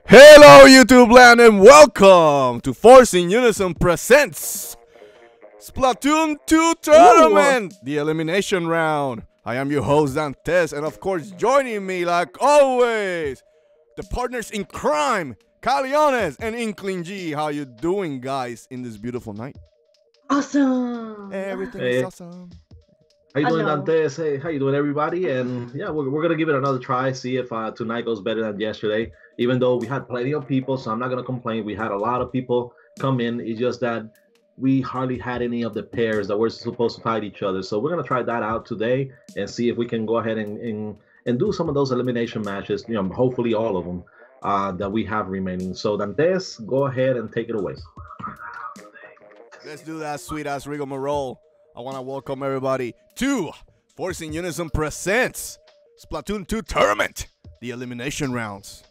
Hello YouTube land and welcome to Force In Unison presents Splatoon 2 Tournament, the elimination round. I am your host Dantes, and of course joining me like always, the partners in crime, Caleones and Inkling G. How you doing guys in this beautiful night? Awesome. Everything is awesome. How you doing, Dantes? Hey, how you doing, everybody? And yeah, we're gonna give it another try. See if tonight goes better than yesterday. Even though we had plenty of people, so I'm not gonna complain. We had a lot of people come in. It's just that we hardly had any of the pairs that were supposed to fight each other. So we're gonna try that out today and see if we can go ahead and do some of those elimination matches. You know, hopefully all of them that we have remaining. So Dantes, go ahead and take it away. Let's do that sweet ass rigmarole. I want to welcome everybody to Force In Unison presents Splatoon 2 Tournament, the elimination rounds.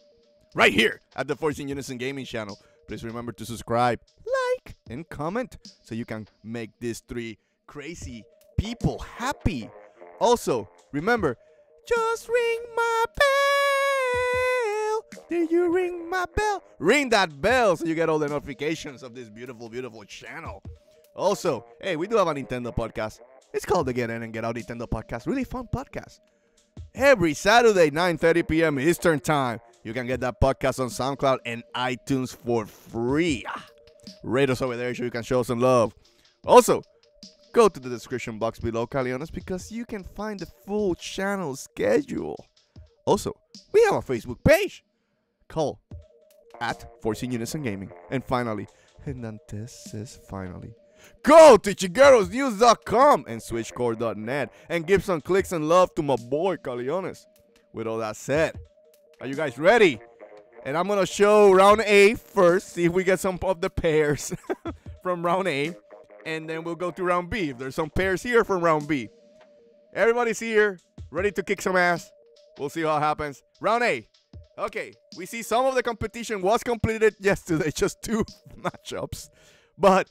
Right here at the Force In Unison Gaming channel. Please remember to subscribe, like, and comment so you can make these three crazy people happy. Also, remember, just ring my bell. Did you ring my bell? Ring that bell so you get all the notifications of this beautiful, beautiful channel. Also, hey, we do have a Nintendo podcast. It's called the Get In and Get Out Nintendo Podcast. Really fun podcast. Every Saturday, 9:30 p.m. Eastern Time. You can get that podcast on SoundCloud and iTunes for free. Rate us over there so you can show some love. Also, go to the description box below, Caleones, because you can find the full channel schedule. Also, we have a Facebook page called @ForceInUnisonGaming. And finally, Hernandez says finally, go to chiguerosnews.com and switchcore.net and give some clicks and love to my boy Caleones. With all that said, are you guys ready? And I'm going to show round A first, see if we get some of the pairs from round A. And then we'll go to round B if there's some pairs here from round B. Everybody's here, ready to kick some ass. We'll see what happens. Round A. Okay, we see some of the competition was completed yesterday, just 2 matchups. But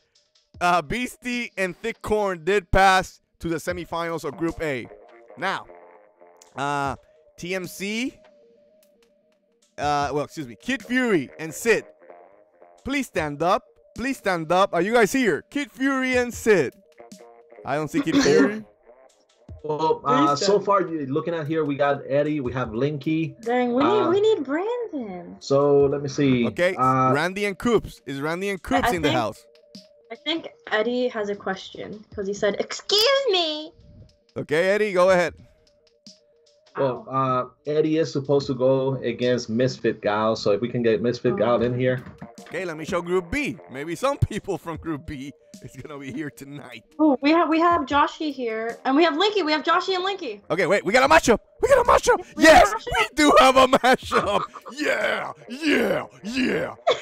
Beastie and Thick Corn did pass to the semifinals of Group A. Now, TMC, Kid Fury and Sid, please stand up. Please stand up. Are you guys here? Kid Fury and Sid. I don't see Kid Fury. Well, so far, looking at here, we got Eddie, we have Linky. Dang, we need Brandon. So let me see. Okay, Randy and Coops. Is Randy and Coops in the house? I think Eddie has a question because he said, "Excuse me." Okay, Eddie, go ahead. Well, Eddie is supposed to go against Misfit Gal, so if we can get Misfit Gal in here. Okay, let me show Group B. Maybe some people from Group B is gonna be here tonight. Oh, we have Joshy here, and we have Linky. We have Joshy and Linky. Okay, wait, we got a matchup. We got a matchup. Yes, we do have a matchup. Yeah.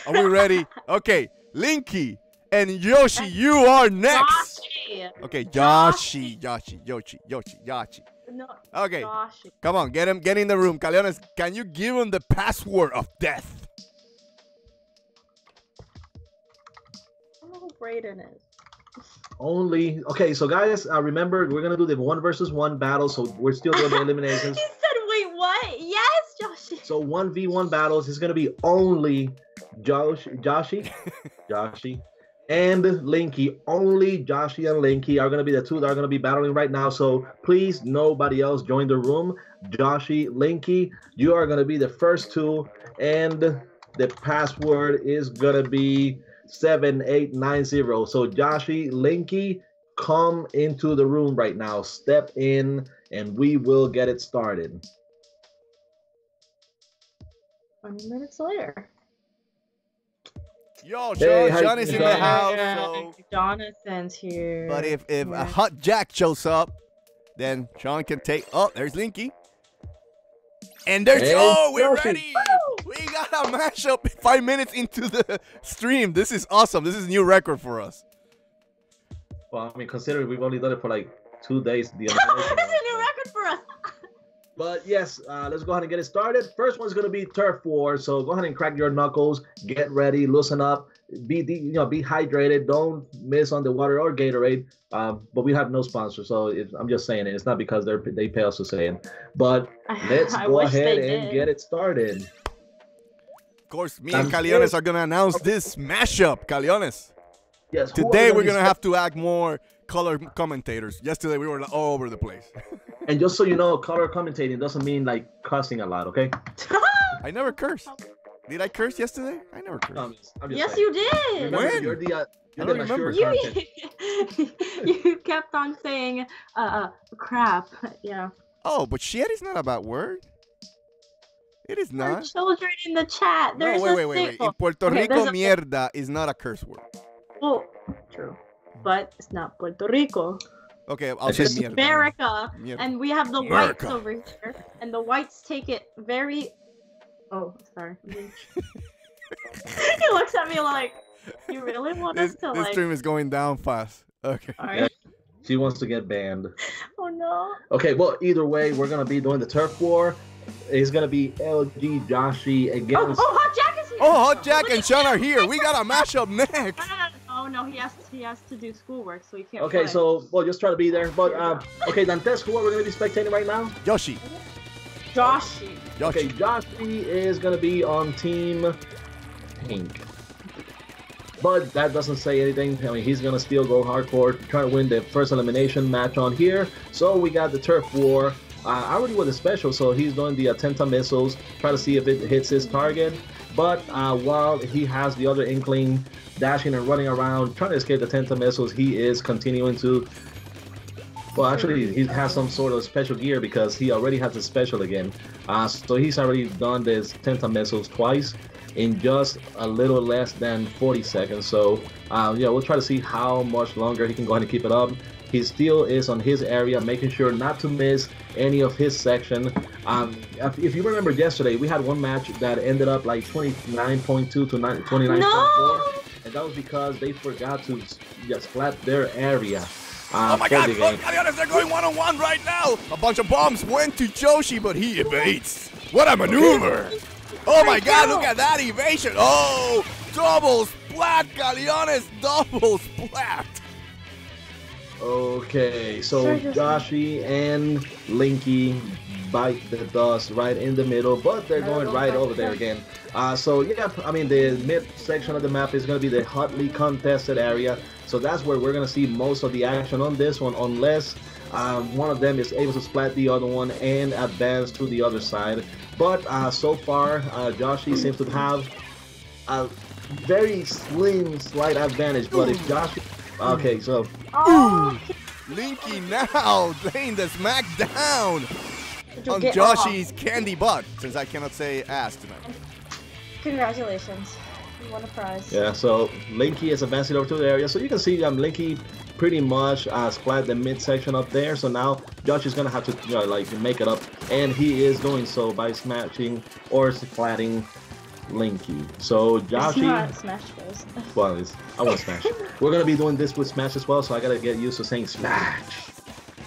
Are we ready? Okay, Linky and Joshy, you are next. Joshy. Okay, Joshy. No, okay, Joshy. Come on, get in the room. Caleones, can you give him the password of death? I don't know who Brayden is. Only, okay, so guys, remember, we're going to do the 1-versus-1 battle, so we're still doing the eliminations. He said, wait, what? Yes, Joshy. So 1v1 battles is going to be only Joshy, and Linky. Only Joshy and Linky are going to be the two that are going to be battling right now. So please, nobody else join the room. Joshy, Linky, you are going to be the first two. And the password is going to be 7890. So Joshy, Linky, come into the room right now. Step in and we will get it started. 20 minutes later. Yo, Hey, Shawn is in the house. So. Jonathan's here. But if a hot Jack shows up, then Shawn can take. Oh, there's Linky. And there's we're ready. We got a mashup 5 minutes into the stream. This is awesome. This is a new record for us. Well, I mean, considering we've only done it for like 2 days. This is a new record for us. But yes, let's go ahead and get it started. First one's gonna be Turf War. So go ahead and crack your knuckles. Get ready. Loosen up. Be hydrated. Don't miss on the water or Gatorade. But we have no sponsor, so I'm just saying it. It's not because they pay us to say it. But let's go ahead and get it started. Of course, me and Caleones are gonna announce this mashup. Caleones. Yes. Today we're gonna have to act more color commentators. Yesterday we were all over the place. And just so you know, color commentating doesn't mean like cussing a lot, okay? I never cursed. Did I curse yesterday? I never cursed. Yes, you did. Remember, when? You're the remember. You kept on saying crap. Yeah. Oh, but shit is not a bad word. It is There are not. children in the chat. There's No, wait. In Puerto Rico, mierda is not a curse word. Oh, true. But it's not Puerto Rico. Okay, I'll say It's mierda. America. Mierda. And we have the America. whites over here. And the whites take it very... Oh, sorry. He looks at me like, you really want us to This like... stream is going down fast. Okay. Sorry. Yeah. She wants to get banned. Oh, no. Okay, well, either way, we're going to be doing the Turf War. It's going to be LG Joshy against... Oh, Hot Jack is here! Oh, Hot Jack and Shawn are here. We got a mashup next. No, he has to do schoolwork, so he can't Okay, play. so, well, just try to be there. But, okay, Dantes, who are we going to be spectating right now? Yoshi. Joshy. Okay, Joshy is going to be on Team Pink. But that doesn't say anything. I mean, he's going to still go hardcore, try to win the first elimination match on here. So we got the Turf War. I already won the special, so he's doing the Tenta missiles, try to see if it hits his target. But while he has the other Inkling dashing and running around, trying to escape the Tenta missiles, he is continuing to... Well, actually, he has some sort of special gear because he already has a special again. So he's already done this Tenta missiles twice in just a little less than 40 seconds. So, yeah, we'll try to see how much longer he can go ahead and keep it up. He still is on his area, making sure not to miss any of his section. If you remember yesterday, we had one match that ended up like 29.2 to 29.4. No! And that was because they forgot to just splat their area. Oh my god, look, Caleones, they're going one-on-one right now. A bunch of bombs went to Joshy, but he evades. What a maneuver. Oh my god, look at that evasion. Oh, double splat, Caleones, double splat. Okay, so Joshy and Linky bite the dust right in the middle, but they're going right over there again. So yeah, I mean, the mid section of the map is going to be the hotly contested area. So that's where we're going to see most of the action on this one, unless one of them is able to splat the other one and advance to the other side. But so far, Joshy seems to have a very slight advantage. But if Joshy... Okay, so... Oh, Linky now laying the smack down on get Joshy's candy butt, since I cannot say ass tonight. Congratulations. You won a prize. Yeah, so Linky is advancing over to the area. So you can see Linky pretty much splat the midsection up there. So now Josh is gonna have to like make it up, and he is doing so by smashing or splatting Linky. So Joshy, Smash Bros. Well, I want Smash. We're gonna be doing this with Smash as well, so I gotta get used to saying Smash.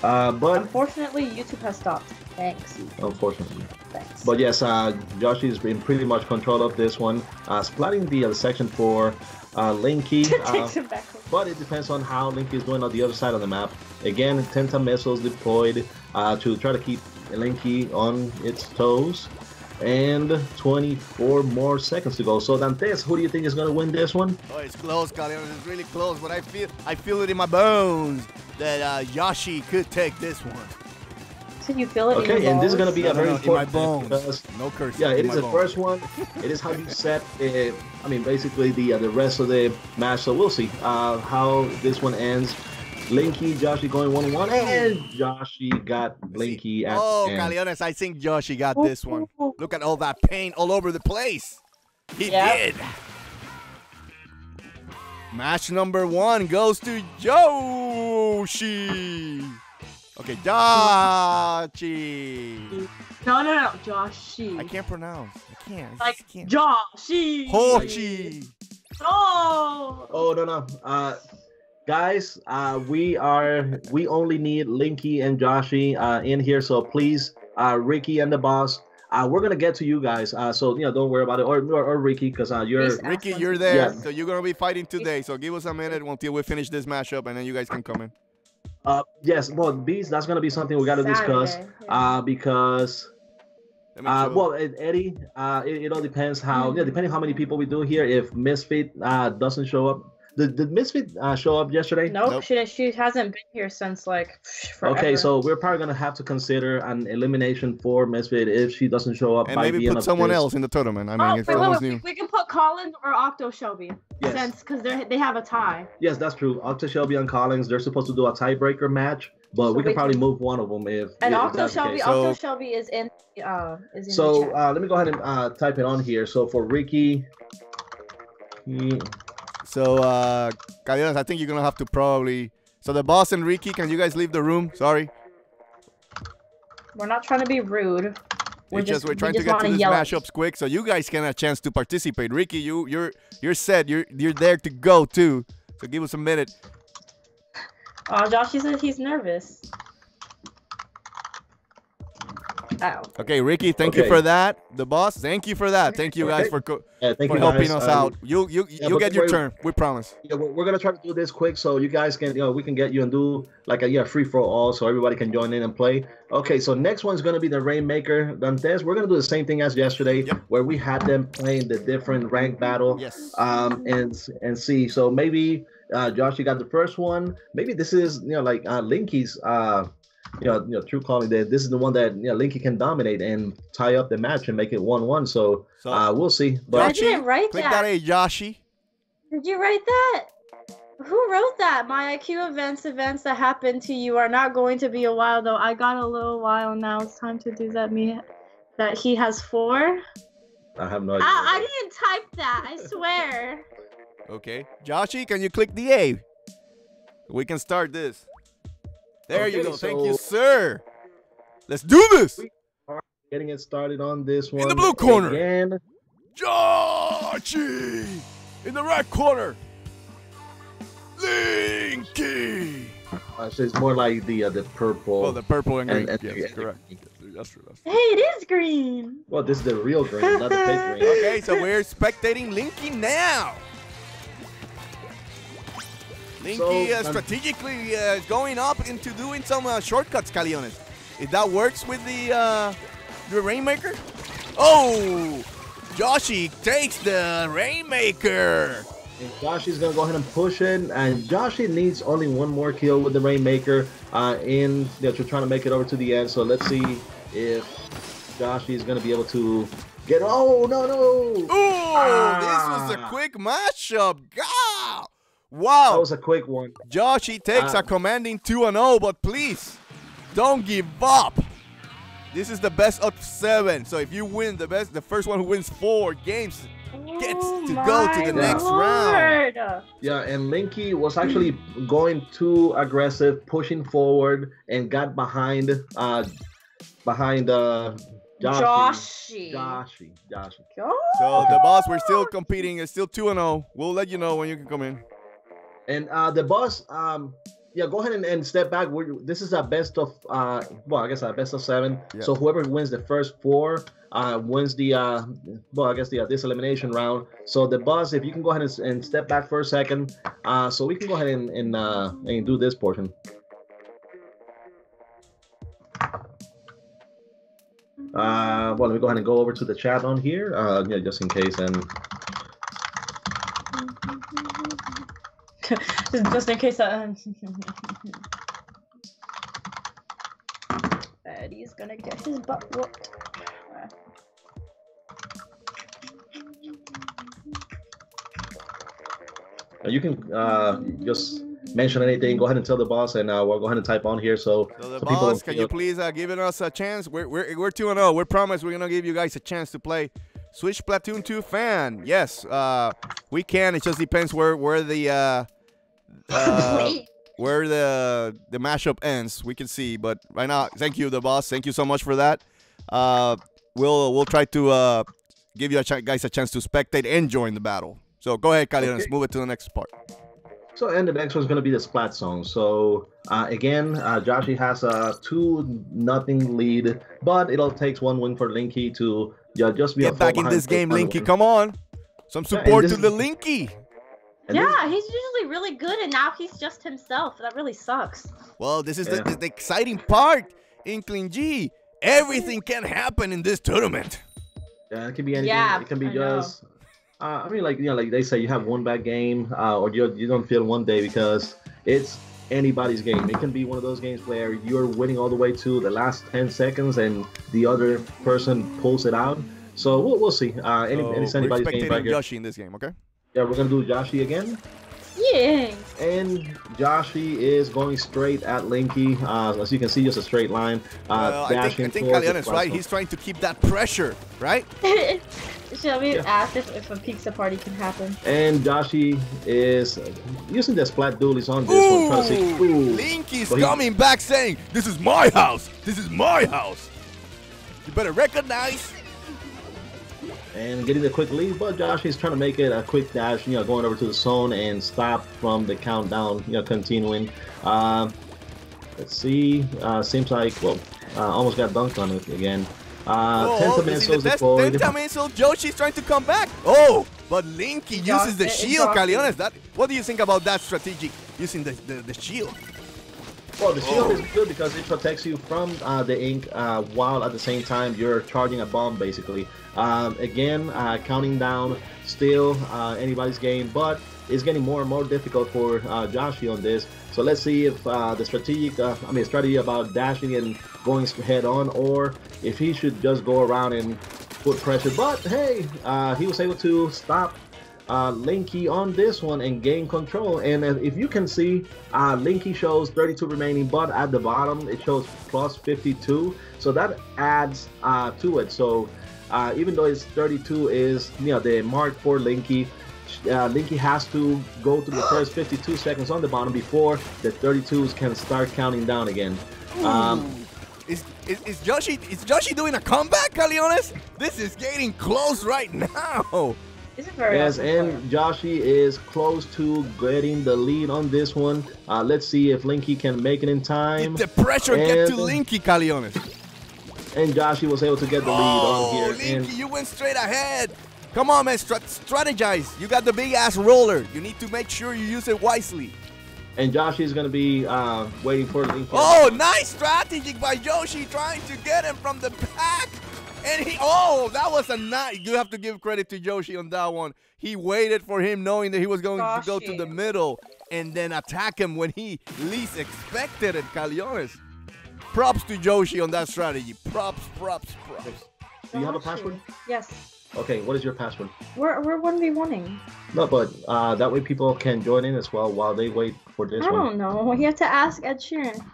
But unfortunately, YouTube has stopped. Thanks. Unfortunately. Thanks. But yes, Joshy is in pretty much control of this one. Splatting the other section for Linky. Takes him back. But it depends on how Linky is doing on the other side of the map. Again, Tenta missiles deployed to try to keep Linky on its toes. And 24 more seconds to go. So Dantes, who do you think is going to win this one? Oh, it's close, Caleones. It's really close, but I feel it in my bones that Yoshi could take this one. So you feel it in your Okay, and this is going to be a very in my important bones. because, No cursing. yeah, it in is my the bones. first one. It is how you set, I mean, basically the rest of the match. So we'll see how this one ends. Linky, Joshy going 1-1, and Joshy got Linky at Oh, the end. Caleones, I think Joshy got this one. Look at all that paint all over the place. He did. Match number 1 goes to Joshy. Okay, Joshy. No, Joshy. I can't pronounce. I can't. I Like just can't. Joshy. Hoshi. Oh. Oh no. Guys, we only need Linky and Joshy in here, so please Ricky and the boss. We're gonna get to you guys. So don't worry about it, or Ricky, because you're Ricky, you're there. So you're gonna be fighting today. So give us a minute until we finish this matchup, and then you guys can come in. Yes, well, Beast, that's gonna be something we gotta discuss. Because well, Eddie, it all depends how depending how many people we do here. If Misfit doesn't show up. Did Misfit show up yesterday? Nope. She hasn't been here since like forever. Okay, so we're probably gonna have to consider an elimination for Misfit if she doesn't show up. And by maybe the end put of someone this. else in the tournament. I mean, it's almost new. We can put Collins or Octo Shelby. Yes. Since because they have a tie. Yes, that's true. Octo Shelby and Collins, they're supposed to do a tiebreaker match, but So we can we probably can- move one of them if. And if Octo that's the Shelby, case. Octo So- Shelby is in the So chat. let me go ahead and type it on here. So for Ricky, So, Caleones, I think you're gonna have to probably. So the boss and Ricky, can you guys leave the room? Sorry. We're not trying to be rude. We're trying to get to this matchups quick, so you guys can have a chance to participate. Ricky, you're set. You're there to go too. So give us a minute. Oh, Joshy said he's nervous. Oh. Okay, Ricky, thank you Okay. for that. The boss, thank you for that. Thank you guys Okay. for thank for you helping guys. us out. You'll but get your before- turn. We promise. Yeah, we're gonna try to do this quick so you guys can, we can get you and do like a free for all so everybody can join in and play. Okay, so next one's gonna be the Rainmaker Dantes. We're gonna do the same thing as yesterday, where we had them playing the different rank battle. Yes. And see. So maybe Josh, you got the first one. Maybe this is like Linky's true calling that this is the one that Linky can dominate and tie up the match and make it 1-1. So we'll see. I But didn't write Click that. that A, Joshy. Did you write that? Who wrote that? My IQ events that happen to you are not going to be a while though. I got a little while now. It's time to do that. That he has 4. I have no idea. I didn't type that. I swear. Okay, Joshy, can you click the A? We can start this. There you Okay, go. Thank you, so- sir. Let's do this. Getting it started on this one. In the blue corner. Again. Joshy in the right corner. Linky. So it's more like the purple. Oh, the purple and green. and- Yes, and- correct. That's true. Hey, it is green. Well, this is the real green, not the fake green. Okay, so we're spectating Linky now. Linky So, strategically going up into doing some shortcuts, Caleones. If that works with the Rainmaker. Oh, Joshy takes the Rainmaker. And Joshy's gonna go ahead and push it, and Joshy needs only one more kill with the Rainmaker to trying to make it over to the end. So let's see if Joshy is gonna be able to get. Oh no! Oh, this was a quick matchup. God. Wow. That was a quick one. Joshy takes a commanding 2-0, but please don't give up. This is the best of 7. So if you win the first one who wins 4 games gets to go to the next round. Yeah, and Linky was actually going too aggressive, pushing forward, and got behind Joshy. Joshy. So the boss, we're still competing. It's still 2-0. We'll let you know when you can come in. And the boss, go ahead and step back. This is a best of, I guess a best of 7. Yeah. So whoever wins the first 4 wins the, this elimination round. So the boss, if you can go ahead and step back for a second, so we can go ahead and do this portion. Let me go ahead and go over to the chat on here, just in case. And just in case Eddie's gonna get his butt whooped. you can just mention anything. Go ahead and tell the boss, and we'll go ahead and type on here. So the people boss, don't can feel- you please give us a chance? We're 2-0. We promise we're gonna give you guys a chance to play. Switch Splatoon 2 fan. Yes, we can. It just depends where the where the mashup ends. We can see, but right now, thank you, the boss. Thank you so much for that. We'll try to give you guys a chance to spectate and join the battle. So go ahead, Caleones. Okay. Move it to the next part. So, and the next one's going to be the Splat Zone. So, again, Joshy has a 2-0 lead, but it'll take one win for Linky to just be Get back in this game, Linky. Come on. Some support to the Linky. Yeah, he's usually really good, and now he's just himself. That really sucks. Well, this is the exciting part, Inkling G. Everything can happen in this tournament. Yeah, it can be anything. Yeah, it can be just... I mean, like, like they say, you have one bad game, or you don't feel one day because it's anybody's game. It can be one of those games where you're winning all the way to the last 10 seconds and the other person pulls it out. So we'll see. Anybody's game right here. Joshy in this game, okay? Yeah, we're gonna do Joshy again. Yeah. And Joshy is going straight at Linky. As you can see, just a straight line. I think Caleones, right? He's trying to keep that pressure, right? Shelby asked if a pizza party can happen. And Joshy is using the splat dualies on this one. Trying to say, Linky's coming back saying, "This is my house. This is my house. You better recognize." And getting the quick lead, but Joshy's trying to make it a quick dash, going over to the zone and stop from the countdown, continuing. Let's see. Seems like, almost got dunked on it again. Tentamenso's deployed. Tentamenso, Joshy's trying to come back. Oh, but Linky uses the shield, Caleones. What do you think about that strategic, using the shield? Well, the shield is good because it protects you from the ink while at the same time you're charging a bomb, basically. Again, counting down, still anybody's game, but it's getting more and more difficult for Joshy on this. So let's see if the strategy about dashing and going head on, or if he should just go around and put pressure. But hey, he was able to stop Linky on this one and gain control. And if you can see, Linky shows 32 remaining, but at the bottom it shows plus 52, so that adds to it. So even though it's 32 is the mark for Linky, Linky has to go through the first 52 seconds on the bottom before the 32s can start counting down again. Is Joshy doing a comeback, Caleones? This is getting close right now. Yes, and Joshy is close to getting the lead on this one. Let's see if Linky can make it in time. Get the pressure, get to Linky, Caleones. And Joshy was able to get the lead on here. Linky, you went straight ahead. Come on, man, strategize. You got the big-ass roller. You need to make sure you use it wisely. And Joshy is going to be waiting for Linky. Oh, nice strategy by Joshy, trying to get him from the back. And that was a nice. You have to give credit to Joshy on that one. He waited for him knowing that he was going to go to the middle and then attack him when he least expected it, Caleones. Props to Joshy on that strategy. Props. Do you have a password? Yes. Okay, what is your password? We're 1v1ing. No, but that way people can join in as well while they wait for this one. I don't know. You have to ask Ed Sheeran.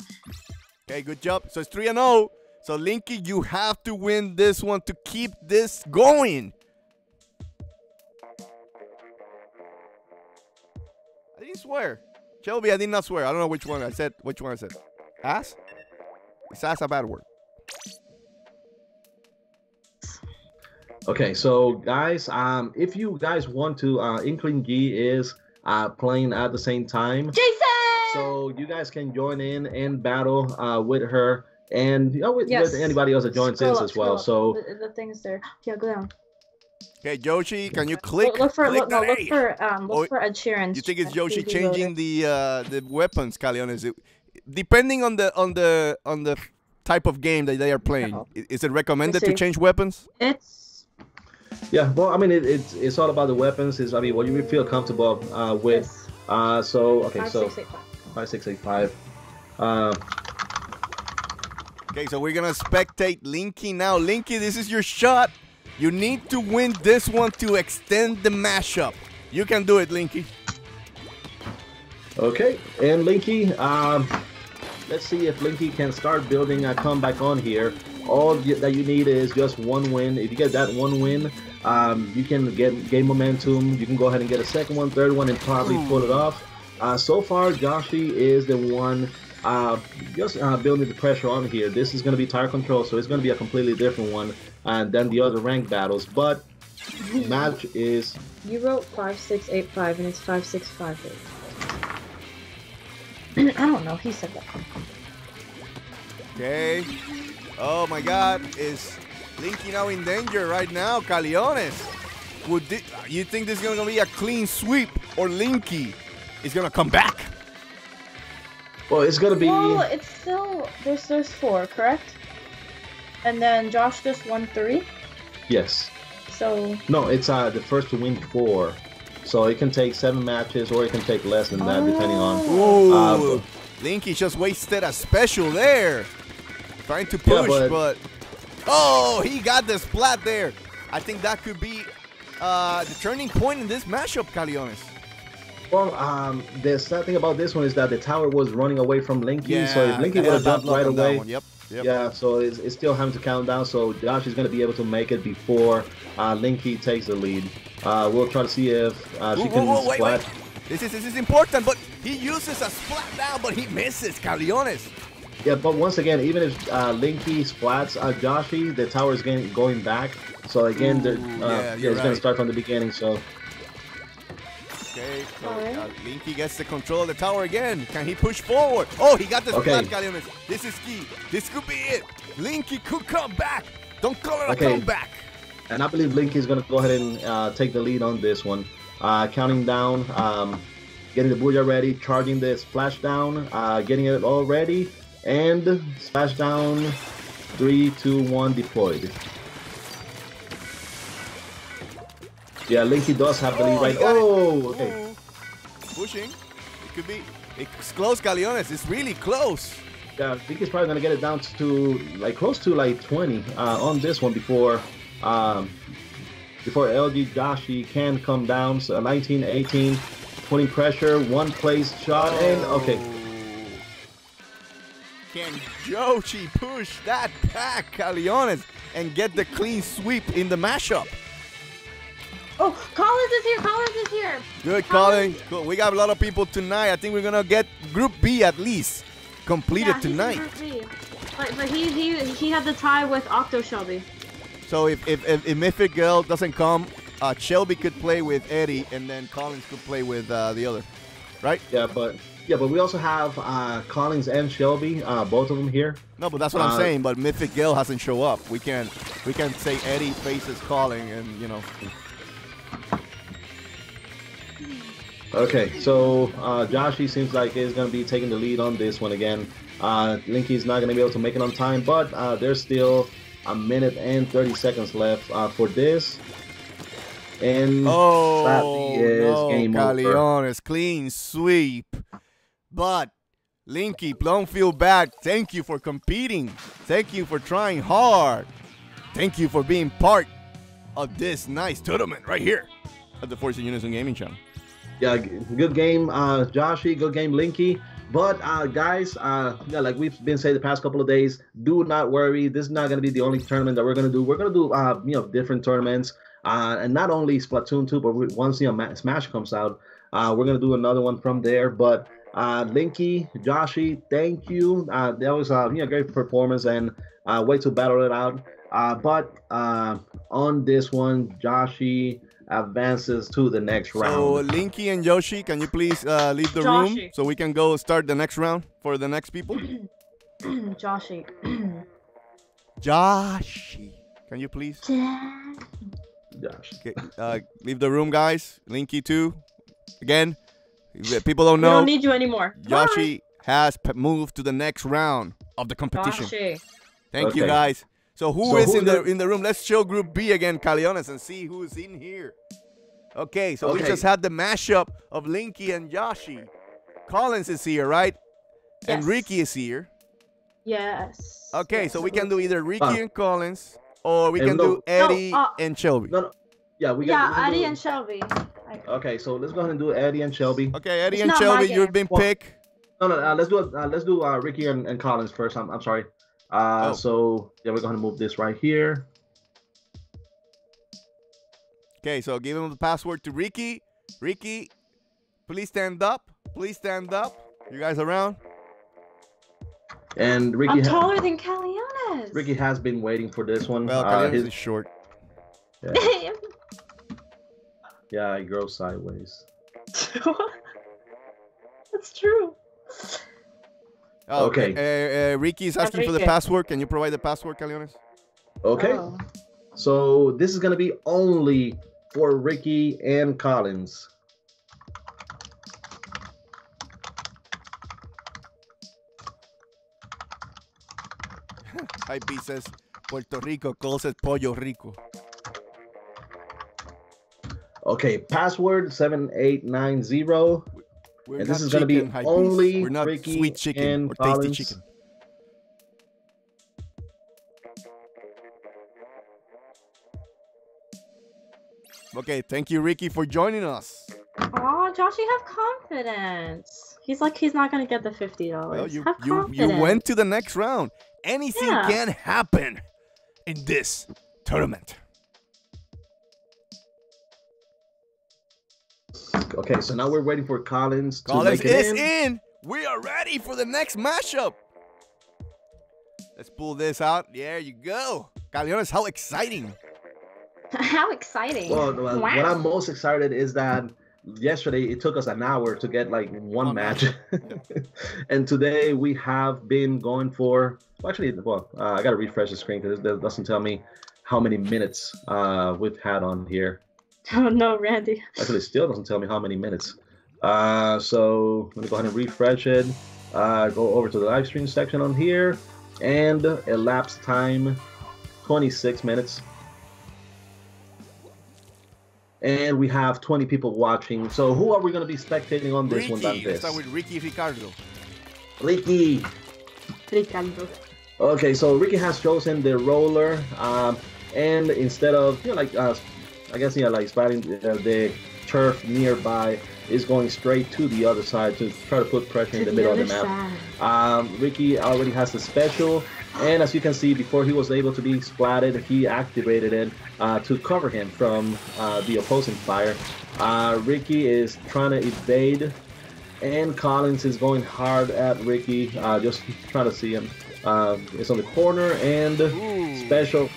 Okay, good job. So it's 3-0. So Linky, you have to win this one to keep this going. I didn't swear. Shelby, I did not swear. I don't know which one I said. Ass? Is ass a bad word? Okay, so guys, if you guys want to, Inkling G is playing at the same time. Jason! So you guys can join in and battle with her, and with anybody else that joins in as well. So the thing is there. Yeah, go down. Okay, Joshy, can you click? Look for Ed Sheeran. You think it's Joshy changing the weapons, Caleones? Depending on the type of game that they are playing, is it recommended to change weapons? Yeah, well, I mean, it's all about the weapons. What you feel comfortable with. Yes. So, okay, 5685. Okay, so we're going to spectate Linky now. Linky, this is your shot. You need to win this one to extend the mashup. You can do it, Linky. Okay, and Linky, let's see if Linky can start building a comeback on here. All that you need is just one win. If you get that one win, you can gain momentum. You can go ahead and get a second one, third one, and probably pull it off. So far, Joshy is the one just building the pressure on here. This is going to be tire control, so it's going to be a completely different one than the other ranked battles. But match is... You wrote 5685 and it's 5658. I don't know. He said that. Okay. Oh my God, is Linky now in danger right now? Caleones. You think this is gonna be a clean sweep, or Linky is gonna come back? Well, it's gonna be. Well, it's still there's 4, correct? And then Josh just won 3. Yes. So. No, it's the first to win 4. So it can take 7 matches, or it can take less than that, depending on. Ooh, Linky just wasted a special there, trying to push, but oh, he got the splat there. I think that could be the turning point in this matchup, Caleones. Well, the sad thing about this one is that the tower was running away from Linky, so if Linky would have jumped right away, yep. Yeah, so it's still having to count down. So Josh is going to be able to make it before Linky takes the lead. We'll try to see if she can splat. Wait. This is important, but he uses a splat down, but he misses, Caleones. Yeah, but once again, even if Linky splats Joshy, the tower is going back. So again, it's going to start from the beginning. So. Okay, so Linky gets the control of the tower again. Can he push forward? Oh, he got the splat, Caleones. This is key. This could be it. Linky could come back. Don't call it a comeback. And I believe Linky is going to go ahead and take the lead on this one. Counting down, getting the booyah ready, charging the splash down, getting it all ready, and splash down. 3, 2, 1, deployed. Yeah, Linky does have the lead right. Oh, okay. Pushing. It could be. It's close, Caleones. It's really close. Yeah, Linky's probably gonna get it down to like close to like 20 on this one before LG Joshy can come down. So 19, 18, putting pressure, 1 place shot, and okay. Can Joshy push that back, Caleones, and get the clean sweep in the mashup? Oh, Collins is here. Collins is here. Good, Colin. Cool. We got a lot of people tonight. I think we're gonna get Group B at least completed tonight. But he had the tie with Octo Shelby. So if Mythic Girl doesn't come, Shelby could play with Eddie, and then Collins could play with the other, right? Yeah, but we also have Collins and Shelby, both of them here. No, but that's what I'm saying. But Mythic Girl hasn't show up. We can say Eddie faces Colin, and you know. Okay, so Joshy seems like is going to be taking the lead on this one again. Linky's not going to be able to make it on time, but there's still 1 minute and 30 seconds left for this. And sadly is game Caleones, clean sweep. But Linky, don't feel bad. Thank you for competing. Thank you for trying hard. Thank you for being part of this nice tournament right here at the Force In Unison Gaming channel. Yeah, good game, Joshy. Good game, Linky. But guys, yeah, like we've been saying the past couple of days, do not worry. This is not going to be the only tournament that we're going to do. We're going to do different tournaments, and not only Splatoon 2, but once Smash comes out, we're going to do another one from there. But Linky, Joshy, thank you. That was a great performance, and way to battle it out. But on this one, Joshy advances to the next round. So Linky and Joshy, can you please leave the room so we can go start the next round for the next people? Joshy. Joshy, can you please? Josh. Okay, leave the room, guys. Linky too. Again, people don't know. We don't need you anymore. Joshy has moved to the next round of the competition. Joshy. Thank you, guys. So who is in the room? Let's show Group B again, Caleones, and see who's in here. Okay, so we just had the mashup of Linky and Joshy. Collins is here, right? Yes. And Ricky is here. Yes. Okay, yes, so we can do either Ricky and Collins, or we can do Eddie and Shelby. No. Yeah, Eddie and Shelby. Okay, so let's go ahead and do Eddie and Shelby. Okay, Eddie and Shelby, you've been picked. No, let's do Ricky and Collins first. I'm sorry. So yeah, we're gonna move this right here. Okay, so give him the password to Ricky. Ricky, please stand up. Please stand up. You guys around? And Ricky, I'm taller than Caleones. Ricky has been waiting for this one. Well, Caleones is short. Yeah. Yeah, it grows sideways. That's true. Oh, Okay. Ricky is asking for the Enrique. password. Can you provide the password, Caleones? Okay. Oh. So this is gonna be only for Ricky and Collins. Hype B says Puerto Rico calls it Pollo Rico. Okay, password 7890. We're And not this is gonna be chicken, Hype Beast. only We're not Ricky sweet chicken and or Collins. tasty chicken. Okay, thank you, Ricky, for joining us. Oh, Joshy, have confidence. He's like he's not gonna get the $50. Well, have you confidence. went to the next round. Anything Yeah. can happen in this tournament. Okay, so now we're waiting for Collins to Collins make it is in. in. We are ready for the next mashup. Let's pull this out. There you go. Caleones, how exciting. How exciting! Well, Wow. what I'm most excited is that yesterday it took us an hour to get like one match, and today we have been going for. Well, actually, I gotta refresh the screen because it doesn't tell me how many minutes we've had on here. Oh no, Randy. Actually, it still doesn't tell me how many minutes. So let me go ahead and refresh it. Go over to the live stream section on here, and elapsed time 26 minutes. And we have 20 people watching. So who are we going to be spectating on this one, Ricky. Let's Dantes? start with Ricky Ricardo. Ricky. Ricardo. Okay, so Ricky has chosen the roller, and instead of like spotting the turf nearby, is going straight to the other side to try to put pressure in the middle of the map. Ricky already has the special, and as you can see, before he was able to be splatted, he activated it to cover him from the opposing fire. Ricky is trying to evade, and Collins is going hard at Ricky, just trying to see him. It's on the corner, and special.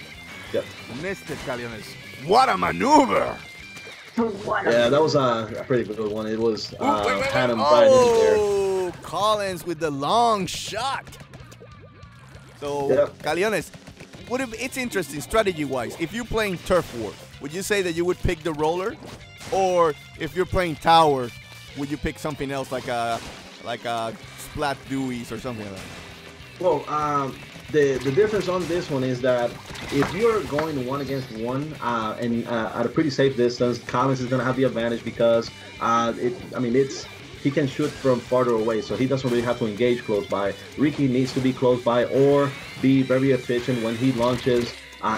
Yep. Missed it, Caleones. What a maneuver! Yeah, that was a pretty good one. It was Hannah Bryan in there. Oh, Collins with the long shot. So, Yep. Caleones, it's interesting strategy-wise. If you're playing Turf War, would you say that you would pick the roller? Or if you're playing Tower, would you pick something else like a Splat Deweys or something like that? Well, the difference on this one is that if you're going one against one and at a pretty safe distance, Collins is going to have the advantage because he can shoot from farther away, so he doesn't really have to engage close by. Ricky needs to be close by or be very efficient when he launches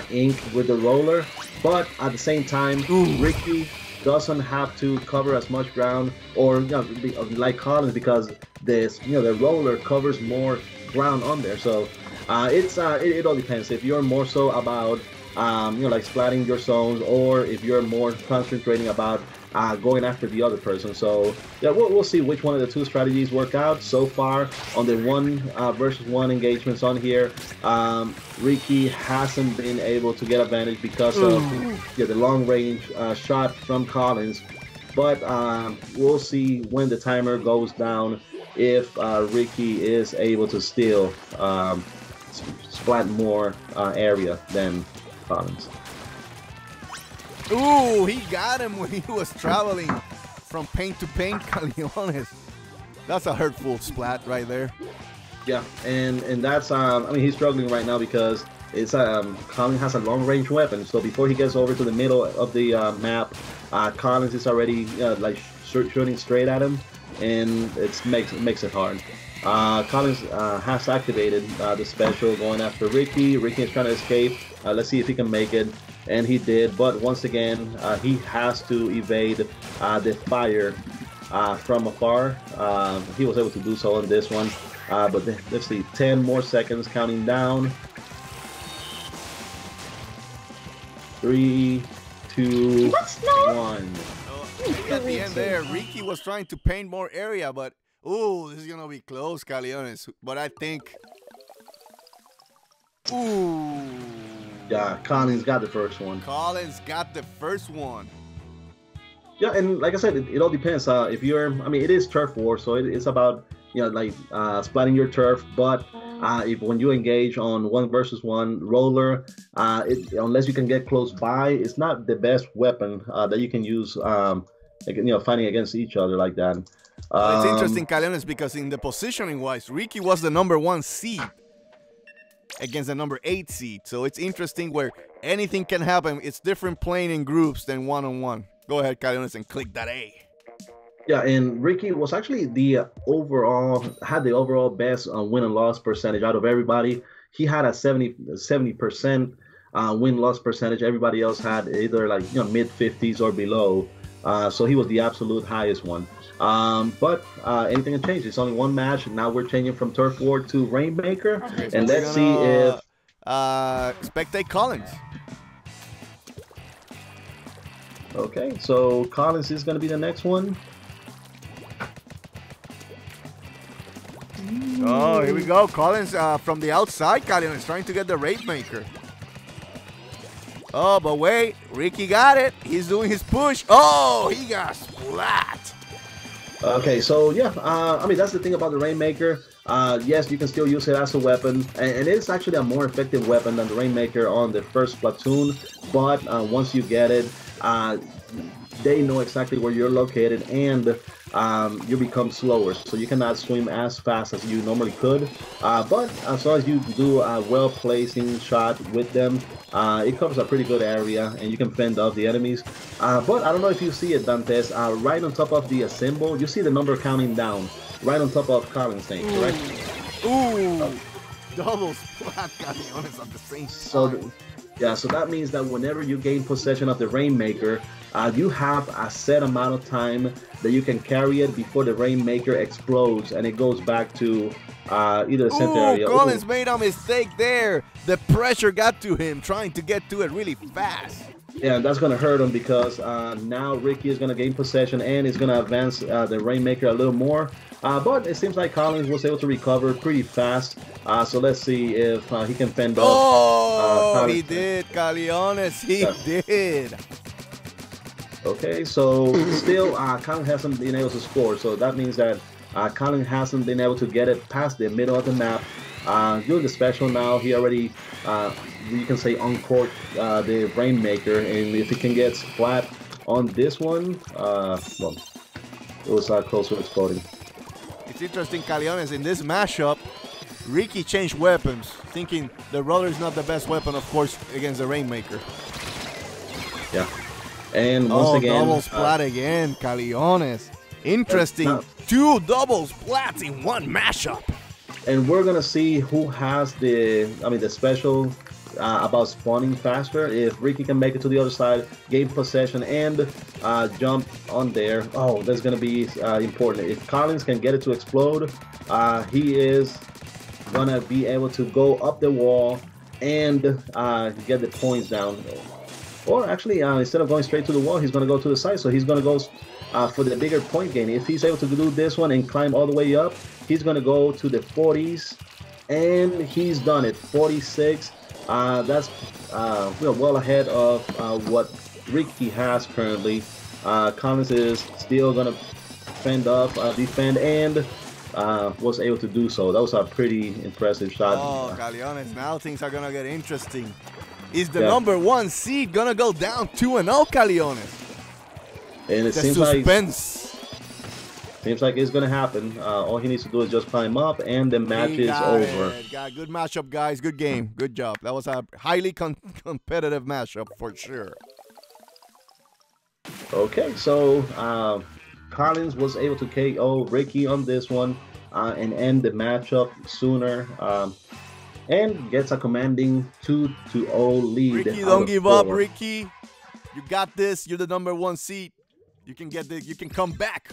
ink with the roller, but at the same time, Ricky doesn't have to cover as much ground or like Collins, because the roller covers more ground on there. So it all depends. If you're more so about like splatting your zones, or if you're more concentrating about going after the other person. So yeah, we'll see which one of the two strategies work out. So far on the 1 versus 1 engagements on here, Ricky hasn't been able to get advantage because of the long range shot from Collins. But we'll see when the timer goes down if Ricky is able to still splat more area than Collins. Ooh, he got him when he was traveling from paint to paint, Caleones. That's a hurtful splat right there. Yeah, and that's he's struggling right now because it's Collins has a long range weapon. So before he gets over to the middle of the map, Collins is already shooting straight at him, and it makes it hard. Collins has activated the special going after Ricky. Ricky is trying to escape. Let's see if he can make it. And he did, but once again, he has to evade the fire from afar. He was able to do so on this one. But let's see, 10 more seconds counting down. 3, 2, 1. At the end there, Ricky was trying to paint more area, but this is gonna be close, Caleones. But I think, yeah, Collins got the first one. Collins got the first one. Yeah, and like I said, it all depends. If you're, it is turf war, so it's about like splatting your turf. But if when you engage on 1 versus 1 roller, unless you can get close by, it's not the best weapon that you can use. Fighting against each other like that. It's interesting, Caleones, because in the positioning wise, Ricky was the #1 seed against the #8 seed. So it's interesting where anything can happen. It's different playing in groups than one-on-one. Go ahead, Caleones, and click that A. Yeah, and Ricky was actually the overall best win and loss percentage out of everybody. He had a 70% win loss percentage. Everybody else had either like mid 50s or below. So he was the absolute highest one. But anything can change. It's only one match. Now we're changing from Turf War to Rainmaker, and let's see if spectate Collins. Okay, so Collins is going to be the next one. Oh, here we go. Collins from the outside. Caleones is trying to get the Rainmaker. Oh, but wait. Ricky got it. He's doing his push. Oh, he got splat. Okay, so yeah, that's the thing about the Rainmaker. Yes, you can still use it as a weapon, and it's actually a more effective weapon than the Rainmaker on the first Splatoon. But once you get it, they know exactly where you're located, and you become slower, so you cannot swim as fast as you normally could. But as long as you do a well-placing shot with them, it covers a pretty good area, and you can fend off the enemies. But I don't know if you see it, Dantes. Right on top of the symbol, you see the number counting down, right on top of Colin's name, correct? Ooh, double splat, Caleones at the same time. So that means that whenever you gain possession of the Rainmaker, you have a set amount of time that you can carry it before the Rainmaker explodes and it goes back to either the center area. Collins made a mistake there. The pressure got to him trying to get to it really fast. Yeah, that's going to hurt him because now Ricky is going to gain possession and is going to advance the Rainmaker a little more. But it seems like Collins was able to recover pretty fast. So let's see if he can fend off. Oh, he did, Caleones. He did. Okay, so still Collins hasn't been able to score. So that means that Collins hasn't been able to get it past the middle of the map. Doing the special now, he already, you can say, uncorked the Rainmaker. And if he can get splat on this one, well, it was close to exploding. It's interesting, Caleones, in this mashup, Ricky changed weapons, thinking the roller is not the best weapon, of course, against the Rainmaker. Yeah. And once again, double splat again, Caleones. Interesting. 2 double splats in one mashup. And we're gonna see who has the special about spawning faster. If Ricky can make it to the other side, gain possession, and jump on there, oh, that's gonna be important. If Collins can get it to explode, he is gonna be able to go up the wall and get the points down. Or actually, instead of going straight to the wall, he's going to go to the side. So he's going to go for the bigger point gain. If he's able to do this one and climb all the way up, he's going to go to the 40s. And he's done it. 46. That's well ahead of what Ricky has currently. Collins is still going to fend off, defend, and was able to do so. That was a pretty impressive shot. Oh, Caleones, now things are going to get interesting. Is the #1 seed gonna go down 2-0, Caleones? And it seems like it's gonna happen. All he needs to do is just climb up, and the match is over. Got good matchup, guys. Good game. Good job. That was a highly competitive matchup for sure. Okay, so Collins was able to KO Ricky on this one and end the matchup sooner. And gets a commanding 2-0 lead. Ricky, don't give up, Ricky. You got this. You're the #1 seed. You can get this. You can come back.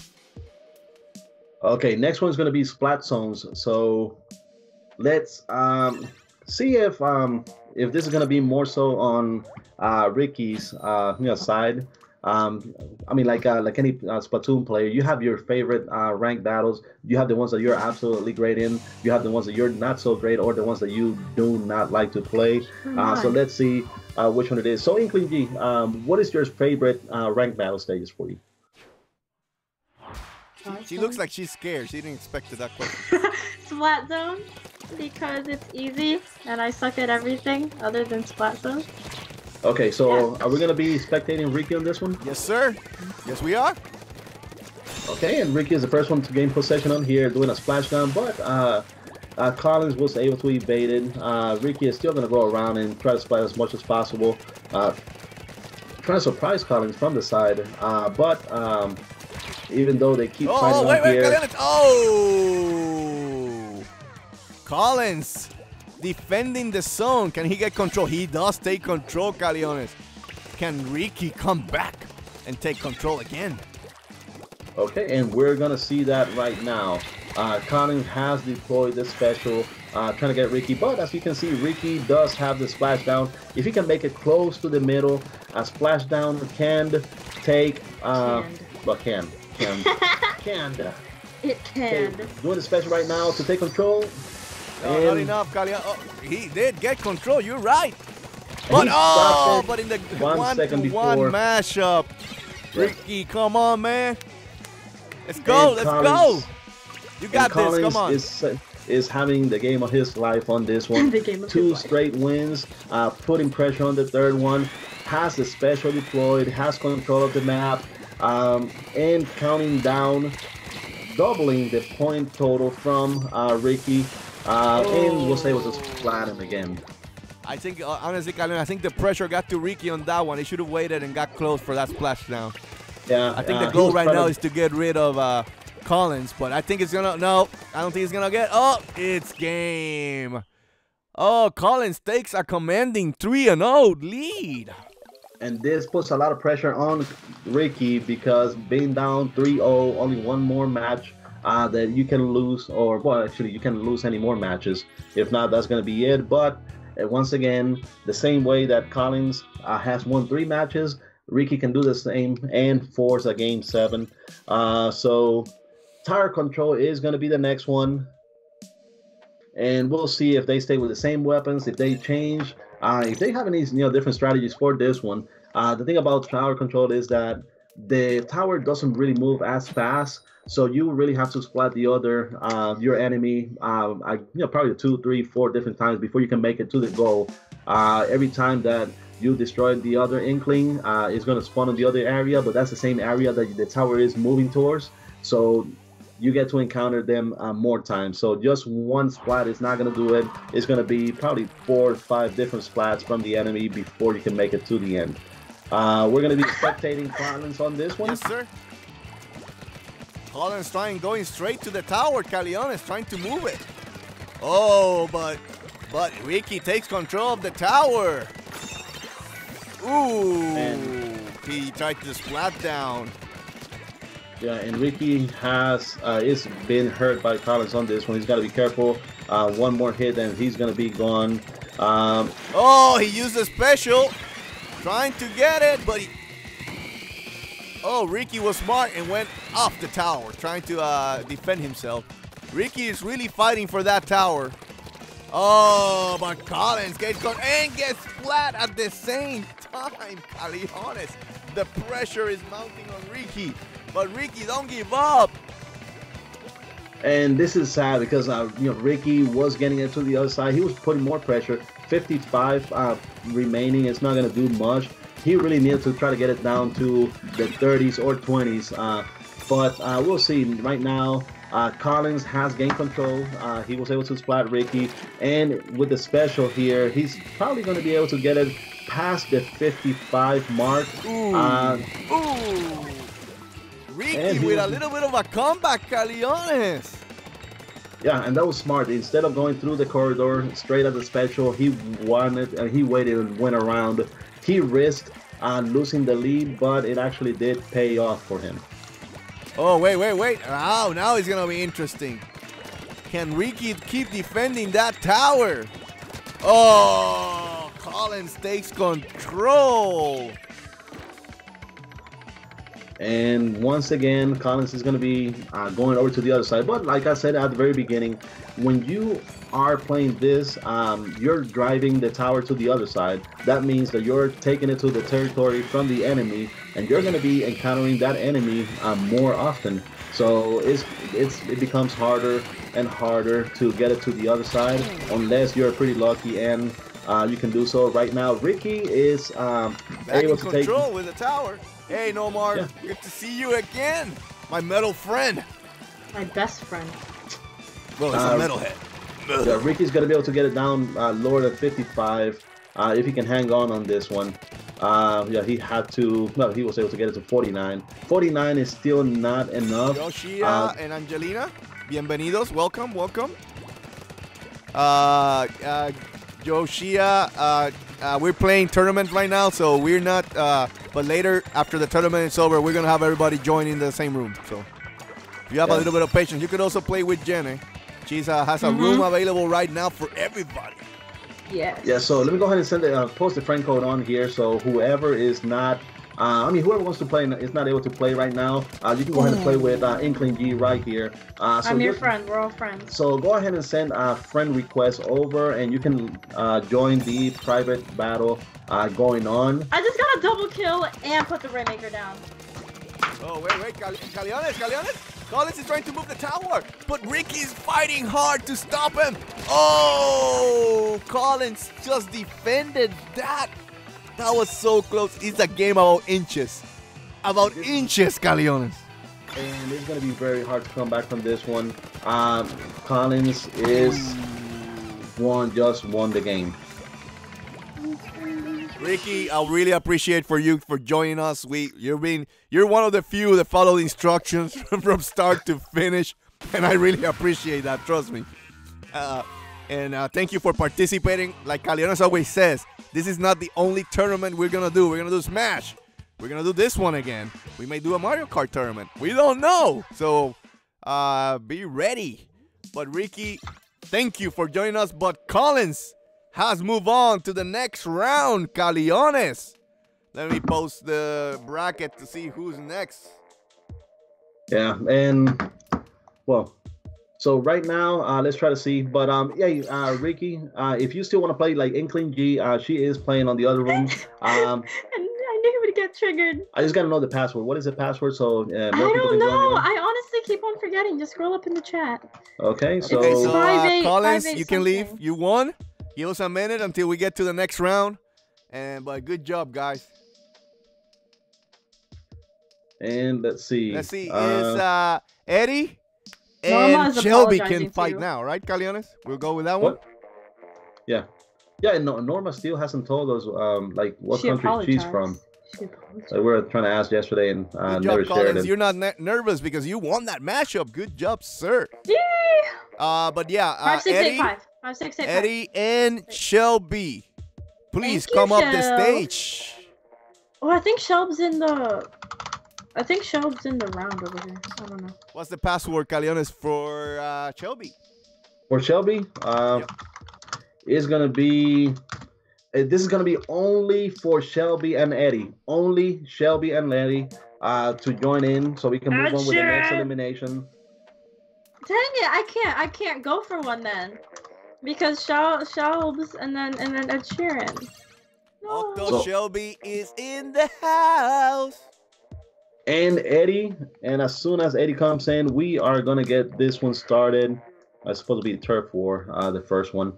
Okay, next one's gonna be Splat Zones. So let's see if this is gonna be more so on Ricky's side. Like any Splatoon player, you have your favorite ranked battles. You have the ones that you're absolutely great in. You have the ones that you're not so great, or the ones that you do not like to play. So let's see which one it is. So Inkling G, what is your favorite ranked battle stages for you? She looks like she's scared. She didn't expect that question. Splat Zone, because it's easy and I suck at everything other than Splat Zone. Okay, so are we gonna be spectating Ricky on this one? Yes, sir. Yes, we are. Okay, and Ricky is the first one to gain possession on here, doing a splashdown, but Collins was able to evade it. Ricky is still gonna go around and try to splat as much as possible. Trying to surprise Collins from the side, but even though they keep fighting wait, here. Caleones. Oh! Collins defending the zone. Can he get control? He does take control, Caleones. Can Ricky come back and take control again? Okay, and we're gonna see that right now. Collins has deployed the special, trying to get Ricky, but as you can see, Ricky does have the splashdown. If he can make it close to the middle, a splashdown can take, It can. Doing the special right now to take control. No, not enough, Caleones. Oh, he did get control. You're right. But but in the 1 second to before. 1 mashup, Ricky, come on, man. Let's go. Let's go. You got this. Come on. Is having the game of his life on this one. Two straight wins, putting pressure on the third one. Has the special deployed, has control of the map, and counting down, doubling the point total from Ricky, and was able to splat him again. I think, honestly, Caleones, I think the pressure got to Ricky on that one. He should have waited and got close for that splashdown. Yeah, I think the goal right now is to get rid of Collins, but I think it's gonna. No, I don't think he's gonna get. Oh, it's game. Oh, Collins takes a commanding 3-0 lead. And this puts a lot of pressure on Ricky because being down 3-0, only one more match that you can lose, or well, actually, you can lose any more matches. If not, that's going to be it. But once again, the same way that Collins has won 3 matches, Ricky can do the same and force a game 7. So tower control is going to be the next one. And we'll see if they stay with the same weapons, if they change. If they have any different strategies for this one. The thing about tower control is that the tower doesn't really move as fast, so you really have to splat the other your enemy probably 2, 3, 4 different times before you can make it to the goal. Every time that you destroy the other Inkling, it's going to spawn in the other area, but that's the same area that the tower is moving towards, so you get to encounter them more times. So just one splat is not going to do it. It's going to be probably 4 or 5 different splats from the enemy before you can make it to the end. We're going to be spectating Collins on this one. Yes, sir. Collins going straight to the tower. Caleones trying to move it. Oh, but Ricky takes control of the tower. Ooh, he tried to splat down. Yeah, and Ricky has is been hurt by Collins on this one. He's got to be careful. One more hit and he's going to be gone. Oh, he used a special. Trying to get it, but Ricky was smart and went off the tower, trying to defend himself. Ricky is really fighting for that tower. Oh, but Collins gets splat at the same time. Caleones, the pressure is mounting on Ricky. But Ricky, don't give up. And this is sad because Ricky was getting it to the other side. He was putting more pressure. 55 remaining. It's not going to do much. He really needs to try to get it down to the 30s or 20s. But we'll see. Right now, Collins has gained control. He was able to splat Ricky. And with the special here, he's probably going to be able to get it past the 55 mark. Ooh. Ricky with a little bit of a comeback, Caleones. Yeah, and that was smart. Instead of going through the corridor straight at the special, he won it and he waited and went around. He risked losing the lead, but it actually did pay off for him. Oh, wait. Now it's going to be interesting. Can Ricky keep defending that tower? Oh, Collins takes control. And once again, Collins is going to be going over to the other side. But like I said at the very beginning, when you are playing this, you're driving the tower to the other side. That means that you're taking it to the territory from the enemy, and you're going to be encountering that enemy more often. So it becomes harder and harder to get it to the other side unless you're pretty lucky and you can do so. Right now, Ricky is Back able in to take. control with the tower. Hey, Nomar, Yeah. good to see you again, my metal friend. My best friend. Well, it's a metalhead. Yeah, Ricky's gonna be able to get it down lower than 55 if he can hang on this one. Yeah, he had to. No, he was able to get it to 49. 49 is still not enough. Joshy and Angelina, bienvenidos. Welcome, welcome. Joshia, we're playing tournament right now, so we're not. But later, after the tournament is over, we're gonna have everybody join in the same room. So if you have a little bit of patience, you could also play with Jenny. She has a room available right now for everybody. Yes. Yeah, so let me go ahead and send post the friend code on here. So whoever is not, whoever wants to play is not able to play right now. You can go ahead and play with Inkling G right here. So I'm your friend. We're all friends. So go ahead and send a friend request over, and you can join the private battle going on. I just got a double kill and put the Rainmaker down. Oh, wait, Caleones? Collins is trying to move the tower, but Ricky's fighting hard to stop him. Oh, Collins just defended that. That was so close. It's a game about inches. About inches, Caleones. And it's going to be very hard to come back from this one. Collins is just won the game. Ricky, I really appreciate you for joining us. You're one of the few that follow the instructions from start to finish, and I really appreciate that. Trust me. And thank you for participating. Like Caleones always says, this is not the only tournament we're gonna do. We're gonna do Smash. We're gonna do this one again. We may do a Mario Kart tournament. We don't know. So be ready. But Ricky, thank you for joining us. But Collins has moved on to the next round, Caleones. Let me post the bracket to see who's next. Yeah, and well, so right now, let's try to see. But yeah, Ricky, if you still want to play like Inkling G, she is playing on the other room. And I knew he would get triggered. I just gotta know the password. What is the password? So I don't know. I honestly keep on forgetting. Just scroll up in the chat. Okay, so, Collins, you can leave. You won. Give us a minute until we get to the next round. But good job, guys. And let's see. Is Eddie and Shelby can fight now, right, Caleones? We'll go with that one. Yeah. Yeah, no, Norma still hasn't told us like what country she's from. We were trying to ask yesterday and never shared it. You're not nervous because you won that matchup. Good job, sir. Yay! But yeah, 5, 6, Eddie, 8, 5. 5, 6, 8, 5. Eddie and Shelby, please Thank you, come up the Shel. stage. Oh, I think Shelb's in the round over here. I don't know. What's the password, Caleones, for Shelby? For Shelby, is gonna be. This is gonna be only for Shelby and Eddie. Only Shelby and Eddie to join in, so we can move on with the next elimination. Dang it! I can't go for one then, because Shelb's and then Ed Sheeran. No. Octo Shelby is in the house. And Eddie, and as soon as Eddie comes in, we are gonna get this one started. It's supposed to be the turf war, the first one.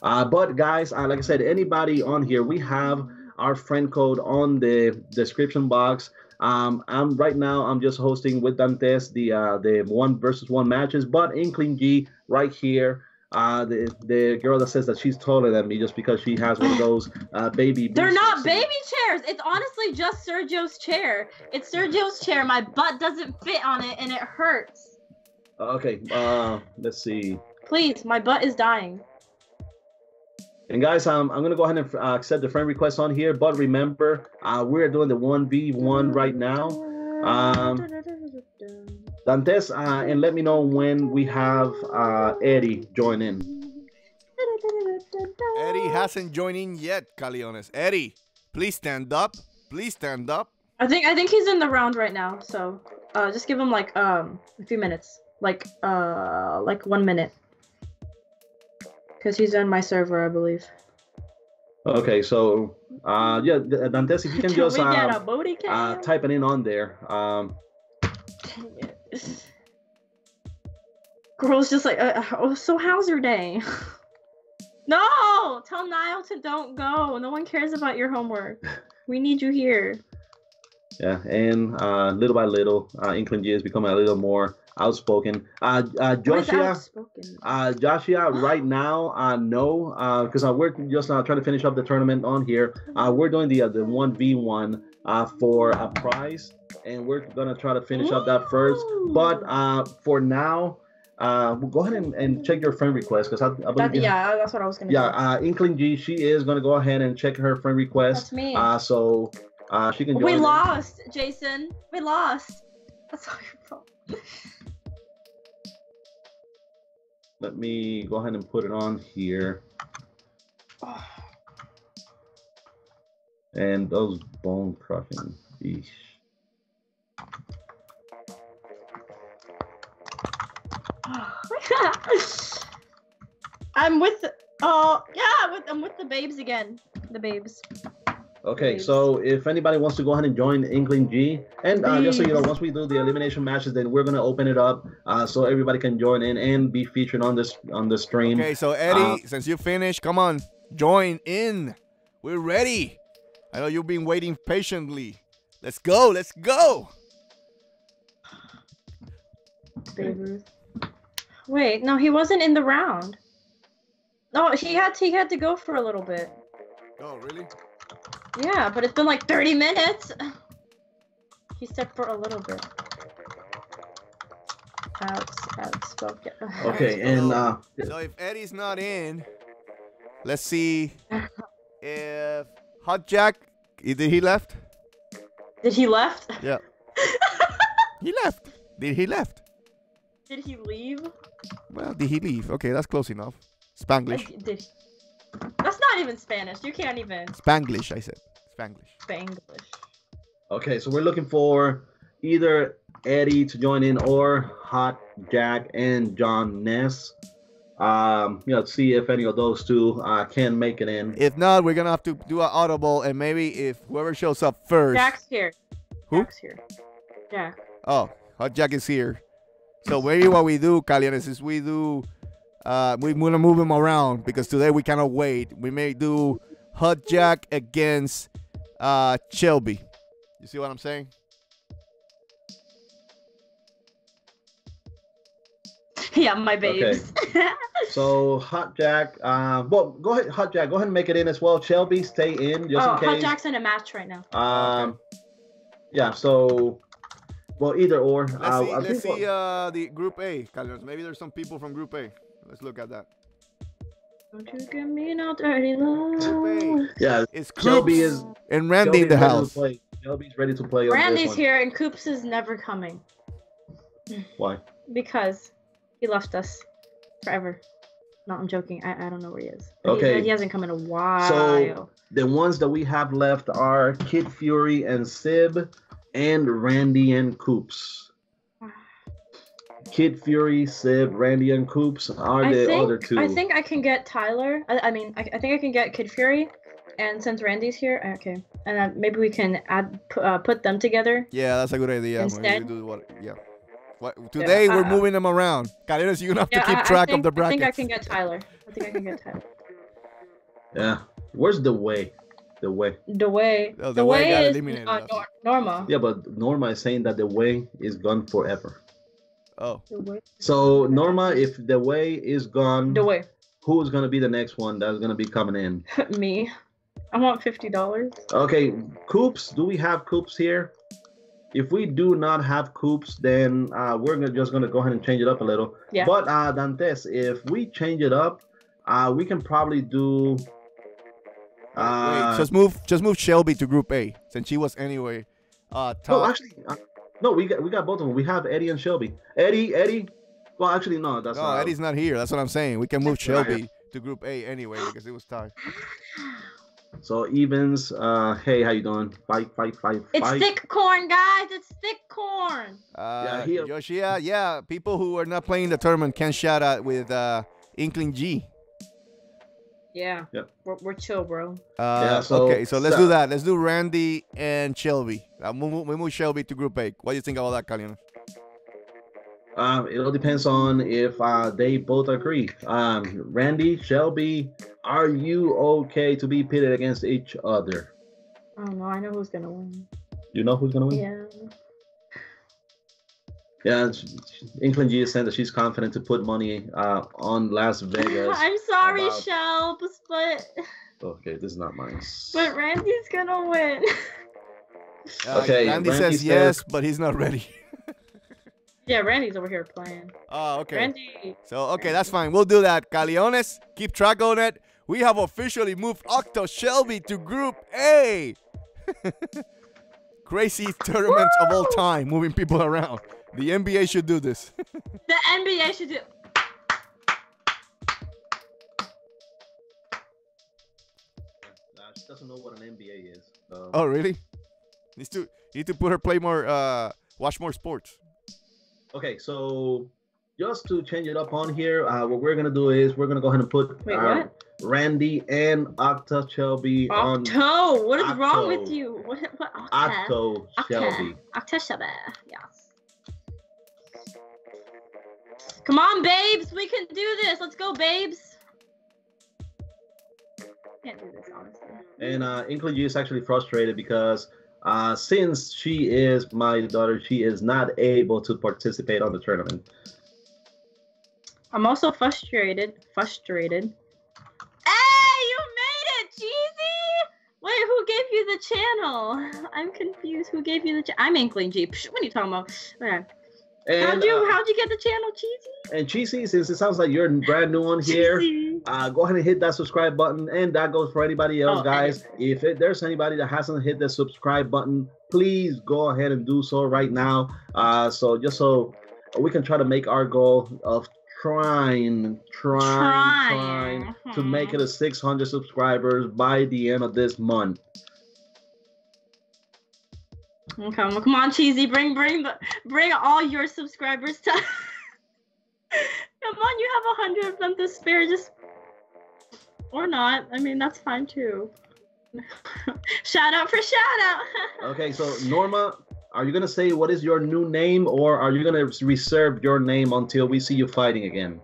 But guys, like I said, anybody on here, we have our friend code on the description box. Right now I'm just hosting with Dantes the 1-versus-1 matches, but Inkling G right here, the girl that says that she's taller than me just because she has one of those baby. They're not baby chairs. It's honestly just Sergio's chair. It's Sergio's chair. My butt doesn't fit on it and it hurts. Okay, let's see. Please, my butt is dying. And guys, I'm gonna go ahead and accept the friend request on here. But remember, we're doing the 1v1 right now. Dantes, and let me know when we have Eddie join in. Eddie hasn't joined in yet, Caleones. Eddie, please stand up. Please stand up. I think he's in the round right now. So just give him like a few minutes, like 1 minute. Because he's on my server, I believe. Okay, so yeah, Dantes, if you can just we get a booty cam? type it in on there. Girl's just like, oh, so how's your day? No! Tell Niall to don't go. No one cares about your homework. We need you here. Yeah, and little by little, Inkling G is becoming a little more outspoken. Joshua, right now, no, because we're just trying to finish up the tournament on here. We're doing the 1v1 for a prize, and we're gonna try to finish up that first. But for now, go ahead and check your friend request, because I believe that's what I was gonna do. Inkling G, she is gonna go ahead and check her friend request. That's me. So she can join. We lost, Jason. We lost. That's all your fault. Let me go ahead and put it on here. And those bone crushing. Eesh. I'm with the babes again. The babes. Okay, so if anybody wants to go ahead and join Inkling G, and just so you know, once we do the elimination matches, then we're gonna open it up so everybody can join in and be featured on the stream. Okay, so Eddie, since you finished, come on, join in. We're ready. I know you've been waiting patiently. Let's go. Let's go. Babe Ruth. Wait, no, he wasn't in the round. No, he had to go for a little bit. Oh, really? Yeah, but it's been like 30 minutes. He said for a little bit. Outspoken. Okay, and so if Eddie's not in, let's see if Hot Jack, did he left? Did he left? Yeah. He left. Did he left? Did he leave? Well, did he leave? Okay, that's close enough. Spanglish. That's not even Spanish. You can't even. Spanglish, I said. Spanglish. Spanglish. Okay, so we're looking for either Eddie to join in or Hot Jack and John Ness. See if any of those two can make it in. If not, we're gonna have to do an audible, and maybe if whoever shows up first. Jack's here. Who? Jack's here. Jack. Oh, Hot Jack is here. So maybe what we do, Caleones, is we do. We're gonna move him around because today we cannot wait. We may do Hot Jack against Shelby. You see what I'm saying? Yeah, my babes. Okay. So Hot Jack, well, go ahead, Hot Jack, go ahead and make it in as well. Shelby, stay in just in case. Hot Jack's in a match right now. Okay. Yeah. So, well, either or. Let's see the Group A, Caleones. Maybe there's some people from Group A. Let's look at that. Don't you give me no dirty love. Group A. Yeah, It's Shelby is and Randy in the house. Shelby's ready to play. Randy's here and Coops is never coming. Why? Because he left us forever. No, I'm joking. I don't know where he is. Okay. He hasn't come in a while. So the ones that we have left are Kid Fury and Sib, and Randy and Coops. Kid Fury, Sib, Randy, and Coops are the other two. I think I can get Tyler. I think I can get Kid Fury, and since Randy's here, okay, and then maybe we can put them together. Yeah, that's a good idea. Instead? Today we're moving them around. Caleones, you're gonna have to keep track of the brackets. I think I can get Tyler. Yeah. Where's the way? The way. The way. Oh, the way got is eliminated. Norma. Yeah, but Norma is saying that the way is gone forever. Oh. The way. So Norma, if the way is gone, The way. who's gonna be the next one that's gonna be coming in? Me. I want $50. Okay, Coops. Do we have Coops here? If we do not have Coops, then we're just gonna go ahead and change it up a little. Yeah. But Dantes, if we change it up, we can probably do. Wait, just move Shelby to Group A since she was anyway. Top. No, actually, no. We got both of them. We have Eddie and Shelby. Eddie. Well, actually, no. That's not. Eddie's not here. That's what I'm saying. We can move Shelby to Group A anyway because it was tied. So Evans, hey, how you doing? Fight. It's thick corn, guys. It's thick corn. Joshy, yeah. People who are not playing the tournament can shout out with Inkling G. Yeah. Yep. We're chill, bro. Okay, so let's do that. Let's do Randy and Shelby. We move Shelby to Group A. What do you think about that, Caleones? It all depends on if they both agree. Randy, Shelby, are you okay to be pitted against each other? I don't know. I know who's gonna win. You know who's gonna win? Yeah. Yeah, Inkling G is saying that she's confident to put money on Las Vegas. I'm sorry, Shelby, but. Okay, this is not mine. But Randy's gonna win. Okay, Randy says yes, but he's not ready. Yeah, Randy's over here playing. Oh, okay. Randy. So, okay, that's fine. We'll do that. Caleones, keep track on it. We have officially moved Octo Shelby to Group A. Crazy tournament of all time, moving people around. The NBA should do this. The NBA should do. She doesn't know what an NBA is. Oh, really? Need to put her play more, watch more sports. Okay, so just to change it up on here, what we're gonna do is we're gonna go ahead and put Randy and Octa Shelby on. Octo, what is wrong with you? What Octo Shelby. Octa Shelby, yes. Come on, babes, we can do this. Let's go, babes. Can't do this, honestly. And Inkling G is actually frustrated because since she is my daughter, she is not able to participate on the tournament. I'm also frustrated. Hey, you made it, Cheesy! Wait, who gave you the channel? I'm confused. Who gave you the channel? I'm Inkling G. What are you talking about? Okay. And, how'd you get the channel, Cheesy? And Cheesy, since it sounds like you're brand new on here, go ahead and hit that subscribe button, and that goes for anybody else, guys. If there's anybody that hasn't hit the subscribe button, please go ahead and do so right now. So just so we can try to make our goal of trying to make it a 600 subscribers by the end of this month. Okay, come on, Cheesy, bring all your subscribers to. Come on, you have 100 of them to spare, just or not. I mean, that's fine too. Shout out for shout out. Okay, so Norma, are you gonna say what is your new name, or are you gonna reserve your name until we see you fighting again?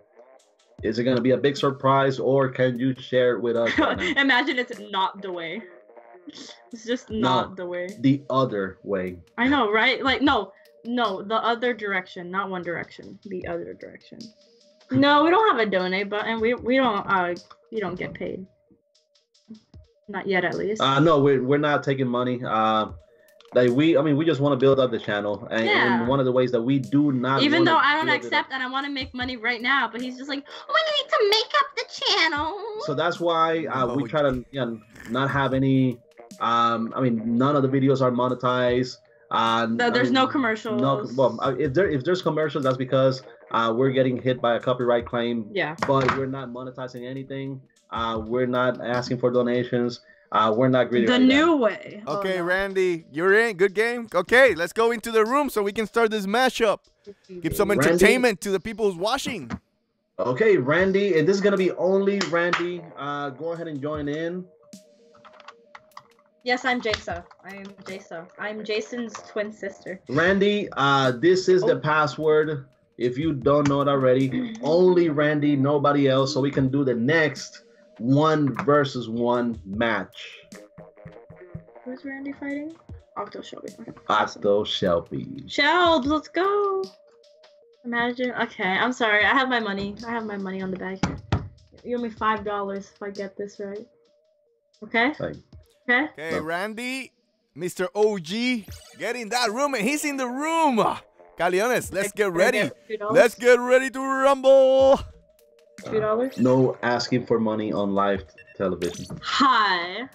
Is it gonna be a big surprise, or can you share it with us? Imagine it's not the way. It's just not the way. The other way. I know, right? Like no, the other direction, not one direction. The other direction. No, we don't have a donate button. We don't get paid. Not yet, at least. No, we're not taking money. We just want to build up the channel, and one of the ways that we do not. Even though I don't accept and I want to make money right now, but he's just like, we need to make up the channel. So that's why we try to not have any. None of the videos are monetized. There's no commercials. If there's commercials, that's because we're getting hit by a copyright claim. Yeah. But we're not monetizing anything. We're not asking for donations. We're not greedy. The new way. Okay, Randy, you're in. Good game. Okay, let's go into the room so we can start this mashup. Give some entertainment to the people who's watching. Okay, Randy, and this is gonna be only Randy. Go ahead and join in. Yes, I'm Jasa. I'm Jason's twin sister. Randy, this is the password. If you don't know it already, only Randy, nobody else, so we can do the next 1-versus-1 match. Who's Randy fighting? Octo Shelby. Okay. Octo Shelby. Shelbs, let's go. Imagine. Okay, I'm sorry. I have my money. on the bag here. You owe me $5 if I get this right. Okay? Thanks. Okay, Randy, Mr. OG, get in that room, and he's in the room. Caleones, let's get ready. Let's get ready to rumble. $2? No asking for money on live television. Hi,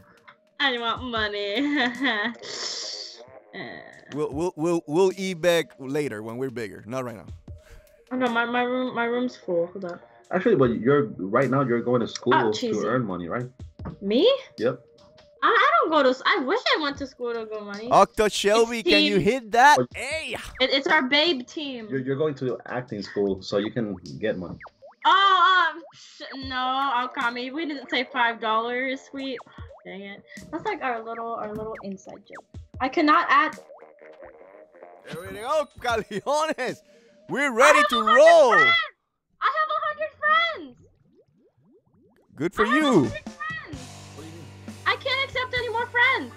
I want money. We'll e-beg later when we're bigger, not right now. Oh no, my room's full. Hold on. Actually, but right now you're going to school to earn money, right? Me? Yep. I don't go to. I wish I went to school to go money. Octo Shelby, can you hit that? Hey! It's our babe team. You're going to acting school, so you can get money. Oh, no, Alkami, we didn't say $5. Dang it. That's like our little inside joke. I cannot add. There we go, Caleones. We're ready to 100 roll. friends! I have 100 friends. Good for I have you. 100 friends. What do you mean? I can't accept any more friends.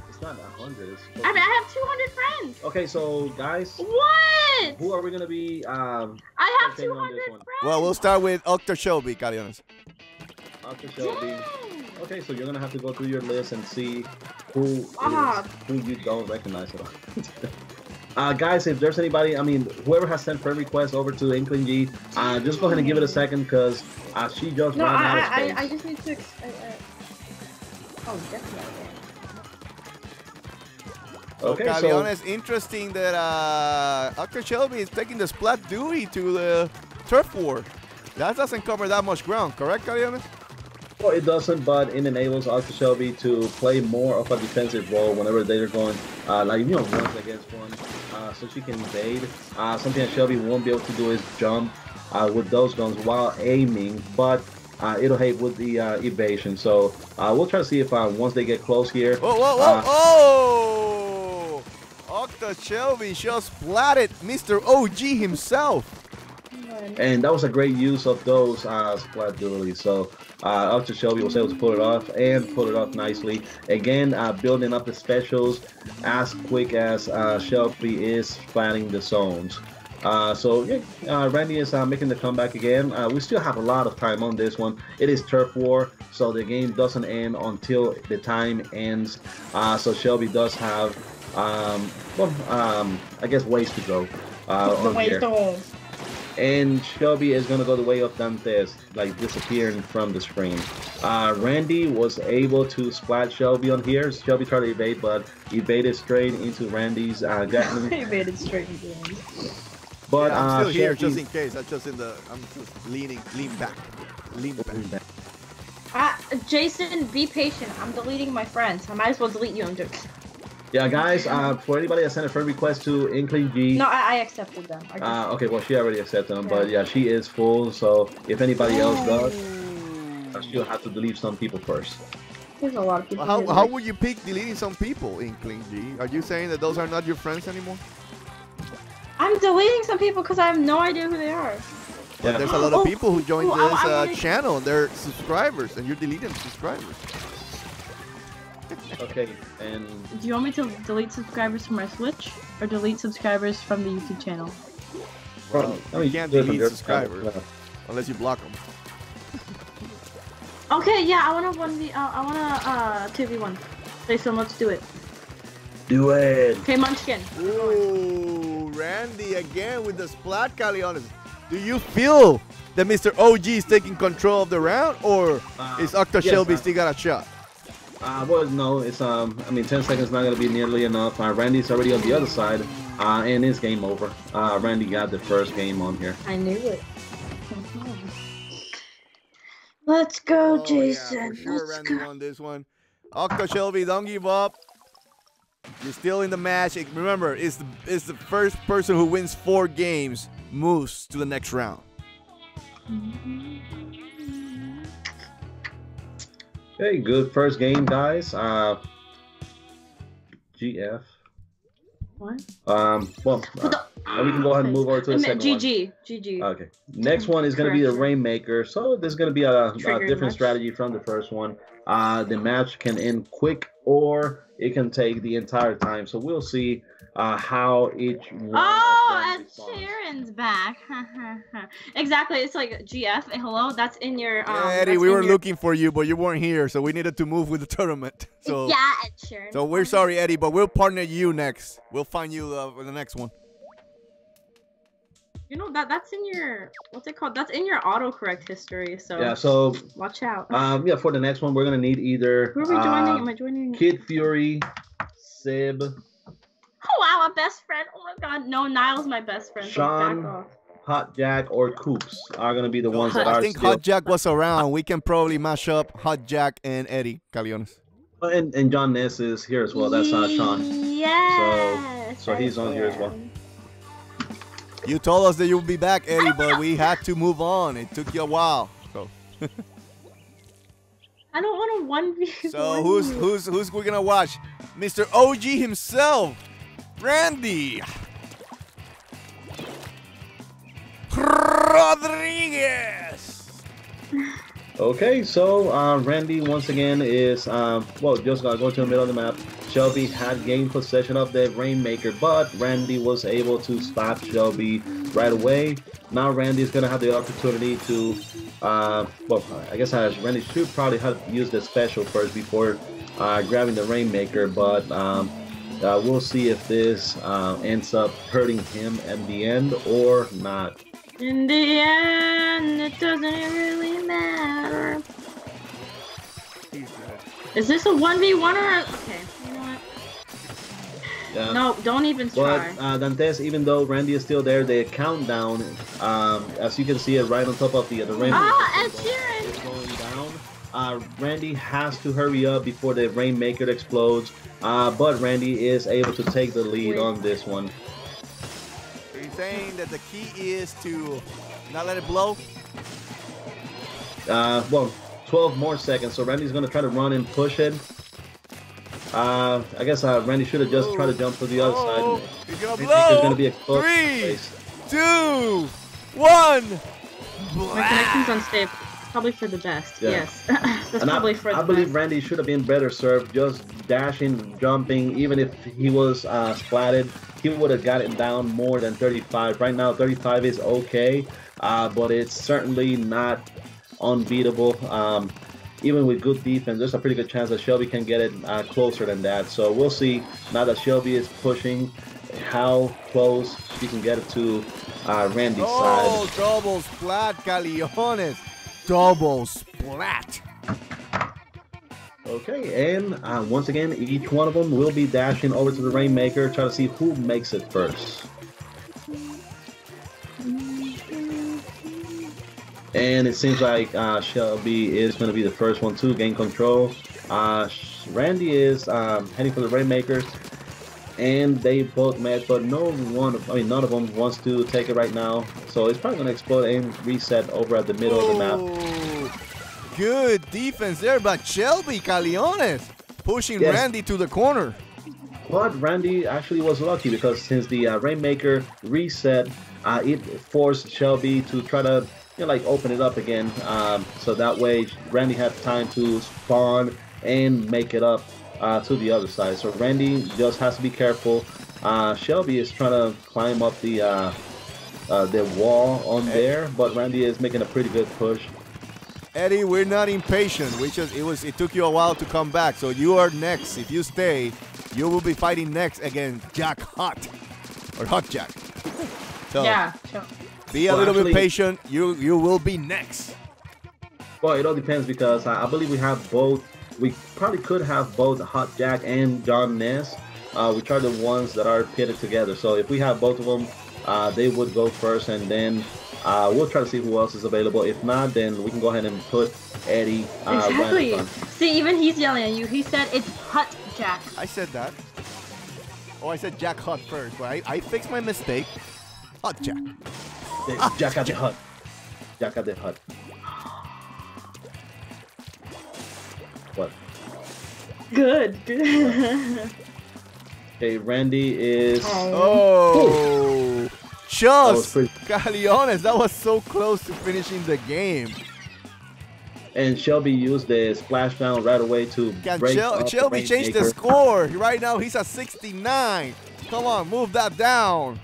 It's not 100. It's I mean, I have 200 friends. okay, so guys, What? who are we gonna be? I have spectating on 200 this friends. one? Well, we'll start with Octo Shelby, Caleones. After Shelby. Dang. Okay, so you're gonna have to go through your list and see who Ah. who you don't recognize at all. Guys, if there's anybody, I mean, whoever has sent friend request over to Inkling G, just go ahead and give it a second because she just No, ran out of space. I just need to. Oh, definitely. Okay, so Caleones, interesting that Octo Shelby is taking the Splat duty to the turf war. That doesn't cover that much ground, correct, Caleones? well, it doesn't, but it enables Arthur Shelby to play more of a defensive role whenever they're going, like, you know, ones against one, so she can evade. Something that Shelby won't be able to do is jump with those guns while aiming, but it'll help with the evasion. So we'll try to see if once they get close here. Whoa, whoa, whoa, oh! Octo Shelby just splatted Mr. OG himself. And that was a great use of those splat duties. So Octo Shelby was able to pull it off and pull it off nicely. Again, building up the specials as quick as Shelby is splatting the zones. So yeah, Randy is making the comeback again. We still have a lot of time on this one. It is turf war, so the game doesn't end until the time ends. So Shelby does have, I guess, ways to go on here. And Shelby is going to go the way of Dantes, like disappearing from the screen. Randy was able to splat Shelby on here. Shelby tried to evade, but evaded straight into Randy's Gatling. Evaded straight into Randy. But Yeah, I'm still here Shelby- just in case. I'm just lean back. Lean back. Jason, be patient. I'm deleting my friends. I might as well delete you. I'm joking. Yeah, guys, for anybody that sent a friend request to Inkling G. No, I accepted them. I just- Okay, well, she already accepted them, but yeah, she is full, so if anybody else does, she'll have to delete some people first. There's a lot of people. Well, here. how would you pick deleting some people, Inkling G? Are you saying that those are not your friends anymore? I'm deleting some people because I have no idea who they are. But there's a lot of Oh, people who joined oh, I this wanna- channel. They're subscribers, and you're deleting subscribers. Okay, and Do you want me to delete subscribers from my Switch or delete subscribers from the YouTube channel? Well, I mean, you can't do it from delete your subscribers channel. unless you block them. Okay, yeah, I wanna 2v1. Okay, so let's do it. Do it. Okay, Munchkin. Ooh, Randy again with the splat, Caleones. Do you feel that Mr. OG is taking control of the round, or is Octo yes, Shelby still got a shot? Well, no, it's I mean, 10 seconds not gonna be nearly enough. Randy's already on the other side, and it's game over. Randy got the first game on here. I knew it. Let's go, Oh, Jason. yeah, for sure, Let's Randy go. won this one. Octo Shelby, don't give up. You're still in the match. Remember, it's the first person who wins 4 games moves to the next round. Okay, good first game, guys. GF. What? Well, we can go ahead and move over to the second one. GG. Okay. Next one is going to be the Rainmaker. So there's going to be a different match. strategy from the first one. The match can end quick or it can take the entire time. So we'll see how each one Oh, of them Ed responds. Sheeran's back. Exactly. It's like GF. Hello. That's in your. Yeah, Eddie, that's we in were your- looking for you, but you weren't here, so we needed to move with the tournament. So, Yeah, Ed Sheeran. so we're sorry, Eddie, but we'll partner you next. We'll find you for the next one. You know that's in your what's it called? That's in your autocorrect history. So Yeah, so watch out. yeah, for the next one, we're going to need either Who are we joining? Am I joining? Kid Fury, Sib, Oh wow, a best friend. Oh my God, no, Niall's my best friend. So Shawn, back off. Hot Jack, or Coops are going to be the ones that I are think still... Hot Jack was around. We can probably mash up Hot Jack and Eddie Caleones. And John Ness is here as well. That's Shawn. Yes. So he's on here as well. You told us that you would be back, Eddie, but we had to move on. It took you a while. So, I don't want to 1v. so who's we're gonna watch? Mr. OG himself, Randy. Rodriguez. Okay, so Randy once again is well, just gonna go to the middle of the map. Shelby had gained possession of the Rainmaker, but Randy was able to stop Shelby right away. Now Randy is gonna have the opportunity to, well, I guess Randy should probably have used the special first before grabbing the Rainmaker, but we'll see if this ends up hurting him at the end or not. In the end, it doesn't really matter. Is this a 1v1 or okay, you know what? Yeah. No, don't even try. But Dantes, even though Randy is still there, the countdown, as you can see it right on top of the rainbow. Ah, Ed Sheeran! Going down. Randy has to hurry up before the Rainmaker explodes, but Randy is able to take the lead on this one. Are you saying that the key is to not let it blow? Well, 12 more seconds, so Randy's going to try to run and push it. I guess Randy should have just tried to jump to the other side. He's going to blow! He's going to be exposed. 3, 2, 1! My connection's unstable. Probably for the best. Yeah. Yes. That's And probably for the I believe best. Randy should have been better served, just dashing, jumping. Even if he was splatted, he would have gotten down more than 35. Right now, 35 is okay, but it's certainly not unbeatable. Even with good defense, there's a pretty good chance that Shelby can get it closer than that. So we'll see now that Shelby is pushing how close she can get it to Randy's side. Oh, double splat, Caleones. Double splat. Okay, and once again, each one of them will be dashing over to the Rainmaker, try to see who makes it first. And it seems like Shelby is going to be the first one to gain control. Randy is heading for the Rainmaker, and they both met, but none of them wants to take it right now. So it's probably going to explode and reset over at the middle of the map. Good defense there, but Shelby Caleones pushing Randy to the corner. But Randy actually was lucky because since the Rainmaker reset, it forced Shelby to try to like open it up again. So that way Randy had time to spawn and make it up to the other side. So Randy just has to be careful. Shelby is trying to climb up the wall on there, but Randy is making a pretty good push. Eddie, we're not impatient. It took you a while to come back, so you are next. If you stay, you will be fighting next against Jack Hot or Hot Jack. So Yeah, sure. be a little bit patient. You will be next. Well, it all depends because I believe we have both. We probably could have both Hot Jack and John Ness. We tried the ones that are pitted together. So if we have both of them, they would go first, and then we'll try to see who else is available. If not, then we can go ahead and put Eddie Exactly. right in front. See, even he's yelling at you. He said it's Hut Jack. I said that. Oh, I said Jack Hot first, but I fixed my mistake. Hot Jack. Jack at the hut. Jack at the hut. What? Good. Okay, Randy is. Oh, just pretty- Caleones. That was so close to finishing the game. And Shelby used the splashdown right away to Can break up Shelby the change the Rainmaker. score? Right now he's at 69. Come on, move that down.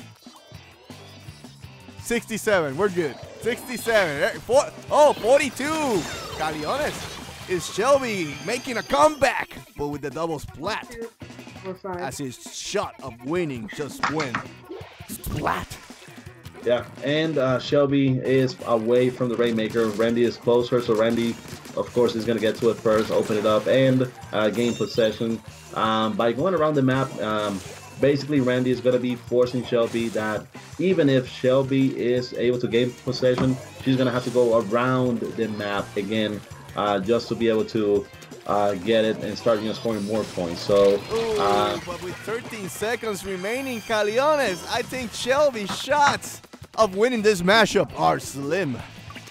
67. We're good. 67. 42. Caleones. Is Shelby making a comeback, but with the double splat as his shot of winning just went splat. Yeah, and Shelby is away from the Rainmaker. Randy is closer, so Randy, of course, is going to get to it first, open it up, and gain possession. By going around the map, basically Randy is going to be forcing Shelby that even if Shelby is able to gain possession, she's going to have to go around the map again just to be able to get it and start scoring more points. So, but with 13 seconds remaining, Caleones, I think Shelby's shots of winning this matchup are slim.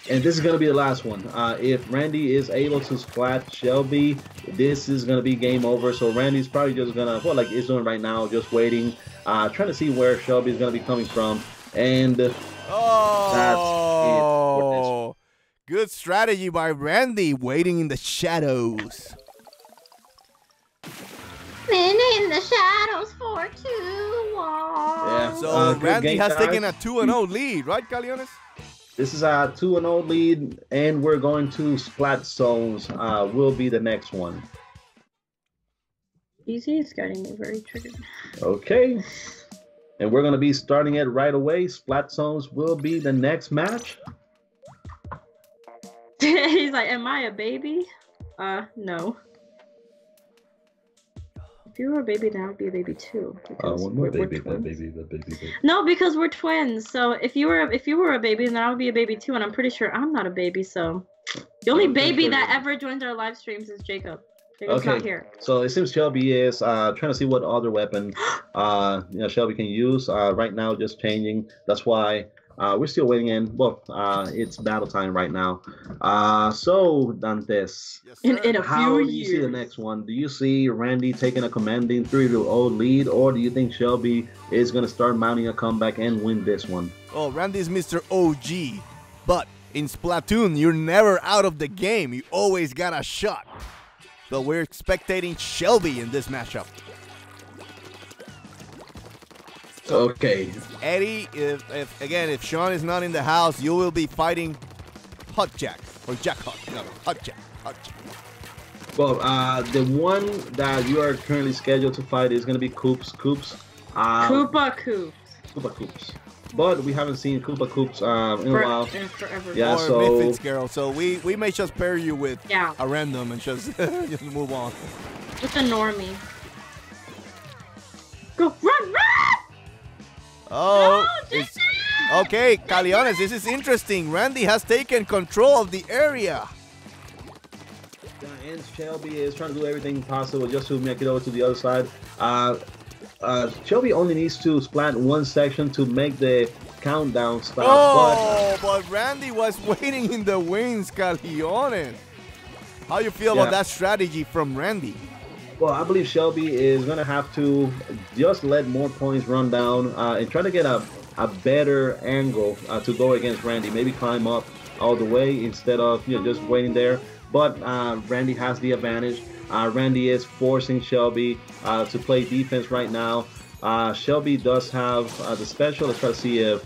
and this is going to be the last one. If Randy is able to splat Shelby, this is going to be game over. So Randy's probably just going to, well, like he's doing right now, just waiting, trying to see where Shelby is going to be coming from. And that's it. Good strategy by Randy, waiting in the shadows. Been in the shadows for too long. Yeah. So good Randy game, has guys. taken a 2-0 lead, right, Caleones? This is a 2-0 lead, and we're going to Splat Zones. Will be the next one. Easy is getting me very triggered. Okay. And we're going to be starting it right away. Splat Zones will be the next match. He's like, am I a baby? No. If you were a baby, then I would be a baby too. Because we're twins. No, because we're twins. So if you were a baby, then I would be a baby too. And I'm pretty sure I'm not a baby. So the only baby that ever joins our live streams is Jacob. Jacob's not here. So it seems Shelby is trying to see what other weapon Shelby can use. Right now, just changing. That's why we're still waiting in. Well, it's battle time right now. So Dantes, In a how few do you years. see the next one? Do you see Randy taking a commanding 3-0 lead, or do you think Shelby is going to start mounting a comeback and win this one? Oh, Randy's Mr. OG. But in Splatoon, you're never out of the game. You always got a shot. So we're expecting Shelby in this matchup. Okay. Eddie, if Shawn is not in the house, you will be fighting Hot Jack or Jack Hot. No, Hot Jack. Hot Jack. Well, the one that you are currently scheduled to fight is going to be Koops. Koopa Koops. Koopa Koops. But we haven't seen Koopa Koops in a while. Forever. Yeah, Or so Mythics Girl. So we may just pair you with Yeah. a random and just move on. With a normie. Go run! Oh, No, it's, okay, Caleones, this is interesting. Randy has taken control of the area. and Shelby is trying to do everything possible just to make it over to the other side. Shelby only needs to splat one section to make the countdown stop. Oh, but Randy was waiting in the wings, Caleones. How you feel about that strategy from Randy? Well, I believe Shelby is going to have to just let more points run down and try to get a better angle to go against Randy. Maybe climb up all the way instead of just waiting there. But Randy has the advantage. Randy is forcing Shelby to play defense right now. Shelby does have the special. Let's try to see if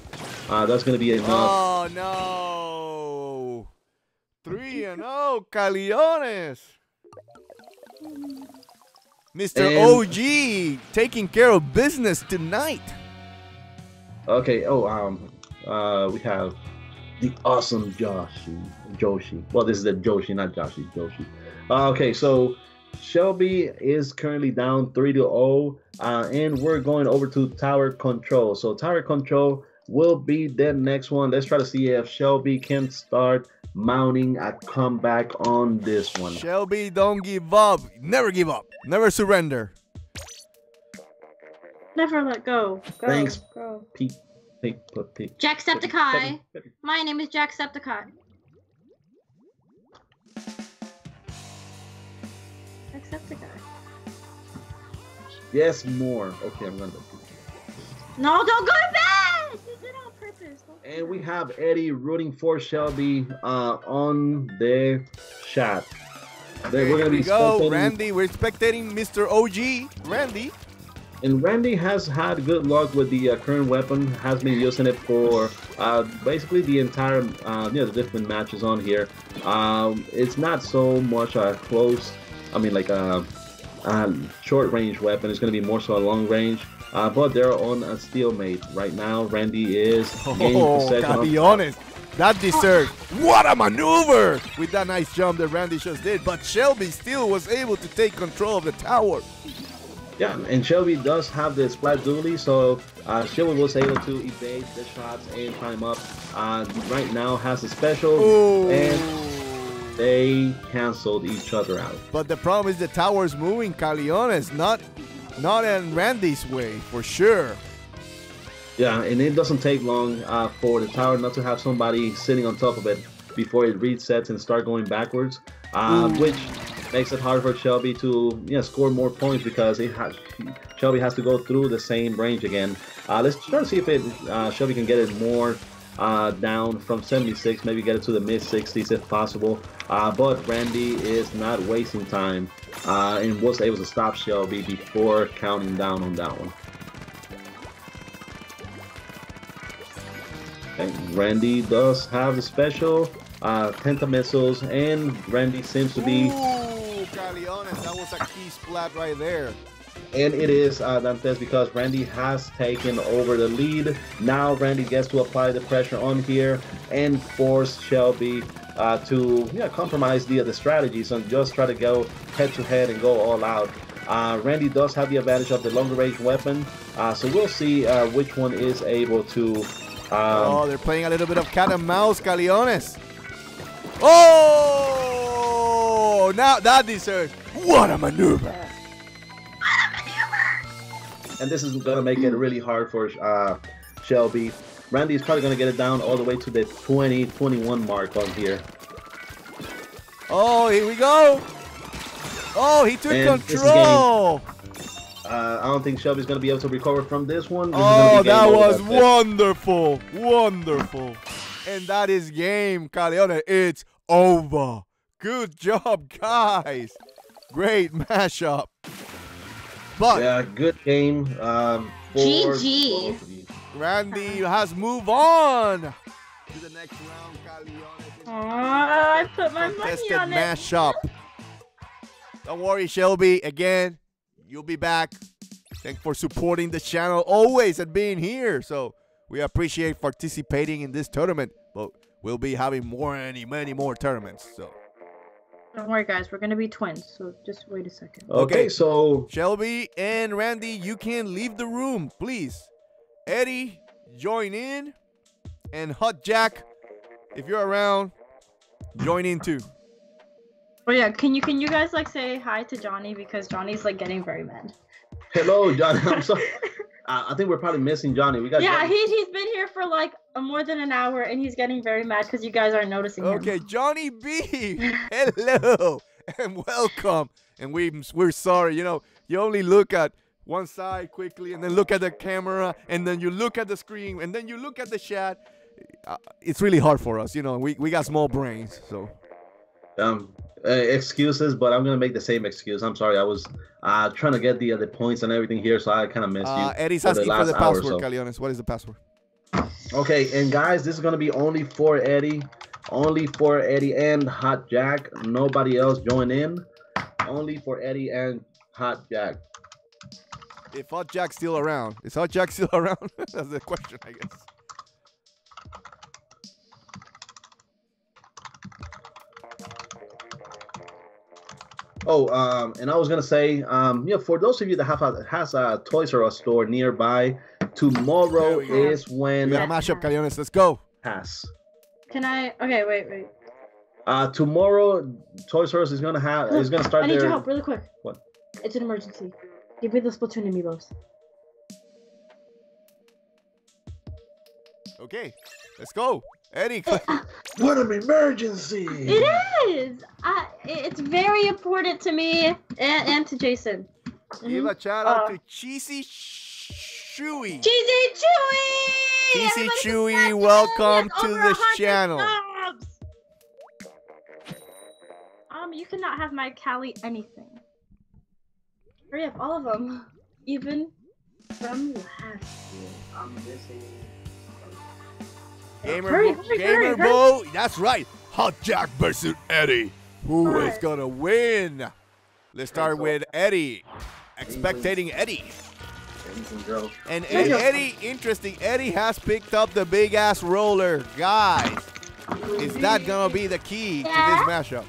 that's going to be enough. Oh, no. 3-0, Caleones. Mr. OG taking care of business tonight. Okay. We have the awesome Joshy. Well, this is the Joshy, not Joshy. Joshy. Okay, so Shelby is currently down 3-0, and we're going over to tower control. So tower control will be the next one. Let's try to see if Shelby can start mounting a comeback on this one. Shelby, don't give up. Never give up. Never surrender. Never let go. Thanks, Go. Pete. Jacksepticeye. My name is Jacksepticeye. Jacksepticeye. Yes, more. Okay, I'm gonna. No, don't go to bed! You did it on purpose. And we have Eddie rooting for Shelby on the chat. There we're gonna we be go, Randy. We're spectating Mr. OG, Randy. And Randy has had good luck with the current weapon. Has been using it for basically the entire the different matches on here. It's not so much a close. I mean, like a short range weapon. It's going to be more so a long range. But they're on a stalemate right now. Randy is gaining possession. Caleones, that deserved. What a maneuver with that nice jump that Randy just did. But Shelby still was able to take control of the tower. Yeah, and Shelby does have the splat dually, so Shelby was able to evade the shots and climb up. Right now has a special, and they canceled each other out. But the problem is the tower's moving, Caleones, not in Randy's way, for sure. Yeah, and it doesn't take long for the tower not to have somebody sitting on top of it before it resets and start going backwards, which makes it hard for Shelby to score more points because Shelby has to go through the same range again. Let's try to see if Shelby can get it more down from 76, maybe get it to the mid 60s if possible. But Randy is not wasting time and was able to stop Shelby before counting down on that one. And Randy does have the special Penta missiles, and Randy seems to be. Ooh, Caleones, that was a key splat right there. And it is Dantes, because Randy has taken over the lead. Now Randy gets to apply the pressure on here and force Shelby to compromise the strategies and just try to go head to head and go all out. Randy does have the advantage of the longer range weapon, so we'll see which one is able to. Oh, they're playing a little bit of cat and mouse, Caleones. Oh, now that deserves. What a maneuver! And this is going to make it really hard for Shelby. Randy is probably going to get it down all the way to the 20-21 mark on here. Oh, here we go. Oh, he took control. I don't think Shelby's going to be able to recover from this one. Oh, that was wonderful. Wonderful. And that is game, Caleones. It's over. Good job, guys. Great mashup. But yeah, good game. GG. Randy has moved on to the next round, Caleones. I put my money on it. Mashup. Don't worry, Shelby. Again, you'll be back. Thanks for supporting the channel always and being here. So we appreciate participating in this tournament. But we'll be having many more tournaments. So. Don't worry, guys. We're going to be twins, so just wait a second. Okay, so Shelby and Randy, you can leave the room, please. Eddie, join in. And Hot Jack, if you're around, join in too. Oh, yeah. Can you guys, like, say hi to Johnny? Because Johnny's, like, getting very mad. Hello, Johnny. I'm sorry. I think we're probably missing Johnny. We got yeah, Johnny. he's been here for like more than an hour, and he's getting very mad because you guys aren't noticing him. Okay, Johnny B, hello and welcome. And we're sorry, you only look at one side quickly, and then look at the camera, and then you look at the screen, and then you look at the chat. It's really hard for us, we got small brains, so. Excuses, but I'm gonna make the same excuse. I'm sorry, I was trying to get the points and everything here, so I kind of missed you. Eddie's asking for the password, Caleones. What is the password? Okay, and guys, this is gonna be only for Eddie and Hot Jack. Nobody else join in. Only for Eddie and Hot Jack. If Hot Jack's still around, is Hot Jack still around? That's the question, I guess. Oh, and I was gonna say, for those of you that has a Toys R Us store nearby, tomorrow is when we got a mashup, Caleones. Let's go. Pass. Can I? Okay, wait. Tomorrow, Toys R Us is gonna start. I need your help, really quick. What? It's an emergency. Give me the Splatoon amiibos. Okay, let's go. Eddie. What an emergency! It is! It's very important to me and to Jason. Give a shout out to Cheesy Chewy. Cheesy Chewy! Cheesy Chewy, welcome to the channel. You cannot have my Callie anything. Hurry up, all of them. Even from last year. I'm missing. Gamer Bo, that's right. Hot Jack versus Eddie. Who is gonna win? Let's start with Eddie. Expectating Eddie. And Eddie, interesting. Eddie has picked up the big ass roller, guys. Is that gonna be the key to this mashup?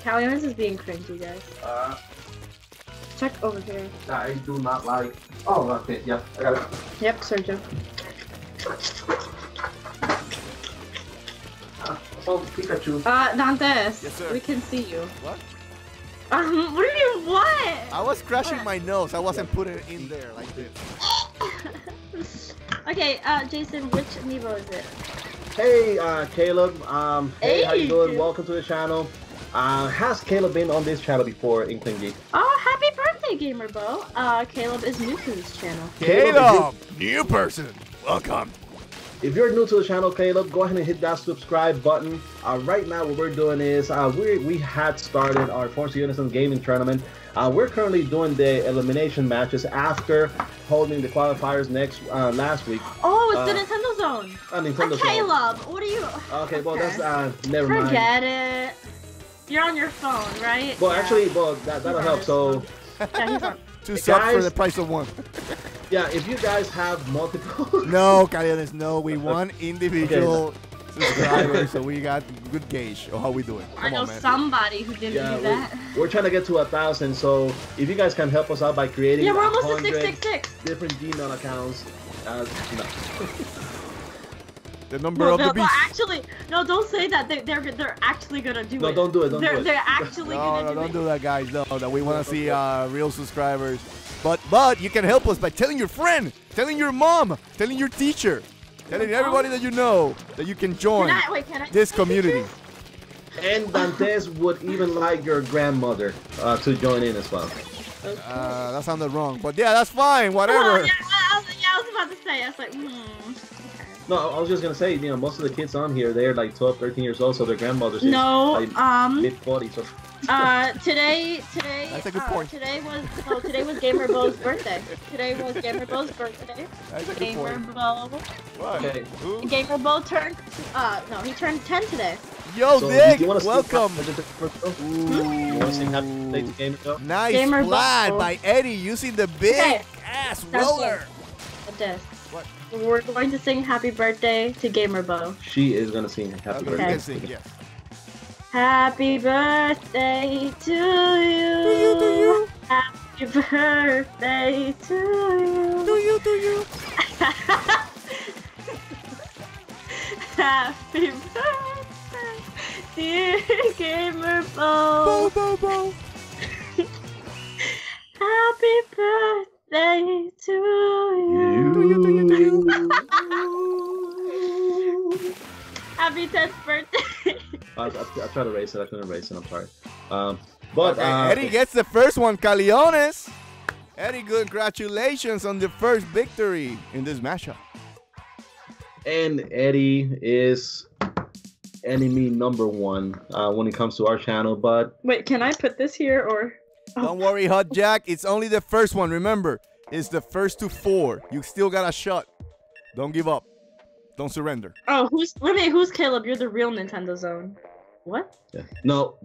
Caleones is being cringy, guys. Check over here. I do not like. Oh, okay, yeah, I got it. Yep, Sergio. Oh, Pikachu. Dantes. Yes, sir. We can see you. What? What do you mean, what? I was scratching my nose. I wasn't putting it in there like this. Okay, Jason, which amiibo is it? Hey, Caleb. Hey, how you doing? Hey. Welcome to the channel. Has Caleb been on this channel before, Inkling G? Oh, happy birthday, Gamer Bo. Caleb is new to this channel. Caleb, new person. Welcome. if you're new to the channel, Caleb, go ahead and hit that subscribe button. Right now, what we're doing is we had started our Force In Unison Gaming tournament. We're currently doing the elimination matches after holding the qualifiers last week. Oh, it's the Nintendo Zone. Nintendo Zone. Caleb, what are you? Okay, well that's never mind. Forget it. You're on your phone, right? Well, actually, that'll help. So. Yeah, he's on. 2 subs for the price of 1. Yeah, if you guys have multiple. No, Caleones, no. We want individual subscribers, so we got good gauge of how we doing. I know somebody who didn't do that. We're trying to get to 1,000, so if you guys can help us out by creating we're almost at 666 different Gmail accounts. No. The number of the beast. Actually, no, don't say that. They're actually gonna do it. No, don't do it. Don't do it. They're actually gonna do it. No, don't do that, guys. No, that we want to see real subscribers. But you can help us by telling your friend, telling your mom, telling your teacher, telling everybody that you know that you can join this community. And Dantes would even like your grandmother to join in as well. Okay. That sounded wrong, but yeah, that's fine. Whatever. Oh, yeah, I was about to say. I was like, No, I was just gonna say, most of the kids on here, they're like 12, 13 years old, so their grandmothers no, like mid-40s. So. Today. That's a good point. Today was Gamer Bo's birthday. Today was Gamer Bo's birthday. That's a good Gamer point. Bo. What? Okay. Gamer Bo turned. No, he turned 10 today. Yo, so Dick, welcome. You want to sing happy birthday to Gamer Bo? Nice Gamer flat Bo. by Eddie using the big ass roller. What? We're going to sing happy birthday to Gamer Bo. She is gonna sing happy birthday. Sing, yeah. Happy birthday to you. To you. Happy birthday to you. To you. Happy birthday, dear Gamer Bo. Bo. Happy birthday to you. To you. Happy 10th birthday. I tried to race it. I couldn't race it. I'm sorry. But Eddie gets the first one, Caleones. Eddie, congratulations on the first victory in this matchup. And Eddie is enemy number 1 when it comes to our channel. But wait, can I put this here or? Don't worry, Hot Jack. It's only the first one. Remember, it's the first to 4. You still got a shot. Don't give up. Don't surrender. Oh, who's Caleb? You're the real Nintendo Zone. What? Yeah. No.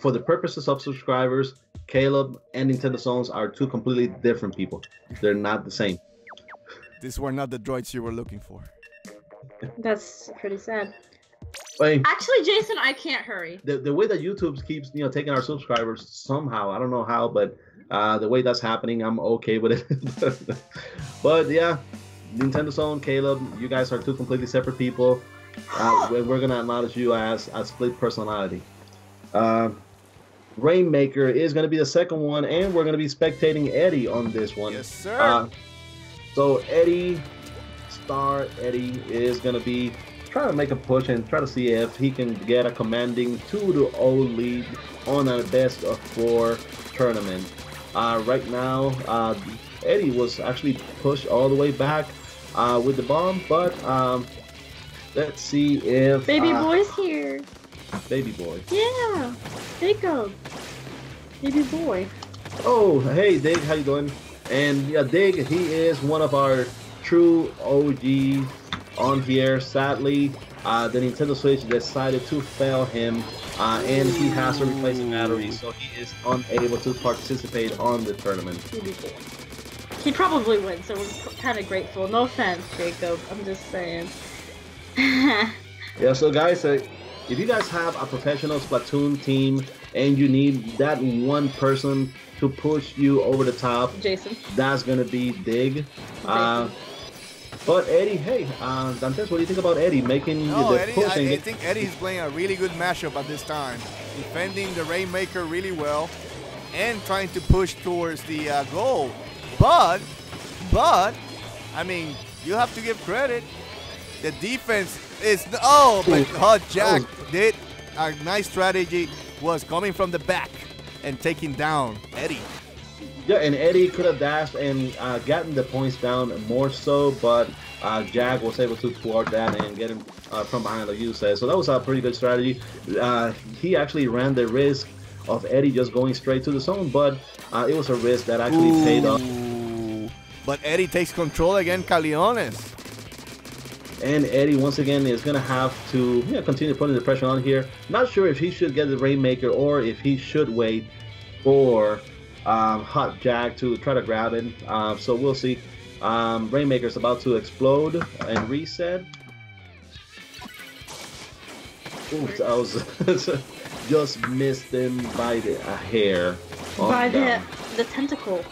For the purposes of subscribers, Caleb and Nintendo Zones are 2 completely different people. They're not the same. These were not the droids you were looking for. That's pretty sad. Wait, actually, Jason, I can't hurry. The way that YouTube keeps taking our subscribers somehow, I don't know how, but the way that's happening, I'm okay with it. But yeah, Nintendo Zone, Caleb, you guys are 2 completely separate people. We're gonna acknowledge you as a split personality. Rainmaker is gonna be the second one, and we're gonna be spectating Eddie on this one. Yes, sir. So Eddie is gonna be trying to make a push and try to see if he can get a commanding 2-0 lead on a best of 4 tournament. Right now, Eddie was actually pushed all the way back with the bomb, but let's see if Baby boy's here. Baby boy. Yeah, Jacob. Baby boy. Oh, hey Dig, how you doing? And yeah, Dig, he is one of our true OGs on here. Sadly, the Nintendo Switch decided to fail him, and he has to replace the battery, so he is unable to participate on the tournament. He probably wins, so we're kind of grateful. No offense, Jacob. I'm just saying. Yeah, so guys, if you guys have a professional Splatoon team and you need that one person to push you over the top, Jason, that's gonna be Dig. But Eddie, hey, Dantes, what do you think about Eddie making the push? I think Eddie's playing a really good matchup at this time, defending the Rainmaker really well and trying to push towards the goal. But, I mean, you have to give credit. The defense is, but Hot Jack did a nice strategy, was coming from the back and taking down Eddie. Yeah, and Eddie could have dashed and gotten the points down more so, but Jack was able to thwart that and get him from behind, like you said. So that was a pretty good strategy. He actually ran the risk of Eddie just going straight to the zone, but it was a risk that actually paid off. But Eddie takes control again, Caleones. And Eddie, once again, is going to have to continue putting the pressure on here. Not sure if he should get the Rainmaker or if he should wait for Hot Jack to try to grab it. So we'll see. Rainmaker's about to explode and reset. Oops, I was just missed him by a hair. By the tentacle.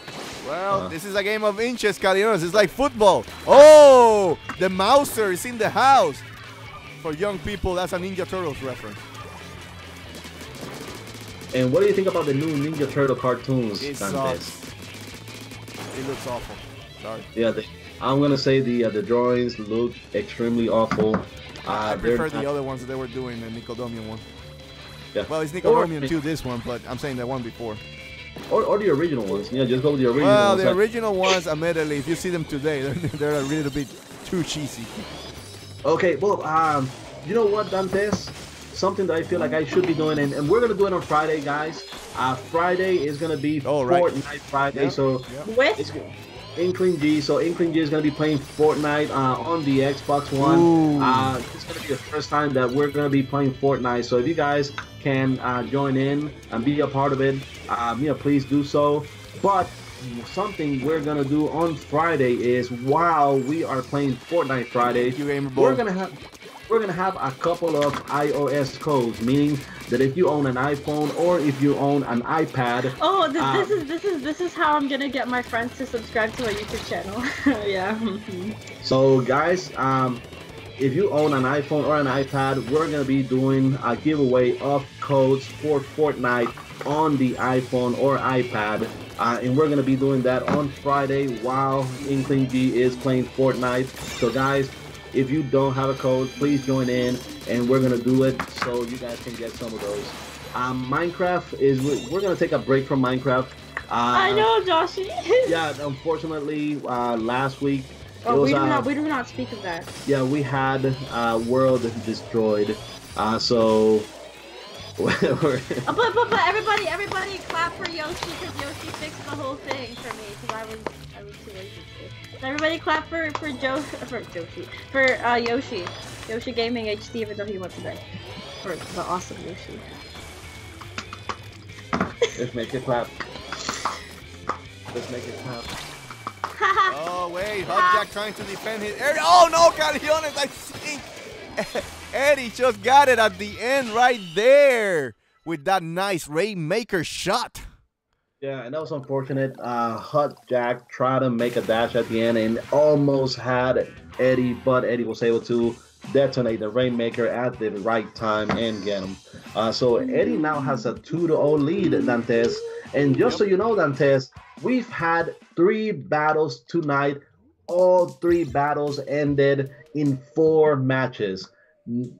Well, this is a game of inches, Caleones. It's like football. Oh, the Mouser is in the house. For young people, that's a Ninja Turtles reference. And what do you think about the new Ninja Turtle cartoons? It sucks. It looks awful. Sorry. Yeah, I'm gonna say the drawings look extremely awful. I prefer the other ones that they were doing, the Nickelodeon one. Yeah. Well, it's Nickelodeon too, this one, but I'm saying the one before. Or the original ones. Yeah, just go with the original Well, ones. the original ones, admittedly, if you see them today, they're a little bit too cheesy. Okay, well, you know what, Dantes? Something that I feel like I should be doing, and we're going to do it on Friday, guys. Friday is going to be Fortnite Friday, yeah. so... With? Inkling G, so Inkling G is going to be playing Fortnite on the Xbox One. It's going to be the first time that we're going to be playing Fortnite, so if you guys can join in and be a part of it, please do so. But something we're going to do on Friday is, while we are playing Fortnite Friday, we're going to have a couple of iOS codes, meaning that if you own an iPhone or if you own an iPad. Oh, this is how I'm gonna get my friends to subscribe to my YouTube channel. Yeah. So guys, if you own an iPhone or an iPad, we're gonna be doing a giveaway of codes for Fortnite on the iPhone or iPad, and we're gonna be doing that on Friday while Inkling G is playing Fortnite. So guys, if you don't have a code, please join in, and we're gonna do it so you guys can get some of those. Minecraft is, we're gonna take a break from Minecraft. I know, Joshy. Yeah, unfortunately, last week. Oh, we do not speak of that. Yeah, we had world destroyed. So. But everybody clap for Yoshi, because Yoshi fixed the whole thing for me, because I was too lazy to. So everybody clap for Yoshi. Yoshi Gaming HD, even though he went to bed. For the awesome Yoshi. Let's make it clap. Let's make it clap. Oh wait, Hot Jack trying to defend his area. Oh no, Caleones, I think Eddie just got it at the end right there with that nice Rainmaker shot. Yeah, and that was unfortunate. Hot Jack tried to make a dash at the end and almost had Eddie, but Eddie was able to detonate the Rainmaker at the right time and get him. So Eddie now has a 2-0 lead, Dantes. And just so you know, Dantes, we've had 3 battles tonight. All 3 battles ended in 4 matches.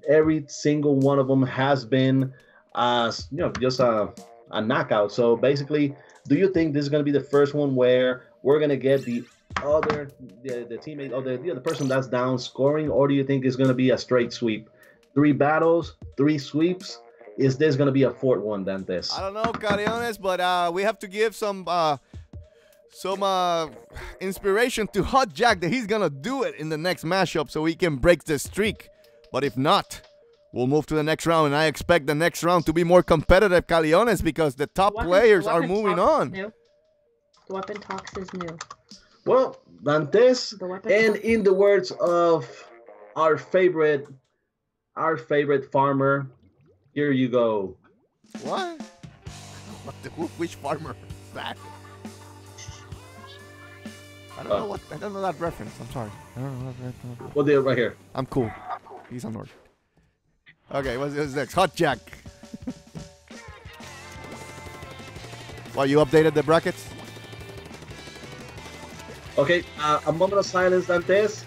Every single one of them has been, just a knockout. So basically, do you think this is going to be the first one where we're going to get the teammate or the person that's down scoring, or do you think it's going to be a straight sweep? 3 battles, 3 sweeps. Is this going to be a 4th one, Dantes? I don't know, Caleones, but we have to give some inspiration to Hot Jack that he's going to do it in the next mashup so he can break the streak. But if not, we'll move to the next round, and I expect the next round to be more competitive, Caleones, because the top players are moving on. The weapon talks is new. Well, Dantes, and in the words of our favorite farmer, here you go. What? Which farmer is that? I don't know that reference. I'm sorry. I don't know that reference. We'll do it right here. I'm cool. He's on board. Okay, what's next? Hot Jack. Well, you updated the brackets? Okay, a moment of silence, Dantes.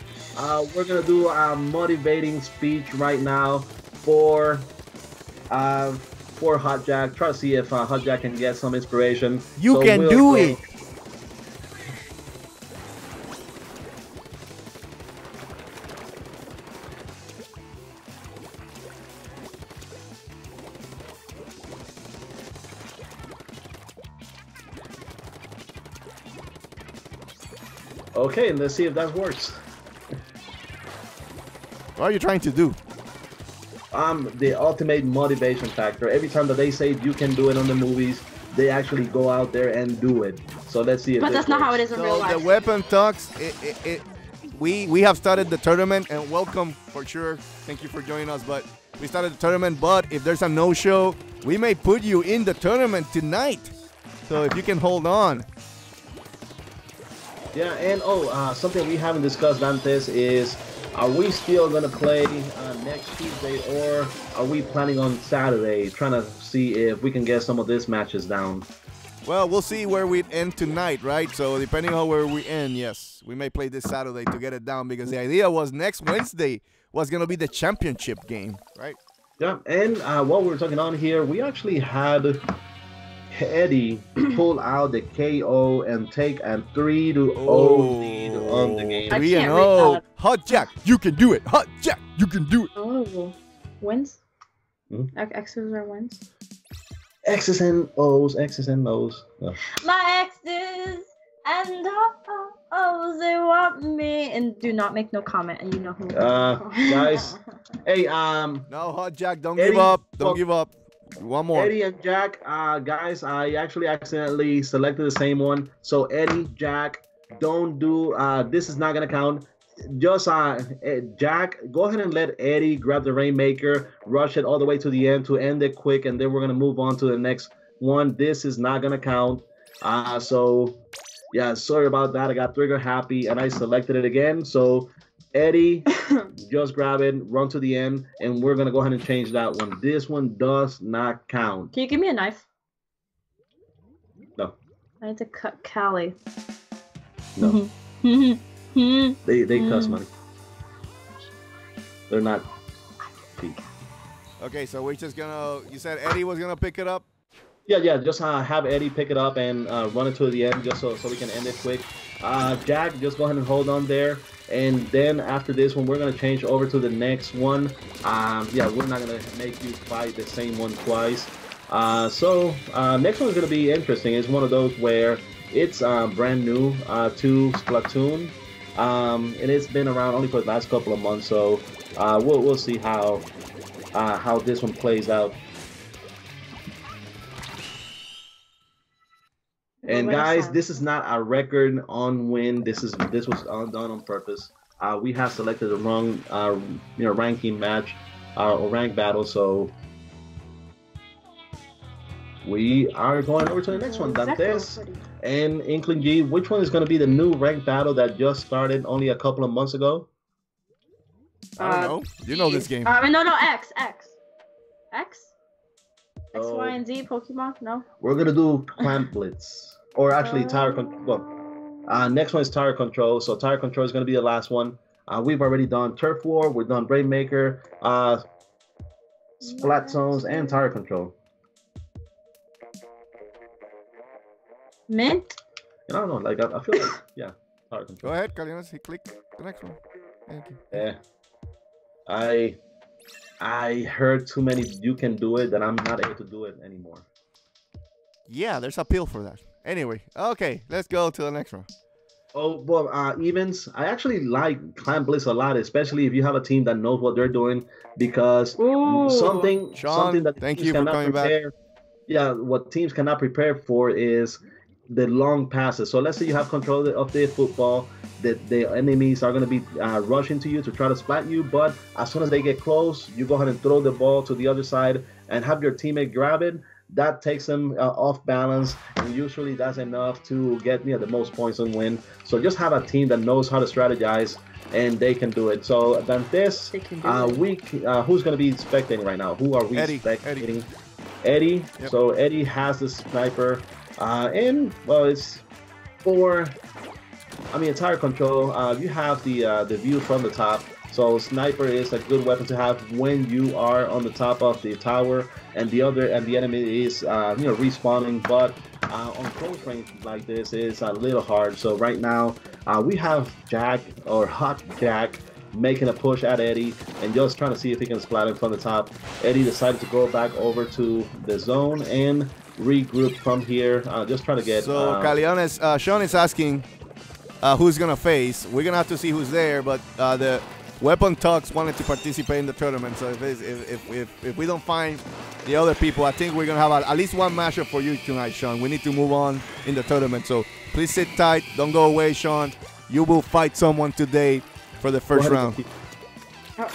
We're gonna do a motivating speech right now for Hot Jack. Try to see if Hot Jack can get some inspiration. You can do it. Okay, let's see if that works. What are you trying to do? The ultimate motivation factor. Every time that they say you can do it on the movies, they actually go out there and do it. So let's see if But that's not how it is in real life. The weapon talks. We have started the tournament, and welcome for sure. Thank you for joining us. But we started the tournament. But if there's a no-show, we may put you in the tournament tonight. So if you can hold on. Yeah, and something we haven't discussed, Dantes, is are we still going to play next Tuesday, or are we planning on Saturday, trying to see if we can get some of these matches down? Well, we'll see where we end tonight, right? So depending on where we end, yes, we may play this Saturday to get it down, because the idea was next Wednesday was going to be the championship game, right? Yeah, and while we're talking on here, we actually had Eddie pull out the KO and take a 3-0 lead on the game. 3-0. Hot Jack, you can do it. Hot Jack, you can do it. Oh, wins? X's are wins? X's and O's, X's and O's. Yeah. My X's and O's, they want me. And do not make no comment, and you know who. Guys, hey, no, Hot Jack, don't give up. Don't give up. One more. Eddie and Jack, guys, I actually accidentally selected the same one. So Eddie, Jack, don't do, this is not going to count. Just, Jack, go ahead and let Eddie grab the Rainmaker, rush it all the way to the end to end it quick, and then we're going to move on to the next one. This is not going to count. So, yeah, sorry about that. I got trigger happy, and I selected it again. So, Eddie, just grab it, run to the end, and we're going to go ahead and change that one. This one does not count. Can you give me a knife? No. I need to cut Callie. No. They cuss money. They're not cheap. Okay, so we're just gonna, you said Eddie was gonna pick it up? Yeah, just have Eddie pick it up and run it to the end just so we can end it quick. Jack, just go ahead and hold on there. And then after this one, we're going to change over to the next one. Yeah, we're not going to make you fight the same one twice. So next one is going to be interesting. It's one of those where it's brand new to Splatoon. And it's been around only for the last couple of months. So we'll see how this one plays out. And guys, this is not a record on win. This was done on purpose. We have selected the wrong, ranking match or rank battle. So we are going over to the next one, Dantes and Inkling G. Which one is going to be the new rank battle that just started only a couple of months ago? I don't know. You know this game. No, X. X, Y, and Z Pokemon? No. We're gonna do Clamp Blitz, or actually Tire Control. Well, next one is Tire Control. So Tire Control is gonna be the last one. We've already done Turf War. We've done Rainmaker, Splat Zones, and Tire Control. Mint? I don't know. Like I feel like Tire Control. Go ahead, Caleones. Click the next one. Thank you. Yeah. I heard too many you can do it that I'm not able to do it anymore. Yeah, there's appeal for that. Anyway, okay, let's go to the next one. Oh, well, evens. I actually like Clan Blitz a lot, especially if you have a team that knows what they're doing, because something that thank you for coming back. Yeah, what teams cannot prepare for is the long passes. So let's say you have control of the football, that the enemies are going to be rushing to you to try to splat you, but as soon as they get close, you go ahead and throw the ball to the other side and have your teammate grab it. That takes them off balance, and usually that's enough to get the most points and win. So just have a team that knows how to strategize, and they can do it. So Dantes, who's going to be spectating right now? Who are we spectating? Eddie. Yep. So Eddie has the sniper. And well, it's for, Tire Control. You have the view from the top, so sniper is a good weapon to have when you are on the top of the tower, and the enemy is respawning. But on close range like this is a little hard. So right now we have Jack, or Hot Jack, making a push at Eddie and just trying to see if he can splat him from the top. Eddie decided to go back over to the zone and regroup from here, just trying to get. So Caleones, Shawn is asking, who's gonna face. We're gonna have to see who's there, but the Weapon Tucks wanted to participate in the tournament. So if we don't find the other people, I think we're gonna have at least one matchup for you tonight, Shawn. We need to move on in the tournament. So please sit tight. Don't go away, Shawn. You will fight someone today for the first round. Oh,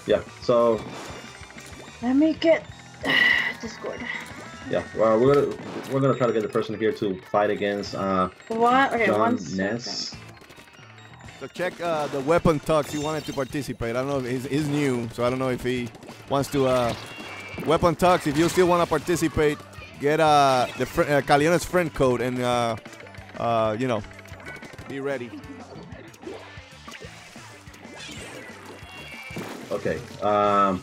yeah. So let me get Discord. Yeah, well, we're gonna try to get the person here to fight against what? Okay, John one Ness. second. So check the Weapon Tux. He wanted to participate. I don't know if he's new, so I don't know if he wants to. Weapon Tux, if you still want to participate, get the Caleones friend code and you know, be ready. Okay. Let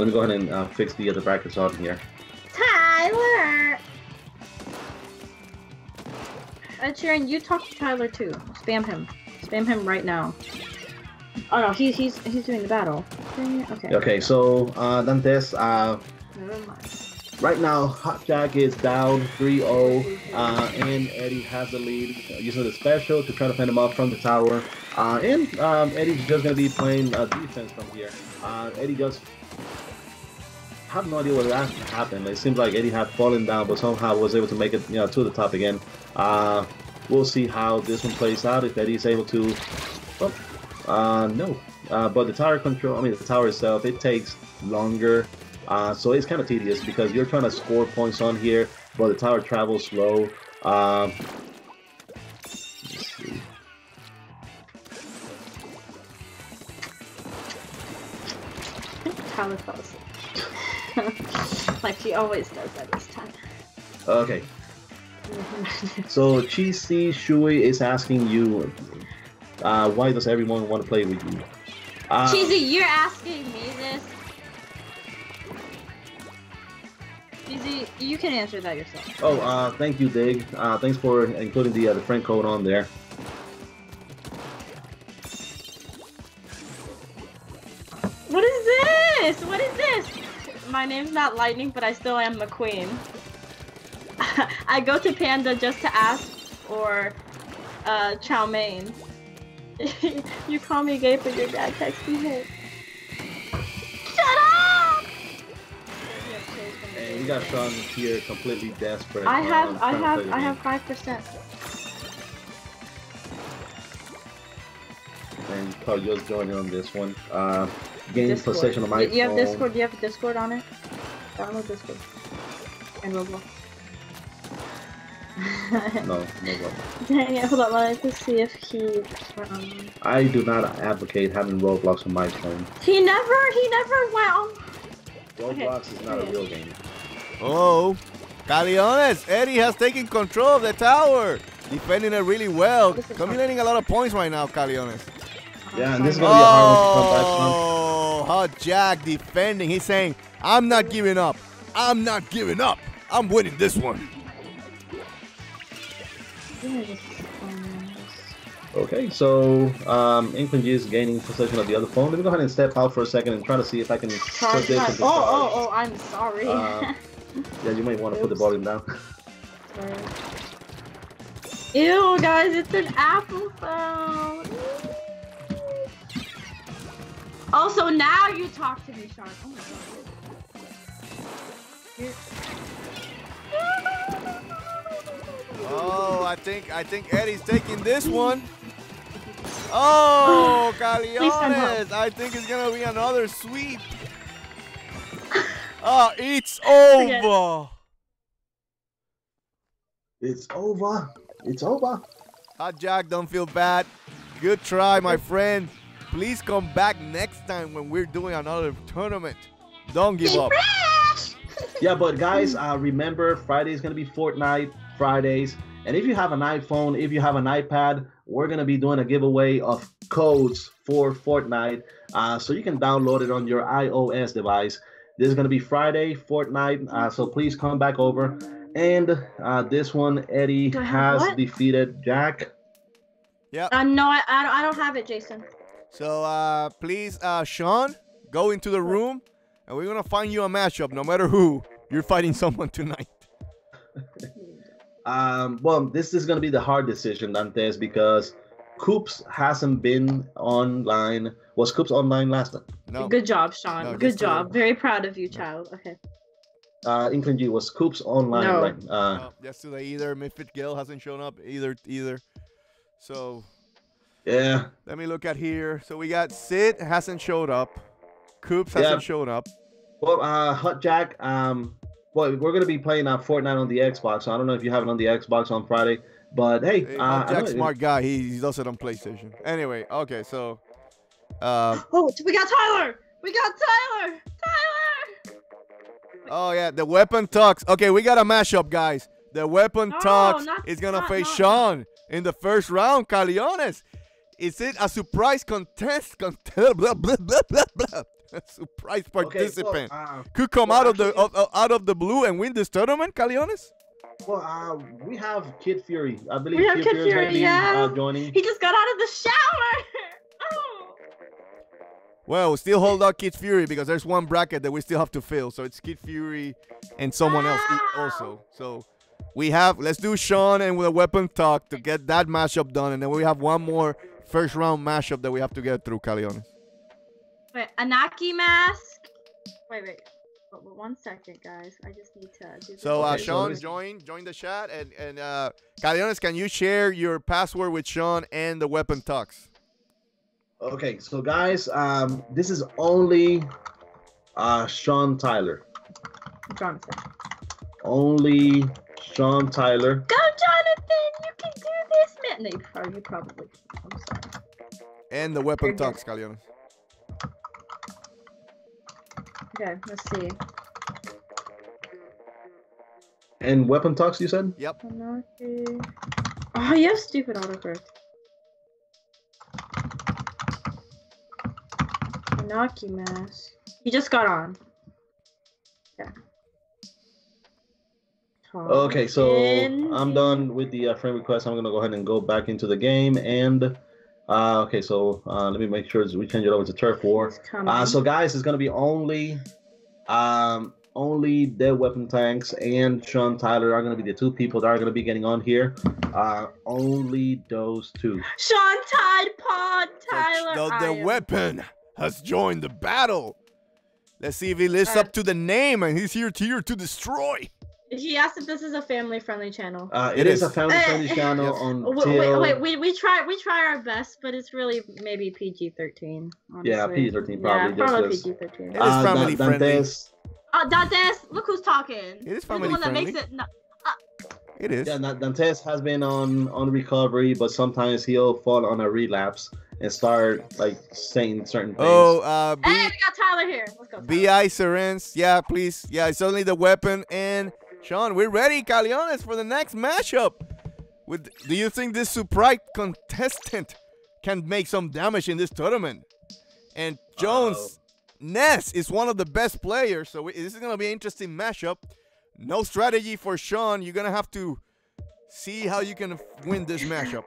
me go ahead and fix the other brackets on here. Tyler! Sharon, you talk to Tyler too. Spam him. Spam him right now. Oh no, he's doing the battle. Okay. Okay, so Dantes, Never mind. right now Hot Jack is down 3-0, and Eddie has the lead using the special to try to fend him off from the tower. And Eddie's just gonna be playing defense from here. Eddie just have no idea what happened. It seems like Eddie had fallen down, but somehow was able to make it, to the top again. We'll see how this one plays out. If Eddie's able to, no. But the tower control, the tower itself, it takes longer. So it's kind of tedious because you're trying to score points on here, but the tower travels slow. Let's see. Tyler fell asleep. Like he always does at this time. Okay. So Cheesy Shui is asking you, why does everyone want to play with you? Cheesy, you're asking me this? Cheesy, you can answer that yourself. Oh, thank you, Dig. Thanks for including the friend code on there. What is this? What is this? My name's not Lightning, but I still am the queen. I go to Panda just to ask for chow mein. You call me gay, but your dad texts me hate. Shut up! And we got Shawn here completely desperate. I have 5%. And Carlos joining on this one. Gain Discord. possession of my phone. You have Discord? Do you have Discord on it? Download Discord. And Roblox. No. Dang it, hold on, let me see if he... I do not advocate having Roblox on my phone. He never went on... Roblox is not a real game. Oh, Caleones, Eddie has taken control of the tower. Defending it really well. Accumulating a lot of points right now, Caleones. Yeah, and this is going to be a hard one to come back from. Oh, Hot Jack defending. He's saying, I'm not giving up. I'm not giving up. I'm winning this one. Okay, so Inkling G is gaining possession of the other phone. Let me go ahead and step out for a second and try to see if I can put this into Oh, I'm sorry. yeah, you might want to put the volume down. Ew, guys, it's an Apple phone. Also, now you talk to me, Shawn. Oh my god. Oh, I think Eddie's taking this one. Oh, Caleones. I think it's going to be another sweep. Oh, it's over. It's over. It's over. Hot Jack, don't feel bad. Good try, my friend. Please come back next time when we're doing another tournament. Don't give up. Yeah, but guys, remember, Friday is going to be Fortnite Fridays. And if you have an iPhone, if you have an iPad, we're going to be doing a giveaway of codes for Fortnite. So you can download it on your iOS device. This is going to be Friday, Fortnite. So please come back over. And this one, Eddie has defeated Jack. Yeah. No, I don't have it, Jason. So please, Shawn, go into the room, and we're going to find you a matchup, no matter who. You're fighting someone tonight. Well, this is going to be the hard decision, Dantes, because Coops hasn't been online. Was Coops online last time? No. Good job, Shawn. No, Good job. Very proud of you, child. Okay. Inkling G, was Coops online? No. Right? No, yesterday either. Misfit Gil hasn't shown up either. So Yeah. let me look at here. So we got Sid hasn't showed up. Coops hasn't shown up. Well, Hut Jack. Well, we're gonna be playing Fortnite on the Xbox. So I don't know if you have it on the Xbox on Friday, but hey, Jack's smart guy. He does it on PlayStation. Anyway, okay, so. Oh, we got Tyler. We got Tyler. Oh yeah, the weapon talks. Okay, we got a mashup, guys. The weapon talks is gonna face Shawn in the first round. Caleones. Is it a surprise contest? Blah, blah, blah, blah, blah. A surprise participant could come out of the blue and win this tournament, Caleones? Well, we have Kid Fury. I believe We have Kid Fury, yeah. Joining. He just got out of the shower. Oh. Well, we still hold out Kid Fury because there's one bracket that we still have to fill. So it's Kid Fury and someone else also. So we have, let's do Shawn and with a weapon talk to get that matchup done. And then we have one more first round matchup that we have to get through, Caleones. Wait, Anaki mask. Wait. 1 second, guys. I just need to do this. So Shawn, join the chat, and Caleones, can you share your password with Shawn and the weapon talks? Okay, so guys, this is only Shawn Tyler. Jonathan. Only Shawn Tyler. Go, Jonathan! You can do this, man. No, you probably. I'm sorry. And the weapon talks, Caleones. Okay, let's see. And weapon talks, you said? Yep. Anaki. Oh, you have stupid autocorrect. Anaki mask. He just got on. Yeah. Okay, so I'm done with the friend request. I'm gonna go ahead and go back into the game and okay, so let me make sure we change it over to Turf War. So guys, it's gonna be only Dead Weapon Tanks and Shawn Tyler are gonna be the two people that are gonna be getting on here. Only those two. Shawn Tide Pod Tyler. The weapon has joined the battle. Let's see if he lives up to the name, and he's here to destroy. He asked if this is a family-friendly channel. It is a family-friendly channel. Wait, we try our best, but it's really maybe PG-13. Yeah, PG-13 probably. Yeah, probably PG-13. It is family-friendly. Dantes, look who's talking. It is family-friendly. The one that makes it. It is. Yeah, Dantes has been on recovery, but sometimes he'll fall on a relapse and start like saying certain things. Oh, hey, we got Tyler here. Let's go. B.I. Serens. Yeah, please. Yeah, it's only the weapon and Shawn. We're ready, Caleones, for the next matchup. Do you think this surprise contestant can make some damage in this tournament? And Jones Ness is one of the best players, so this is gonna be an interesting matchup. No strategy for Shawn. You're gonna have to see how you can win this matchup.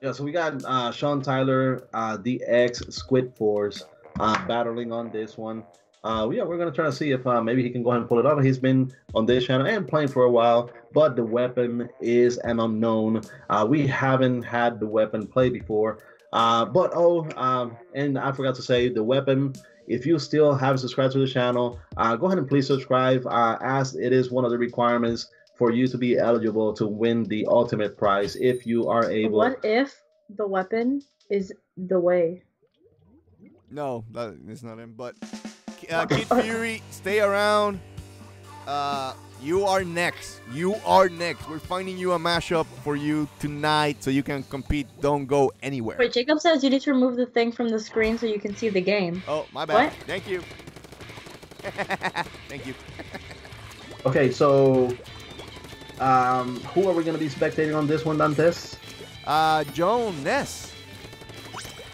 Yeah, so we got Shawn Tyler, the ex Squid Force, battling on this one. Yeah, we're gonna try to see if maybe he can go ahead and pull it off. He's been on this channel and playing for a while, but the weapon is an unknown. We haven't had the weapon play before. And I forgot to say, the weapon, if you still haven't subscribed to the channel, go ahead and please subscribe, as it is one of the requirements for you to be eligible to win the ultimate prize if you are able. What if the weapon is the way? No, that is not him. But Kid Fury, stay around. You are next. We're finding you a mashup for you tonight so you can compete. Don't go anywhere. Wait, Jacob says you need to remove the thing from the screen so you can see the game. Oh, my bad. What? Thank you. Thank you. Okay, so who are we going to be spectating on this one, Dantes? Joan Ness.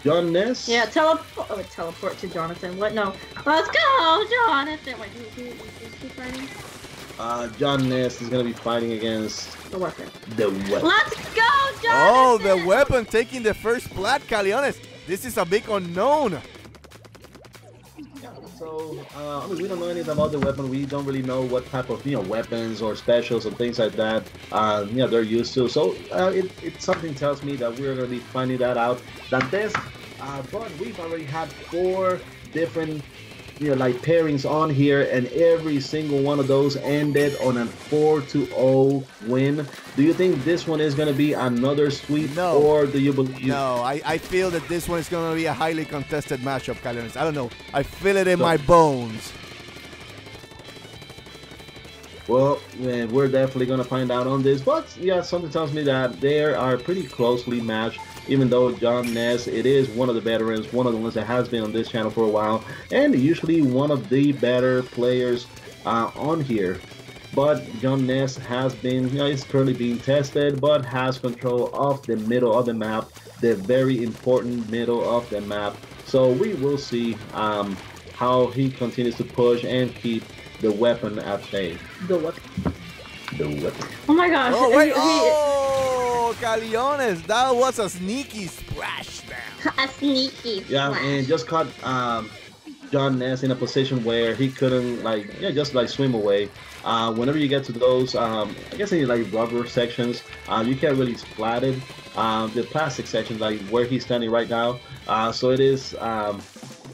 John Ness? Yeah, teleport to Jonathan. What? No. Let's go, Jonathan. Wait, who's fighting? John Ness is going to be fighting against the weapon. Let's go, Jonathan! Oh, the weapon taking the first plat, Caleones. This is a big unknown. So, I mean, we don't know anything about the weapon. We don't really know what type of, weapons or specials and things like that, they're used to. So, it something tells me that we're going to be finding that out. But we've already had 4 different, like pairings on here, and every single one of those ended on a 4-0 win. Do you think this one is going to be another sweep? No. Or do you believe? No, I feel that this one is going to be a highly contested matchup, Caleones. I don't know. I feel it in my bones. Well, we're definitely going to find out on this. But, yeah, something tells me that they are pretty closely matched. Even though John Ness, it is one of the veterans, one of the ones that has been on this channel for a while, and usually one of the better players on here. But John Ness has been, is currently being tested, but has control of the middle of the map, the very important middle of the map. So we will see how he continues to push and keep the weapon at bay. The weapon. The weapon. Oh my gosh. Oh, wait. Oh, Caleones, that was a sneaky splashdown. A sneaky Yeah, splash. and just caught John Ness in a position where he couldn't, just swim away. Whenever you get to those, I guess any rubber sections, you can't really splat it. The plastic section, like where he's standing right now, so it is, I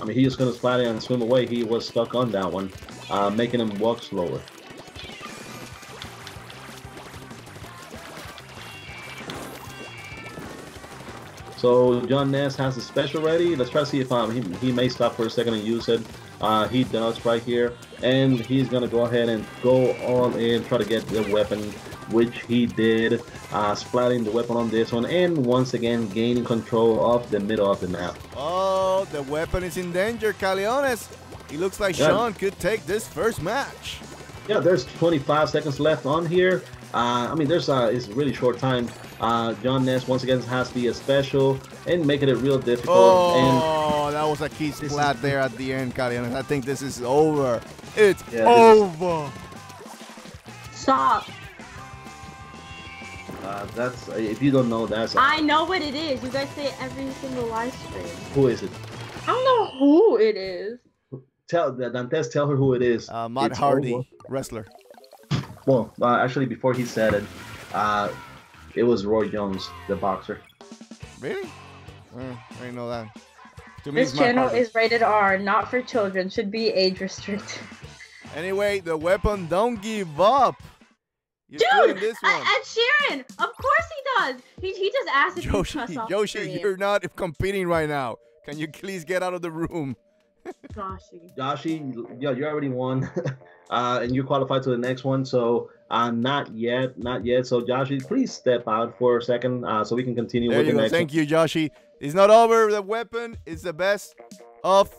mean, he just couldn't splat it and swim away. He was stuck on that one, making him walk slower. So John Ness has a special ready. Let's try to see if he may stop for a second and use it. He does right here, and he's gonna go ahead and go all in, try to get the weapon, which he did, splatting the weapon on this one, and once again gaining control of the middle of the map. Oh, the weapon is in danger, Caleones. It looks like Shawn could take this first match. Yeah, there's 25 seconds left on here. I mean, it's a really short time. John Ness once again has the special and making it real difficult. Oh, that was a key splat there at the end, Caleones. I think this is over. It's over. Stop. That's if you don't know, that's. I know what it is. You guys say it every single live stream. Who is it? I don't know who it is. Tell Dantes, tell her who it is. Matt Hardy, wrestler. Well, actually, before he said it, it was Roy Jones, the boxer. Really? I didn't know that. This channel is rated R, not for children. Should be age restricted. Anyway, the weapon don't give up. You're Dude, this one. Ed Sheeran, of course he does. He just asked if you trust off Joshy, you're not competing right now. Can you please get out of the room? Joshy, yeah, you already won, and you qualified to the next one. So not yet. So Joshy, please step out for a second, so we can continue with the next. Thank you, Joshy. It's not over. The weapon is the best of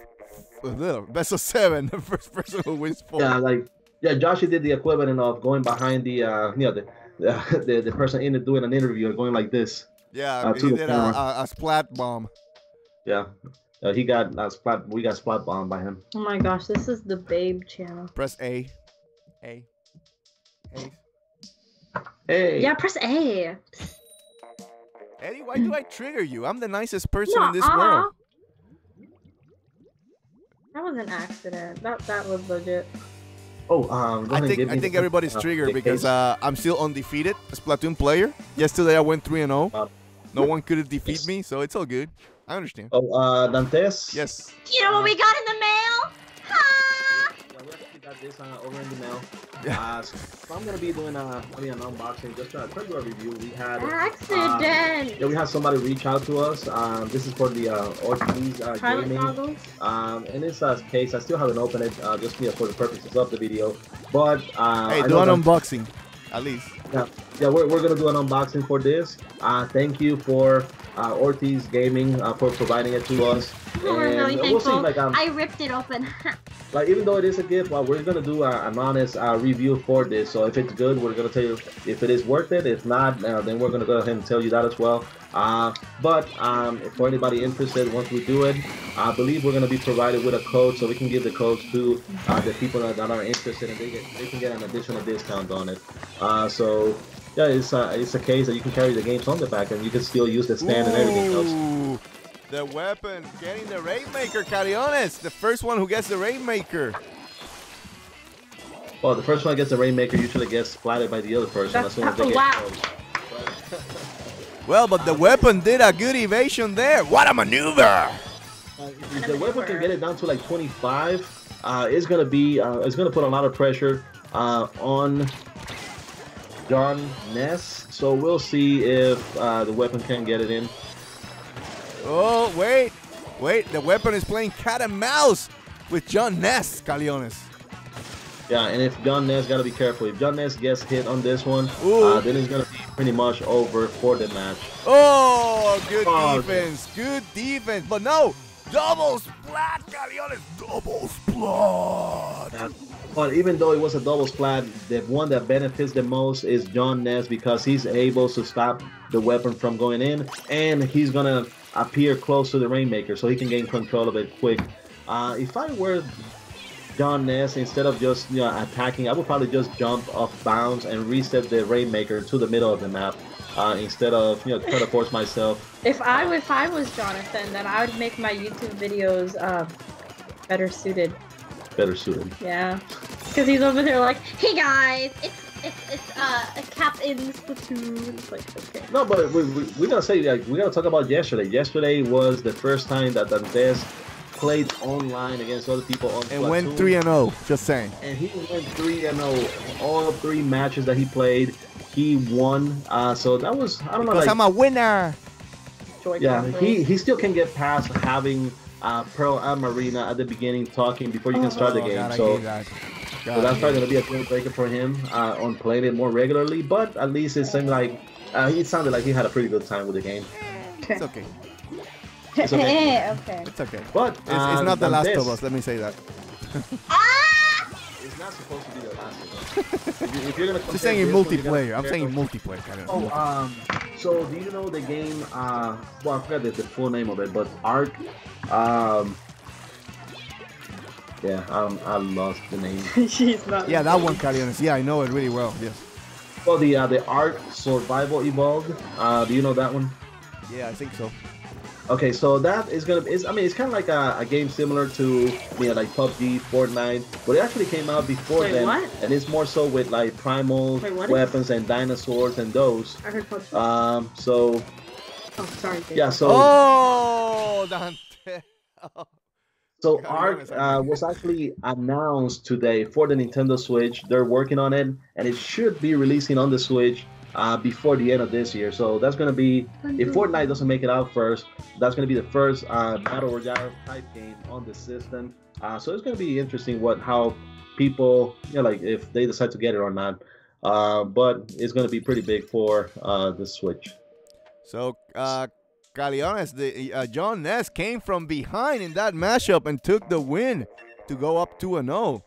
7. The first person who wins 4. Yeah, Joshy did the equivalent of going behind the the person doing an interview and going like this. Yeah, he did a splat bomb. Yeah. He got splat. We got splat bombed by him. Oh my gosh, this is the Babe channel. Press A. Hey. Yeah, press A. Eddie, why do I trigger you? I'm the nicest person in this world. That was an accident. That was legit. Oh, I think everybody's triggered because I'm still undefeated as Splatoon player. Yesterday I went 3-0. No one could defeat me, so it's all good. I understand. Oh, Dantes? Yes. You know what we got in the mail? Ha! Yeah, we actually got this over in the mail. Yeah. So I'm going to be doing an unboxing, just trying to do a review. We had... Accident! Yeah, we had somebody reach out to us. This is for the Ortiz Gaming. And it's a case. I still haven't opened it, just for the purposes of the video. But... hey, do an unboxing, at least. Yeah, we're going to do an unboxing for this. Thank you for... Ortiz Gaming for providing it to us. We're really thankful. I ripped it open. Even though it is a gift, we're gonna do an honest review for this. So if it's good, we're gonna tell you if it is worth it. If not, then we're gonna go ahead and tell you that as well. But for anybody interested, once we do it, I believe we're gonna be provided with a code, so we can give the codes to the people that are interested, and they can get an additional discount on it. So. Yeah, it's a case that you can carry the games on the back, and you can still use the stand and everything else. The weapon getting the Rainmaker, Caleones. The first one who gets the Rainmaker. Well, the first one gets the Rainmaker usually gets splattered by the other person as soon as they get close. Well, but the weapon did a good evasion there. What a maneuver! If the weapon can get it down to like 25, it's gonna put a lot of pressure on John Ness. So we'll see if the weapon can get it in. Oh, wait. The weapon is playing cat and mouse with John Ness, Caleones. Yeah, and if John Ness, gotta be careful. If John Ness gets hit on this one, then it's gonna be pretty much over for the match. Oh, good defense. Good defense. But no, double splat, Caleones. Double splat. But even though it was a double splat, the one that benefits the most is John Ness because he's able to stop the weapon from going in, and he's gonna appear close to the Rainmaker so he can gain control of it quick. If I were John Ness, instead of just attacking, I would probably just jump off bounds and reset the Rainmaker to the middle of the map instead of trying to force myself. If I was Jonathan, then I would make my YouTube videos better suited. Better suited. Yeah, because he's over there like, hey guys, it's a cap in Splatoon. It's like, okay. No, but we gotta say, like, we gotta talk about yesterday. Yesterday was the first time that Dantes played online against other people on Splatoon. And went 3-0, just saying. And he went 3-0. All 3 matches that he played, he won. So that was, I don't know. Because like, I'm a winner. Yeah, he still can get past having Pearl and Marina at the beginning talking before you can start the game. God, so that's probably going to be a deal breaker for him on playing it more regularly. But at least it seemed like it sounded like he had a pretty good time with the game. It's okay. It's okay. Okay. It's okay. But it's not The Last of Us. Let me say that. It's not supposed to be The Last of Us. If you're gonna just saying in multiplayer. I'm saying multiplayer. So do you know the game? Well, I forgot the full name of it, but Ark. Yeah, I lost the name. She's not. Yeah, that one, Caleones. Yeah, I know it really well. Yes. Well, the Ark Survival Evolved. Do you know that one? Yeah, I think so. Okay, so that is gonna. I mean, it's kind of like a game similar to like PUBG, Fortnite, but it actually came out before then, and it's more so with like primal weapons and dinosaurs and those. I heard PUBG. So. Oh, sorry. Dave. Yeah. So. Oh, Dante. Oh. So Ark was actually announced today for the Nintendo Switch. They're working on it, and it should be releasing on the Switch before the end of this year. So that's going to be, if Fortnite doesn't make it out first, that's going to be the first Battle Royale type game on the system. So it's going to be interesting how people, like if they decide to get it or not. But it's going to be pretty big for the Switch. So, Caleones, John Ness came from behind in that mashup and took the win to go up 2-0.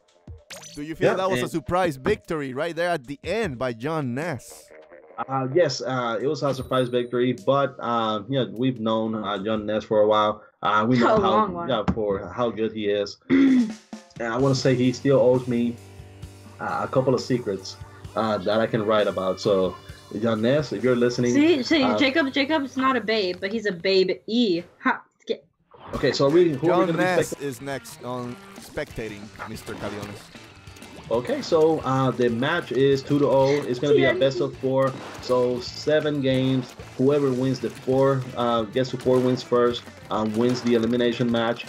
Do you feel that was a surprise victory right there at the end by John Ness? Yes, it was a surprise victory, but we've known John Ness for a while. We know for how good he is. And I want to say he still owes me a couple of secrets that I can write about. So, John Ness, if you're listening, see, Jacob's not a babe, but he's a babe-e. Okay, so John Ness is next on spectating, Mr. Caleones. Okay, so the match is 2-0. It's going to be a best of 4. So 7 games. Whoever wins the 4 gets to 4 wins first, wins the elimination match.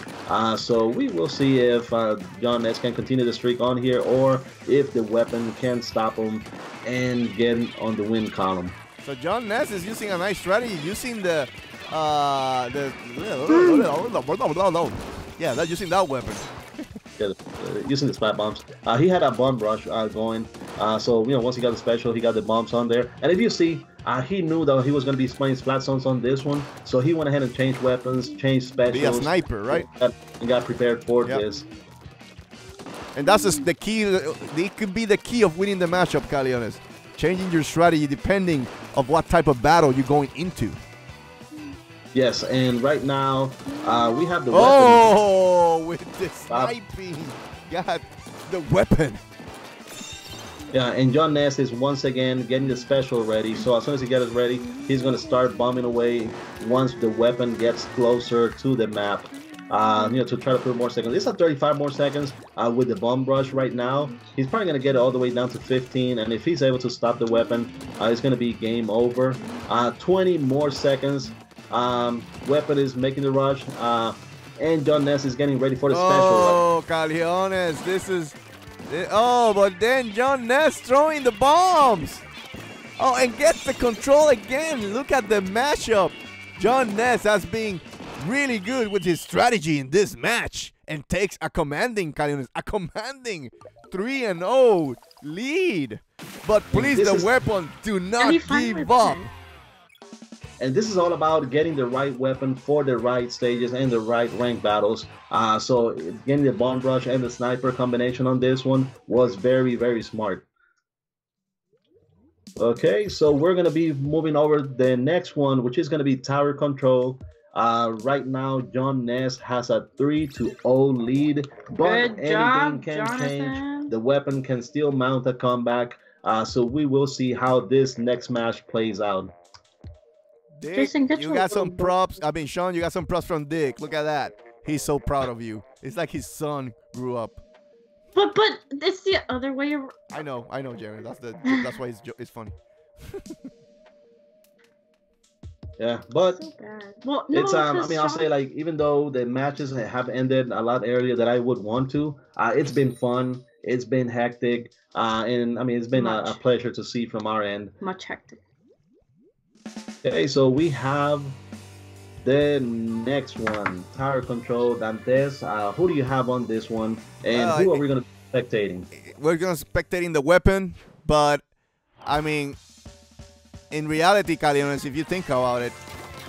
So we will see if John Ness can continue the streak on here, or if the weapon can stop him and get on the win column. So John Ness is using a nice strategy, using they're using that weapon. Using the splat bombs. He had a bomb rush going. So once he got the special, he got the bombs on there. And if you see, he knew that he was going to be playing splat zones on this one, so he went ahead and changed weapons, changed specials. Be a sniper, right? And got prepared for this. And that's the key. It could be the key of winning the matchup, Caleones. Changing your strategy depending of what type of battle you're going into. Yes, and right now we have the weapon. Oh, with the sniping, got the weapon. Yeah, and John Ness is once again getting the special ready. So as soon as he gets it ready, he's going to start bombing away once the weapon gets closer to the map. To try to put more seconds. It's at 35 more seconds with the bomb rush right now. He's probably going to get it all the way down to 15. And if he's able to stop the weapon, it's going to be game over. 20 more seconds. Weapon is making the rush. And John Ness is getting ready for the special. Oh, Caleones, this is... Oh, but then John Ness throwing the bombs. Oh, and gets the control again. Look at the matchup. John Ness has been really good with his strategy in this match and takes a commanding 3-0 lead. But please, the weapon, do not give up. And this is all about getting the right weapon for the right stages and the right rank battles. So getting the bomb rush and the sniper combination on this one was very, very smart. Okay, so we're going to be moving over the next one, which is going to be tower control. Right now, John Ness has a 3-0 lead, but anything can change. The weapon can still mount a comeback. So we will see how this next match plays out. Dick, you got some props. I mean, Shawn, you got some props from Dick. Look at that. He's so proud of you. It's like his son grew up. But it's the other way around. I know, Jerry. That's why it's funny. Yeah, but so bad. Well, no, it's I mean, I'll say, like, even though the matches have ended a lot earlier than I would want to, it's been fun. It's been hectic, and I mean, it's been a pleasure to see from our end. Much hectic. Okay, so we have the next one, tower control. Dantes, who do you have on this one, and who are we going to be spectating? We're going to be spectating the weapon, but I mean, in reality, Caleones, if you think about it,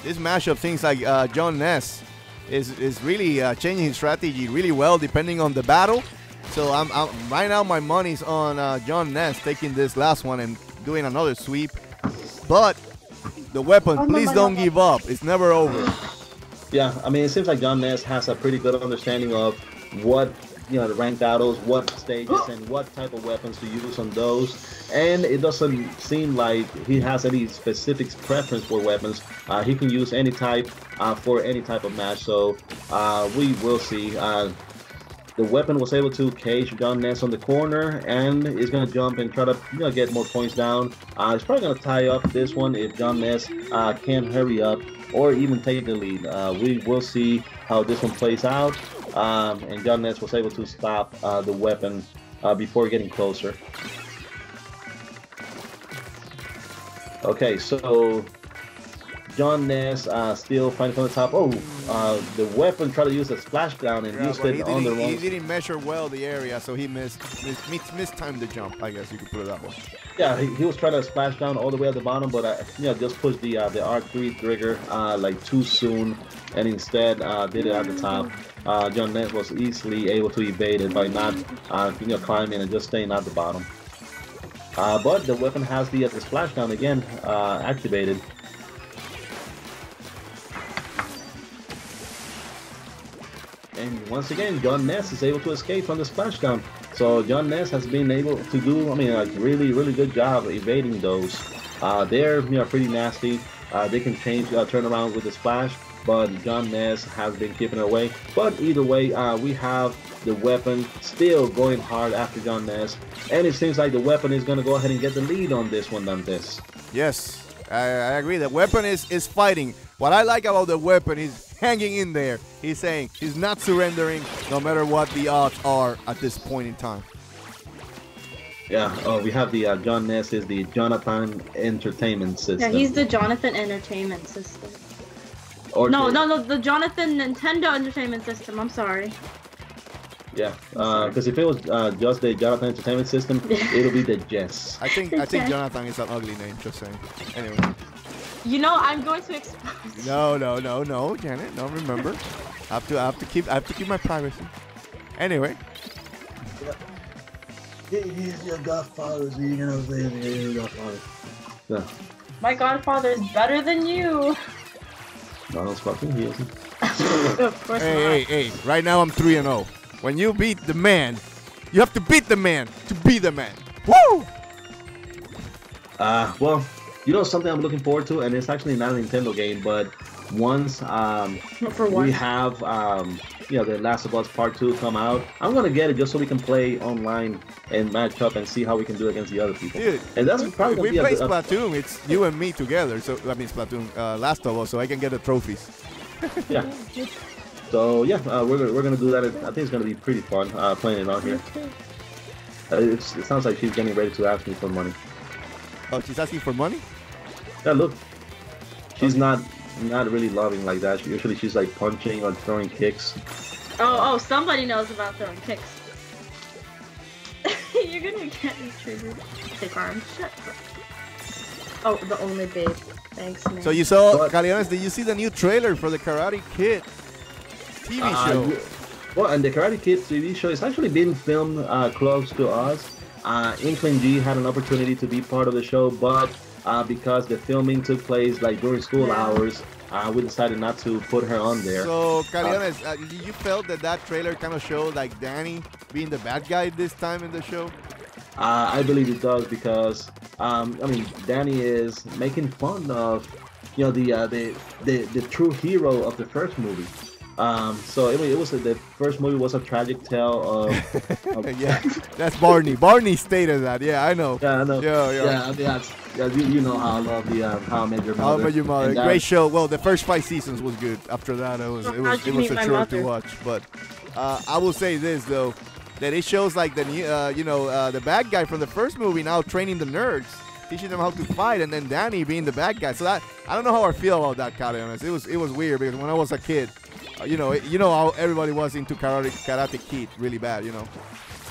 this mashup, things like John Ness is really changing his strategy really well depending on the battle. So I'm right now my money's on John Ness taking this last one and doing another sweep, but the weapon, please don't give up. It's never over. Yeah, I mean, it seems like John Ness has a pretty good understanding of what, the ranked battles, what stages, and what type of weapons to use on those. And it doesn't seem like he has any specific preference for weapons. He can use any type for any type of match. So we will see. The weapon was able to cage John Ness on the corner and is going to jump and try to get more points down. He's probably going to tie up this one if John Ness can't hurry up or even take the lead. We will see how this one plays out. And John Ness was able to stop the weapon before getting closer. Okay, so John Ness still fighting from the top. Oh, the weapon tried to use a splashdown and used it on the wrong. He didn't measure well the area, so he mistimed the jump. I guess you could put it that way. Yeah, he was trying to splash down all the way at the bottom, but just pushed the R3 trigger like too soon, and instead did it at the top. John Ness was easily able to evade it by not climbing and just staying at the bottom. But the weapon has the splashdown again activated. And once again, John Ness is able to escape from the splashdown. So John Ness has been able to do, a really, really good job evading those. They're, pretty nasty. They can turn around with the splash, but John Ness has been keeping it away. But either way, we have the weapon still going hard after John Ness. And it seems like the weapon is going to go ahead and get the lead on this one, Dantes. Yes, I agree. The weapon is fighting. What I like about the weapon is hanging in there. He's saying he's not surrendering no matter what the odds are at this point in time. Yeah, we have the John Ness is the Jonathan Entertainment System. Yeah, he's the Jonathan Entertainment System. No, the Jonathan Nintendo Entertainment System. I'm sorry. Yeah, because if it was just the Jonathan Entertainment System, it'll be the Jess. I think Jonathan is an ugly name. Just saying. Anyway. I'm going to expose. No, Janet. No, remember. I have to keep my privacy. Anyway. He's your godfather, so you're gonna say he's your godfather. Yeah. My godfather is better than you. No, it's fucking he isn't. Of course not. Hey. Right now I'm 3-0. When you beat the man, you have to beat the man to be the man. Woo! Well, you know something I'm looking forward to, and it's actually not a Nintendo game, but once we have the Last of Us Part 2 come out, I'm gonna get it just so we can play online and match up and see how we can do against the other people. Dude, and that's probably we play Splatoon. It's you and me together. So I mean Splatoon, Last of Us, so I can get the trophies. Yeah. So yeah, we're gonna do that. I think it's gonna be pretty fun playing it on here. It sounds like she's getting ready to ask me for money. Oh, she's asking for money? Yeah, look. She's not really loving like that. Usually she's like punching or throwing kicks. Oh, somebody knows about throwing kicks. You're gonna get me triggered. Take arms. Shut up. Oh, the only babe. Thanks, man. So you saw, Caleones, did you see the new trailer for the Karate Kid TV show? Well, and the Karate Kid TV show is actually being filmed close to us. Inkling G had an opportunity to be part of the show, but because the filming took place like during school hours, we decided not to put her on there. So, Caleones, you felt that trailer kind of showed like Danny being the bad guy this time in the show? I believe it does because I mean Danny is making fun of the true hero of the first movie. So it was the first movie was a tragic tale of yeah, that's Barney. Barney stated that. Yeah, I know. Yeah, I know. Yeah. You know how I love the How I Met Your Mother. How I Met Your Mother. Great show. Well, the first 5 seasons was good. After that, it was a chore to watch. But I will say this though, that it shows like the new, the bad guy from the first movie now training the nerds, teaching them how to fight, and then Danny being the bad guy. So that I don't know how I feel about that, Caleones. It was weird because when I was a kid. You know how everybody was into Karate Kid really bad, you know.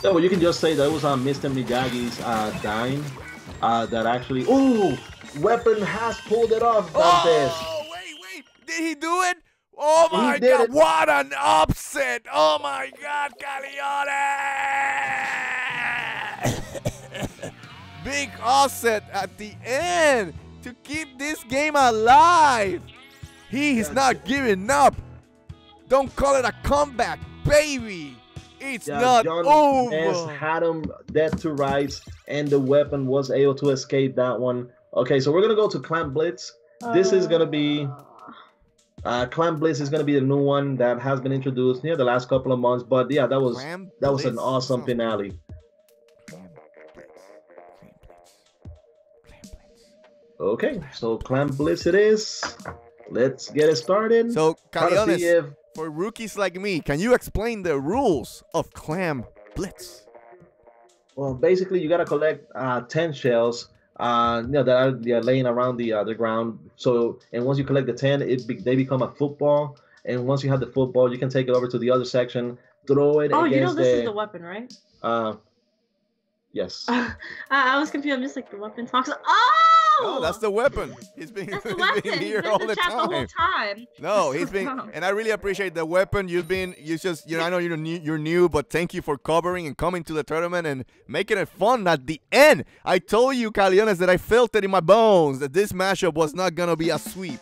Yeah, well, you can just say that it was on Mr. Miyagi's dime that actually. Oh, Weapon has pulled it off, Dantes. Oh, wait, did he do it? Oh my God, what an upset! Oh my God, Caleones! Big offset at the end to keep this game alive. He is not giving up. Don't call it a comeback, baby. It's not over. John had him dead to rights, and the Weapon was able to escape that one. Okay, so we're gonna go to Clan Blitz. This is gonna be Clan Blitz is gonna be the new one that has been introduced the last couple of months. But yeah, that was an awesome finale. Okay, so Clan Blitz it is. Let's get it started. So, Caleones, for rookies like me, can you explain the rules of Clan Blitz? Well, basically, you gotta collect 10 shells, that are laying around the ground. So, and once you collect the 10, they become a football. And once you have the football, you can take it over to the other section, throw it. Oh, you know this is the weapon, right? Yes. I was confused. I'm just like the weapon talks. Oh, that's the Weapon. He's been here all the whole time. No, he's been, and I really appreciate the Weapon. I know you're new, but thank you for covering and coming to the tournament and making it fun at the end. I told you, Caleones, that I felt it in my bones that this matchup was not gonna be a sweep,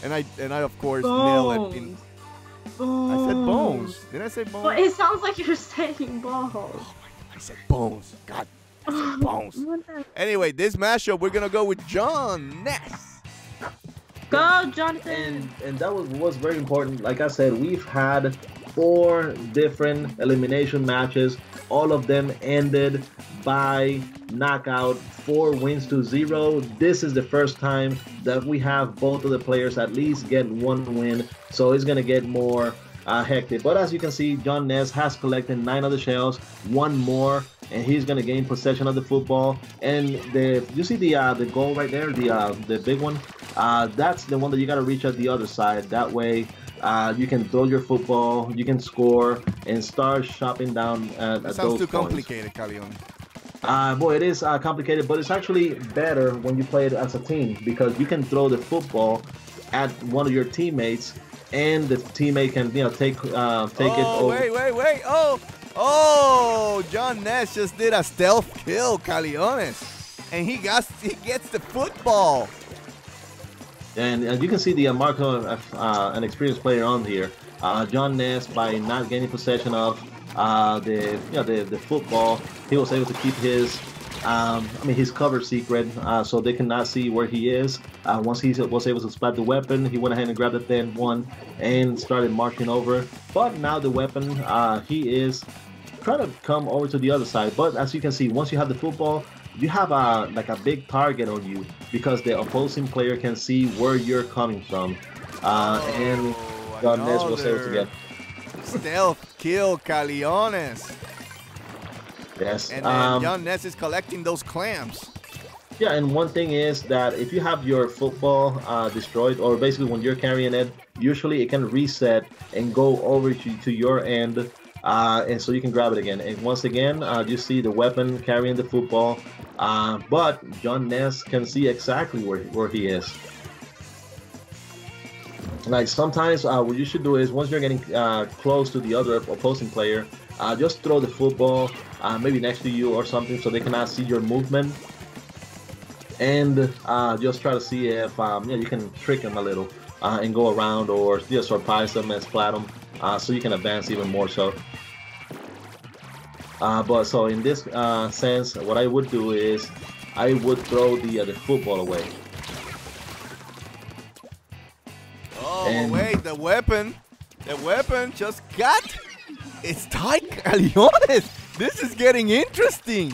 and I of course nailed it. I said bones. Did I say bones? Well, it sounds like you're saying balls. Oh I said bones. God. Bones. Anyway, this mashup we're gonna go with John Ness. Go, Jonathan. And that was very important. Like I said, we've had 4 different elimination matches. All of them ended by knockout, 4 wins to 0. This is the first time that we have both of the players at least get 1 win. So it's gonna get more hectic. But as you can see, John Ness has collected 9 of the shells, 1 more, and he's gonna gain possession of the football. And you see the goal right there, the big one. That's the one that you gotta reach at the other side. That way, you can throw your football, you can score, and start chopping down at those sounds too points. complicated, Caleones. Boy, it is complicated, but it's actually better when you play it as a team because you can throw the football at one of your teammates, and the teammate can take it over. Wait! Oh! John Ness just did a stealth kill, Caleones, and he gets the football. And as you can see, the Marco, an experienced player on here. John Ness, by not gaining possession of the football, he was able to keep his I mean, his cover secret, so they cannot see where he is. Once he was able to splat the weapon, he went ahead and grabbed the thin one and started marching over. But now the weapon, he is trying to come over to the other side. But as you can see, once you have the football, you have like a big target on you because the opposing player can see where you're coming from. And Ness was able to get stealth kill Caleones. Yes. And then John Ness is collecting those clams. Yeah, and one thing is that if you have your football destroyed, or basically when you're carrying it, usually it can reset and go over to your end, and so you can grab it again. And once again, you see the weapon carrying the football, but John Ness can see exactly where he is. Like sometimes what you should do is once you're getting close to the other opposing player, just throw the football maybe next to you or something so they cannot see your movement, and just try to see if you can trick them a little and go around, or just surprise them and splat them so you can advance even more so. But so in this sense, what I would do is I would throw the football away. Oh, and wait, the weapon just got... It's tight, Caleones. This is getting interesting.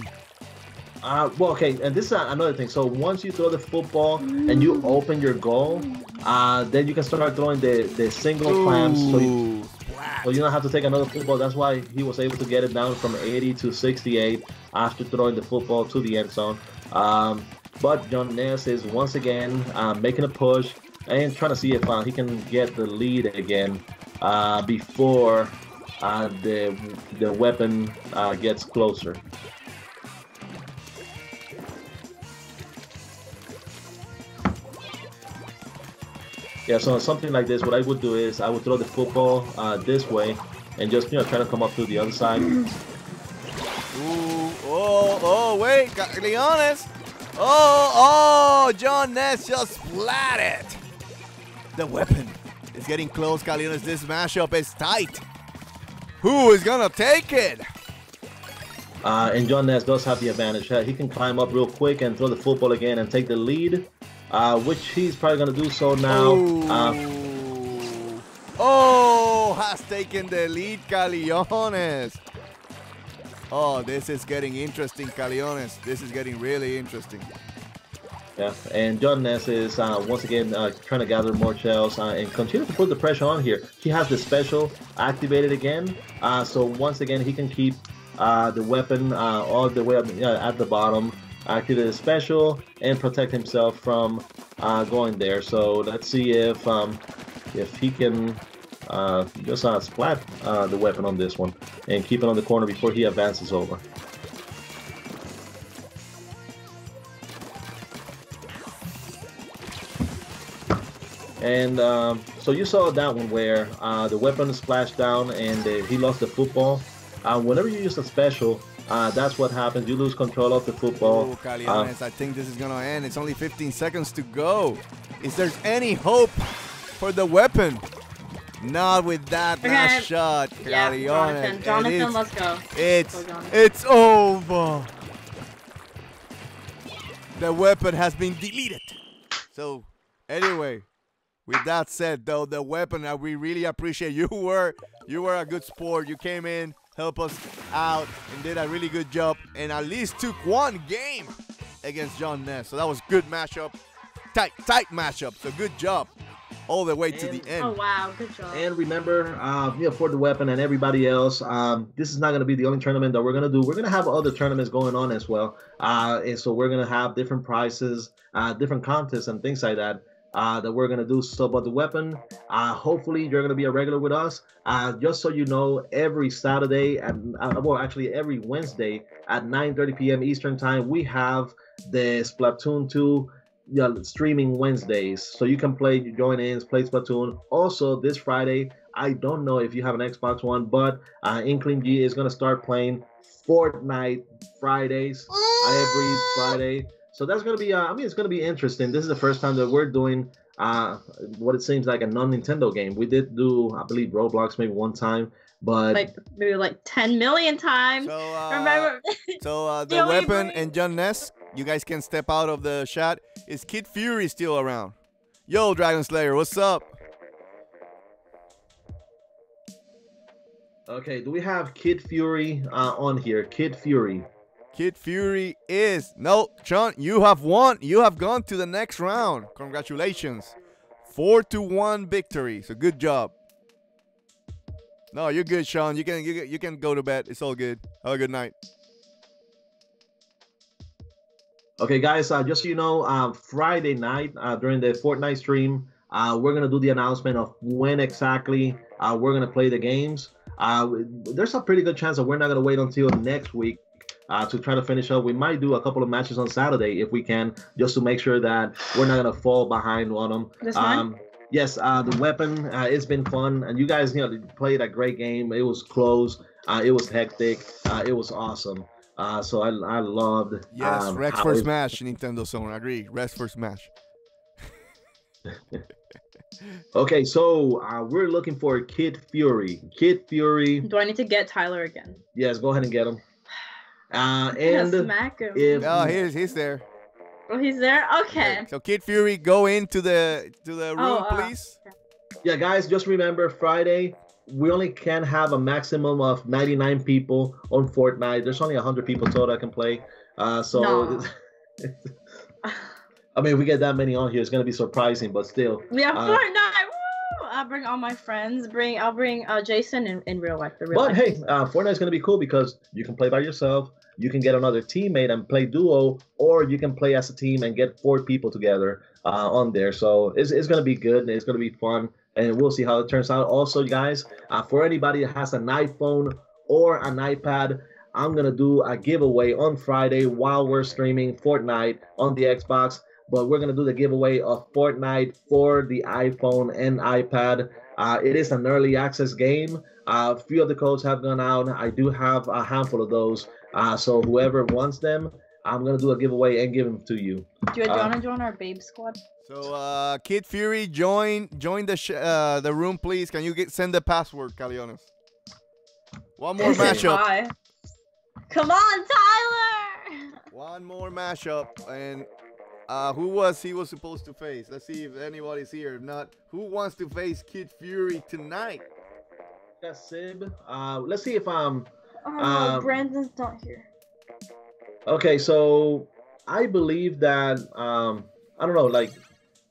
Well, okay, and this is another thing. So once you throw the football and you open your goal, then you can start throwing the single clams. So you don't have to take another football. That's why he was able to get it down from 80 to 68 after throwing the football to the end zone. But John Ness is once again making a push and trying to see if he can get the lead again before the weapon gets closer. Yeah, so something like this, what I would do is I would throw the football this way and just try to come up to the other side. Ooh, oh, wait, Caleones. Oh, John Ness just splat it. The weapon is getting close, Caleones. This mashup is tight. Who is gonna take it? And John Ness does have the advantage. He can climb up real quick and throw the football again and take the lead, which he's probably gonna do so now. Has taken the lead, Caleones. Oh, this is getting interesting, Caleones. This is getting really interesting. Yeah, and John Ness is once again trying to gather more shells and continue to put the pressure on here. He has the special activated again, so once again he can keep the weapon all the way up at the bottom, activate the special, and protect himself from going there. So let's see if he can just splat the weapon on this one and keep it on the corner before he advances over. And so you saw that one where the weapon splashed down and he lost the football. Whenever you use a special, that's what happens. You lose control of the football. Oh, Caleones, I think this is going to end. It's only 15 seconds to go. Is there any hope for the weapon? Not with that last shot, Caleones. Jonathan, let's go. It's over. The weapon has been deleted. So, anyway, with that said, though, the weapon, we really appreciate you were a good sport. You came in, helped us out, and did a really good job, and at least took one game against John Ness. So that was good matchup, tight matchup. So good job, all the way to the end. Oh wow, good job. And remember, for the weapon and everybody else, this is not going to be the only tournament that we're going to do. We're going to have other tournaments going on as well, and so we're going to have different prizes, different contests, and things like that. That we're gonna do. So about the weapon, hopefully you're gonna be a regular with us. Just so you know, every Saturday and well, actually every Wednesday at 9:30 p.m. Eastern time, we have the Splatoon 2 streaming Wednesdays. So you can join in, play Splatoon. Also this Friday, I don't know if you have an Xbox One, but Inkling G is gonna start playing Fortnite Fridays every Friday. So that's going to be, it's going to be interesting. This is the first time that we're doing what it seems like a non-Nintendo game. We did do, I believe, Roblox maybe one time, but maybe like 10 million times. So, Remember? the weapon and John Ness, you guys can step out of the shot. Is Kid Fury still around? Yo, Dragon Slayer, what's up? okay, do we have Kid Fury on here? Kid Fury. Kid Fury is no, Shawn. You have won. You have gone to the next round. Congratulations, 4-1 victory. So good job. No, you're good, Shawn. You can go to bed. It's all good. Have a good night. Okay, guys, just so you know, Friday night during the Fortnite stream, we're gonna do the announcement of when exactly we're gonna play the games. There's a pretty good chance that we're not gonna wait until next week to try to finish up. We might do a couple of matches on Saturday if we can, just to make sure that we're not gonna fall behind on them. Yes, the weapon, it's been fun, and you guys, played a great game. It was close, it was hectic, it was awesome. So I loved. Yes, Rex for Smash, Nintendo Zone. I agree. Rex for Smash. Okay, so we're looking for Kid Fury. Kid Fury. Do I need to get Tyler again? Yes, go ahead and get him. And smack him. Oh, he's there. Oh, he's there. Okay. So Kid Fury, go into the room, please. Yeah, guys, just remember Friday. We only can have a maximum of 99 people on Fortnite. There's only 100 people total that can play. So, I mean, if we get that many on here, it's gonna be surprising, but still. Yeah, Fortnite. Woo! I'll bring all my friends. I'll bring Jason in real life. But hey, Fortnite's gonna be cool because you can play by yourself. You can get another teammate and play duo, or you can play as a team and get 4 people together on there. So it's gonna be good and it's gonna be fun. And we'll see how it turns out. Also, guys, for anybody that has an iPhone or an iPad, I'm going to do a giveaway on Friday while we're streaming Fortnite on the Xbox. But we're going to do the giveaway of Fortnite for the iPhone and iPad. It is an early access game. A few of the codes have gone out. I do have a handful of those. So whoever wants them, I'm going to do a giveaway and give them to you. Do you want to join our babe squad? So, Kid Fury, join the room, please. Can you send the password, Caleones? One more mashup. Hi. Come on, Tyler! One more mashup. And who was he supposed to face? Let's see if anybody's here. If not, who wants to face Kid Fury tonight? That's Sib. Let's see if Brandon's not here. Okay, so I believe that I don't know, like.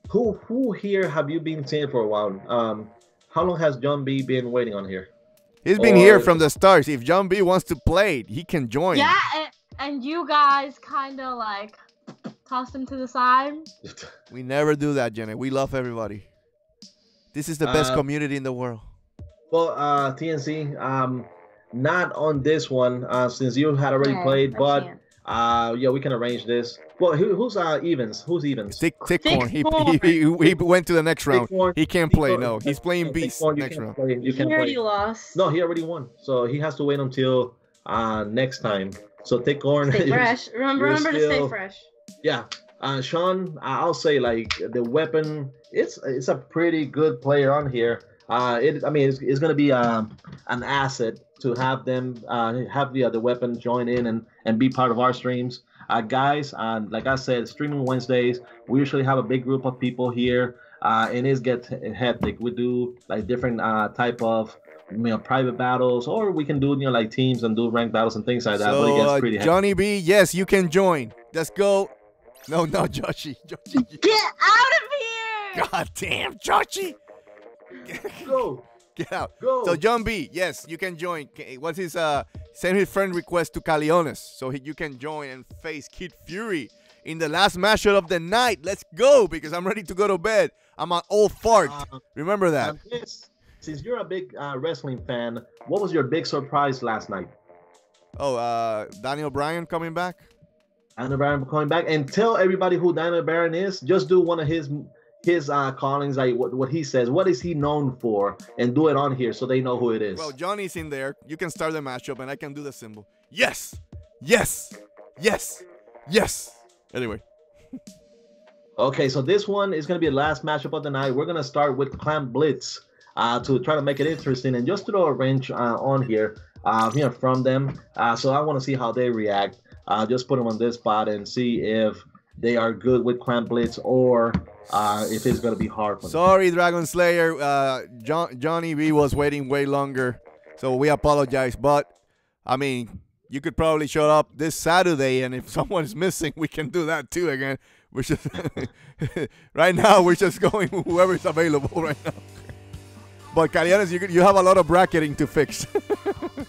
Who here have you been seeing for a while? How long has John B been waiting on here? He's been here from the start. If John B wants to play, he can join. Yeah, and you guys kind of like tossed him to the side. We never do that, Jenny. We love everybody. This is the best community in the world. Well, TNC, not on this one since you had already played, but yeah, we can arrange this. Well, who's Evans? Who's Evans? Tickborn. He went to the next round. He can't play. No, he's playing Beast next round. You can already lost. No, he already won. So he has to wait until next time. So Tickborn. Stay fresh. Remember to stay fresh. Yeah. Shawn, I'll say like the weapon. It's a pretty good player on here. It's going to be an asset to have them have the weapon join in and be part of our streams. Guys, like I said, streaming Wednesdays, we usually have a big group of people here, and it gets hectic. We do like different type of private battles, or we can do like teams and do ranked battles and things like that. So, but it gets pretty hectic. Johnny B, yes, you can join. Let's go. No, Joshy. Get out of here! God damn, Joshy. Go. Get out. Go. So John B, yes, you can join. What's his send his friend request to Caleones so you can join and face Kid Fury in the last matchup of the night. Let's go because I'm ready to go to bed. I'm an old fart. Remember that. Since you're a big wrestling fan, what was your big surprise last night? Oh, Daniel Bryan coming back. Daniel Bryan coming back, and tell everybody who Daniel Bryan is. Just do one of his callings, like what he says. What is he known for? And do it on here so they know who it is. Well, Johnny's in there. You can start the matchup, and I can do the symbol. Yes, yes, yes, yes. Anyway. Okay, so this one is going to be the last matchup of the night. We're going to start with Clan Blitz. to try to make it interesting and just throw a wrench on here, from them. So I want to see how they react. Just put them on this spot and see if they are good with Clan Blitz or if it's going to be hard for them. Sorry, Dragon Slayer. Johnny B was waiting way longer, so we apologize. But, I mean, you could probably show up this Saturday, and if someone's missing, we can do that too again. We're just right now, we're just going whoever's available right now. But, Caleones, you have a lot of bracketing to fix.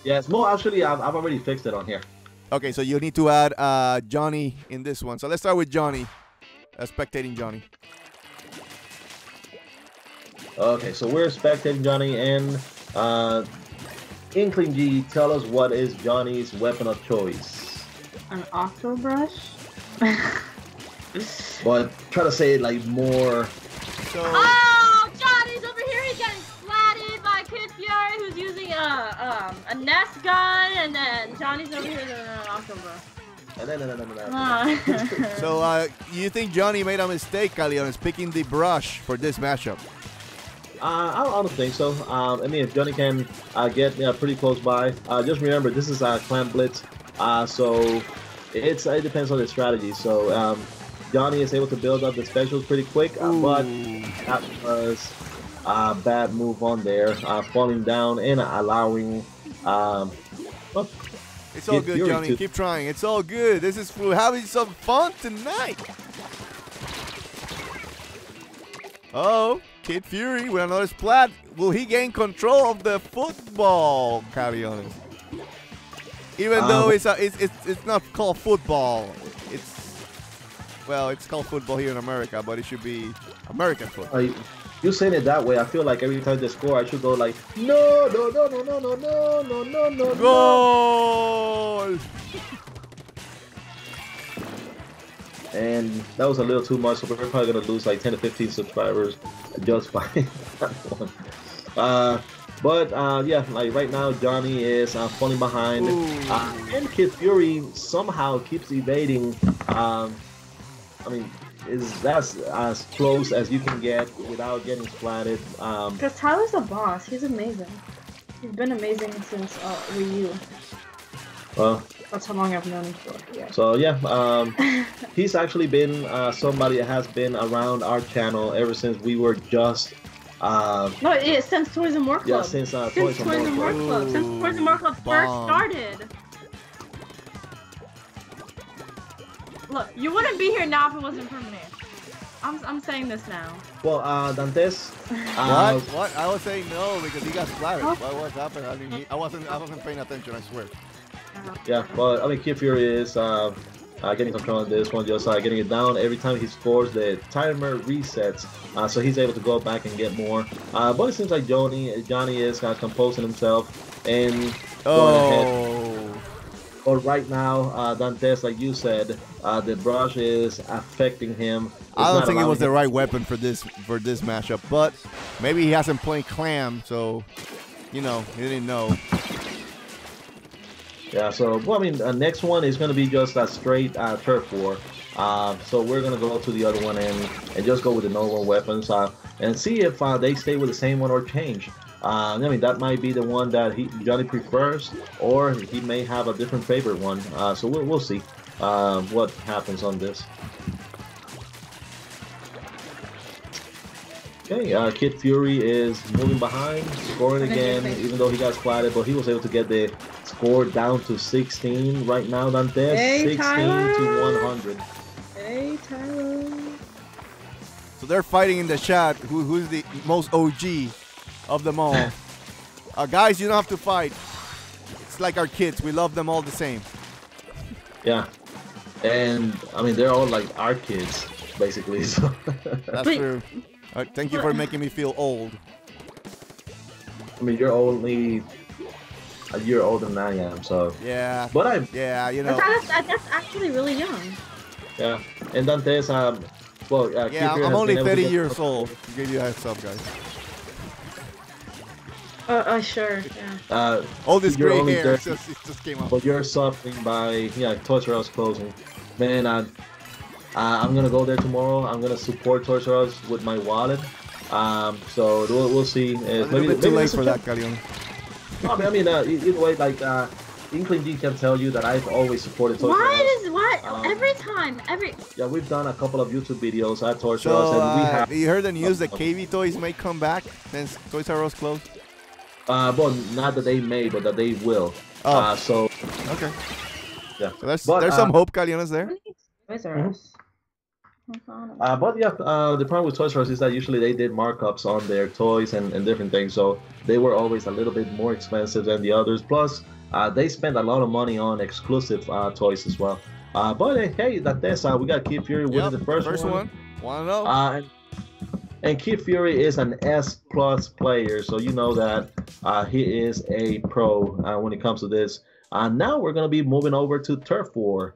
Yes, no, actually, I've already fixed it on here. Okay, so you need to add Johnny in this one. So let's start with Johnny. Spectating Johnny. Okay, so we're spectating Johnny, and Inkling G, tell us what is Johnny's weapon of choice. An octo brush. But try to say it like more. So, Oh, Johnny's over here. He's getting splatted by Kid Fury, who's using a nest gun, and then Johnny's over here with an octo brush. so you think Johnny made a mistake, Caleones, picking the brush for this matchup? I don't think so. I mean, if Johnny can get pretty close by, just remember this is Clan Blitz, so it depends on the strategy. So Johnny is able to build up the specials pretty quick, but that was a bad move on there, falling down and allowing. It's all good, Johnny. Keep trying. It's all good. This is for having some fun tonight. Oh, Kid Fury with another splat. Will he gain control of the football, Caleones? Even though it's not called football. It's called football here in America, but it should be American football. You saying it that way, I feel like every time they score, I should go like, no. Goal! And that was a little too much, so we're probably going to lose like 10 to 15 subscribers just by that one. Yeah, like right now, Johnny is falling behind. And Kid Fury somehow keeps evading. I mean, that's as close as you can get without getting splatted. Because Tyler's a boss. He's amazing. He's been amazing since Wii U. Well, that's how long I've known him for. Yeah. So yeah, he's actually been somebody that has been around our channel ever since we were just. Since Toys and More Club. Yeah, since Toys and More Club. Since Toys and More Club first started. Look, you wouldn't be here now if it wasn't for me. I'm saying this now. Well, Dantes. What? I was saying no because he got splattered. What was happening? I mean, I wasn't paying attention. I swear. Yeah, well, I mean, Kid Fury is getting control on this one, just getting it down. Every time he scores, the timer resets, so he's able to go back and get more. But it seems like Johnny is composing himself and going ahead. But right now, Dantes, like you said, the brush is affecting him. I don't think it was the right weapon for this matchup, but maybe he hasn't played Clam, so he didn't know. Yeah, so, well, I mean, next one is going to be just a straight turf war. So we're going to go to the other one and just go with the normal weapons and see if they stay with the same one or change. I mean, that might be the one that Johnny prefers, or he may have a different favorite one. So we'll see what happens on this. Okay, Kid Fury is moving behind, scoring again, even though he got splatted, but he was able to get the score down to 16 right now, Dantes. Hey, 16 Tyler. to 100. Hey, Tyler. So they're fighting in the chat who's the most OG of them all. Guys, you don't have to fight. It's like our kids. We love them all the same. Yeah. And, I mean, they're all like our kids, basically. So. That's true. Thank you for making me feel old. I mean, you're only a year older than I am, so. Yeah. But Yeah, That's actually really young. Yeah. And Dantes, well, yeah, I'm only 30 years old. To give you a heads up, guys. Sure. Yeah. All this gray hair it just came up. But you're suffering by Toys R Us closing. Man, I'm gonna go there tomorrow. I'm gonna support Toys R Us with my wallet. So we'll see. A little bit too late for that, Caleone. No, I mean, either way, like Inkling G can tell you that I've always supported Toys R Us. Every time? Yeah, we've done a couple of YouTube videos at Toys R Us, and we have. You heard the news that KV Toys may come back since Toys R Us closed? Well, not that they may, but that they will. Oh. So. Okay. Yeah. So there's some hope, Caleones, there. Toys R Us. But yeah, the problem with Toys R Us is that usually they did markups on their toys and different things, so they were always a little bit more expensive than the others. Plus, they spent a lot of money on exclusive toys as well. But hey, that's we got Kid Fury winning the first one. Wanna know? And Kid Fury is an S+ player, so you know that he is a pro when it comes to this. Now we're gonna be moving over to Turf War.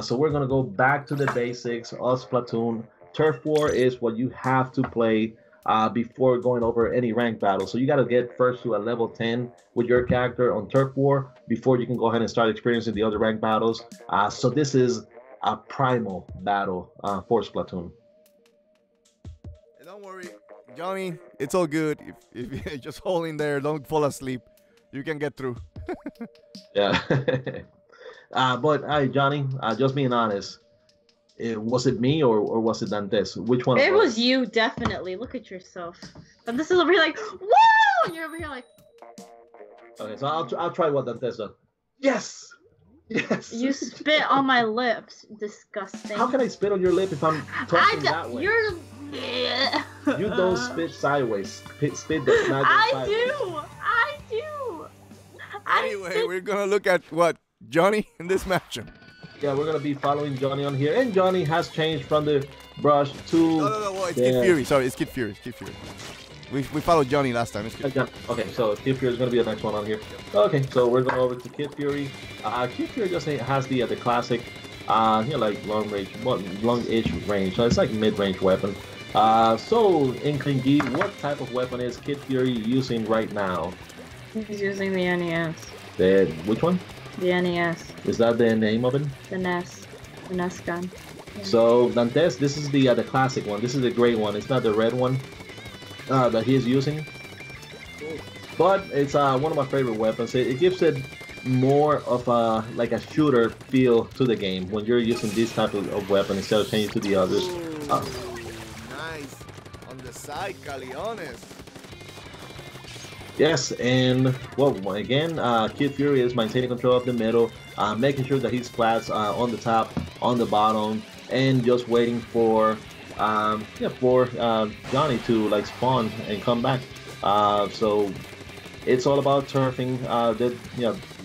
So we're going to go back to the basics of Splatoon. Turf War is what you have to play before going over any rank battle. So you got to get first to a level 10 with your character on Turf War before you can go ahead and start experiencing the other rank battles. So this is a primal battle for Splatoon. Don't worry, Johnny, it's all good. If you just hold in there, don't fall asleep. You can get through. Yeah. But hey, Johnny, just being honest, was it me or was it Dantes? Which one? It was you, definitely. Look at yourself. And this is over here like, woo! And you're over here like. Okay, so I'll try what Dantes does. Yes, yes. You spit on my lips. Disgusting. How can I spit on your lip if I'm talking that way? You're. You don't spit sideways. Spit does not go sideways. I do. Anyway, we're gonna look at what. Johnny in this matchup. Yeah, we're gonna be following Johnny on here, and Johnny has changed from the brush to. No, well, it's Kid Fury. Sorry, it's Kid Fury. It's Kid Fury. We followed Johnny last time. It's Kid Fury. Okay, so Kid Fury is gonna be the next one on here. Okay, so we're going over to Kid Fury. Kid Fury just has the classic, like long-ish range. So it's like mid-range weapon. So Inkling G, what type of weapon is Kid Fury using right now? He's using the NES. Which one? The NES. Is that the name of it? The NES. The NES gun. Yeah. So Dantes, this is the classic one. This is the gray one. It's not the red one that he is using. But it's one of my favorite weapons. It gives it more of a like shooter feel to the game when you're using this type of weapon instead of changing to the others. Nice. On the side, Caleones. Yes, and well, again, Kid Fury is maintaining control of the middle, making sure that he's splats on the top, on the bottom, and just waiting for Johnny to like spawn and come back. So it's all about turfing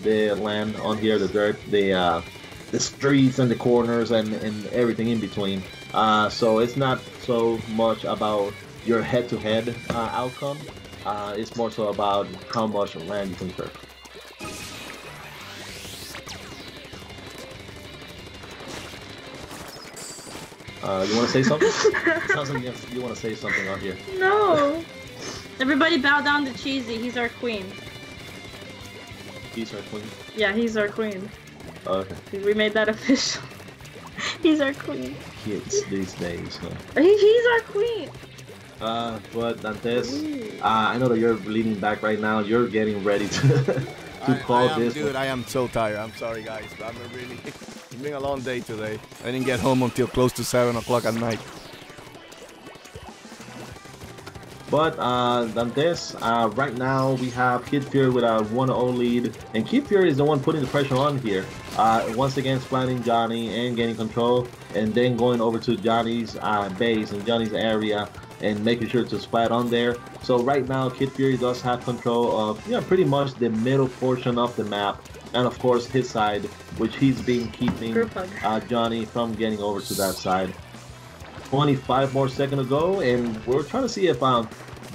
the land on here, the dirt, the streets and the corners and everything in between. So it's not so much about your head-to-head outcome. It's more so about how much land you can turf. You want to say something? Sounds like you want to say something out here. No. Everybody bow down to Cheesy. He's our queen. He's our queen? Yeah, he's our queen. Okay. We made that official. He's our queen. Kids these days. Huh? He's our queen. But Dantes, I know that you're leaning back right now. You're getting ready to call this. Dude, I am so tired. I'm sorry, guys. It's been a long day today. I didn't get home until close to 7 o'clock at night. But Dantes, right now we have Kid Fury with a 1-0 lead, and Kid Fury is the one putting the pressure on here. Once again, splatting Johnny and gaining control, and then going over to Johnny's base and Johnny's area and making sure to splat on there. So right now, Kid Fury does have control of pretty much the middle portion of the map, and of course his side, which he's been keeping Johnny from getting over to that side. 25 more seconds to go, and we're trying to see if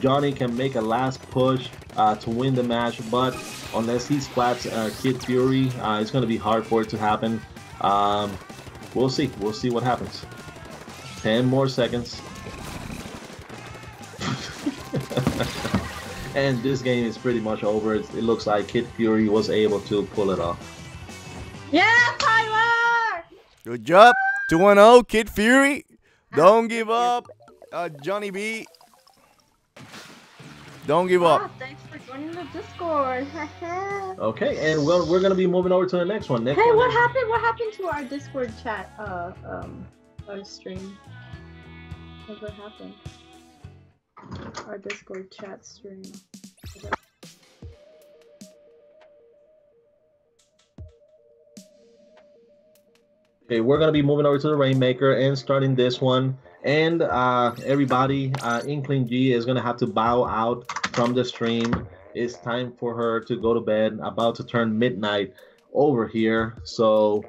Johnny can make a last push to win the match, but unless he splats Kid Fury, it's going to be hard for it to happen. We'll see. We'll see what happens. 10 more seconds. And this game is pretty much over. It looks like Kid Fury was able to pull it off. Yeah, Tyler! Good job. 2-0, Kid Fury. Don't give up. Johnny B. Don't give up. Thanks for joining the Discord. Okay, and we're gonna be moving over to the next one. Hey, what happened? What happened to our Discord chat? Our stream. What happened? Our Discord chat stream. Okay, we're gonna be moving over to the Rainmaker and starting this one. And everybody, Inkling G is gonna have to bow out from the stream. It's time for her to go to bed. About to turn midnight over here, so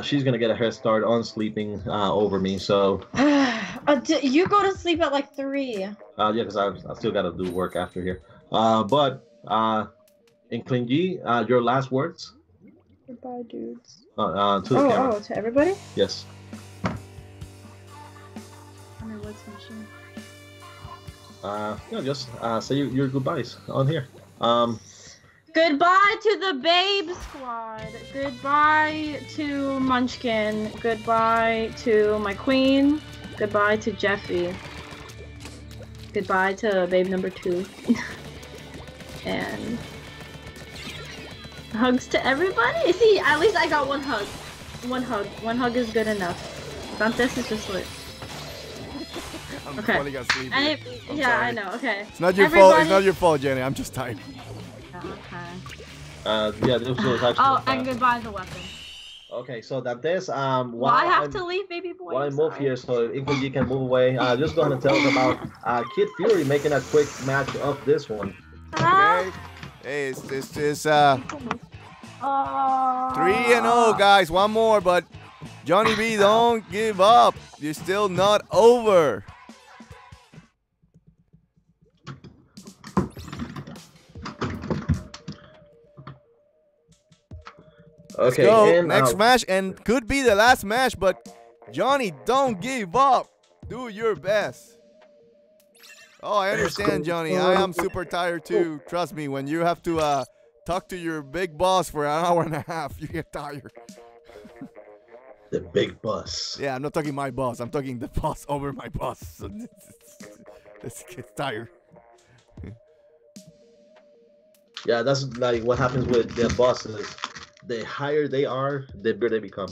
she's gonna get a head start on sleeping over me. So you go to sleep at like 3. yeah, because I still gotta do work after here. But Inkling G, your last words. Goodbye, dudes. To the camera. Oh, to everybody? Yes. Yeah, just say your goodbyes on here. Goodbye to the Babe Squad. Goodbye to Munchkin. Goodbye to my queen. Goodbye to Jeffy. Goodbye to Babe number 2. And hugs to everybody. See, at least I got one hug. One hug. One hug is good enough. Dantes is just lit. I'm okay. falling asleep. And yeah, sorry. I know. Okay. It's not your fault. It's not your fault, Jenny. I'm just tired. Okay. Yeah, this was actually. Oh, and goodbye the weapon. Okay, so Dantes, well, I have to leave, baby boy. While I move here, so Inkling G can move away. Just go ahead and tell us about Kid Fury making a quick match of this one. Okay. Hey, it's 3-0, guys. One more, but Johnny B, don't give up. You're still not over. Okay, Let's go. and, Next match, and could be the last match, but Johnny, don't give up. Do your best. Oh, I understand, Johnny. I am super tired too. Trust me, when you have to talk to your big boss for an hour and a half, you get tired. The big boss. Yeah, I'm not talking my boss. I'm talking the boss over my boss. So this gets tired. Yeah, that's like what happens with the bosses. The higher they are, the bigger they become.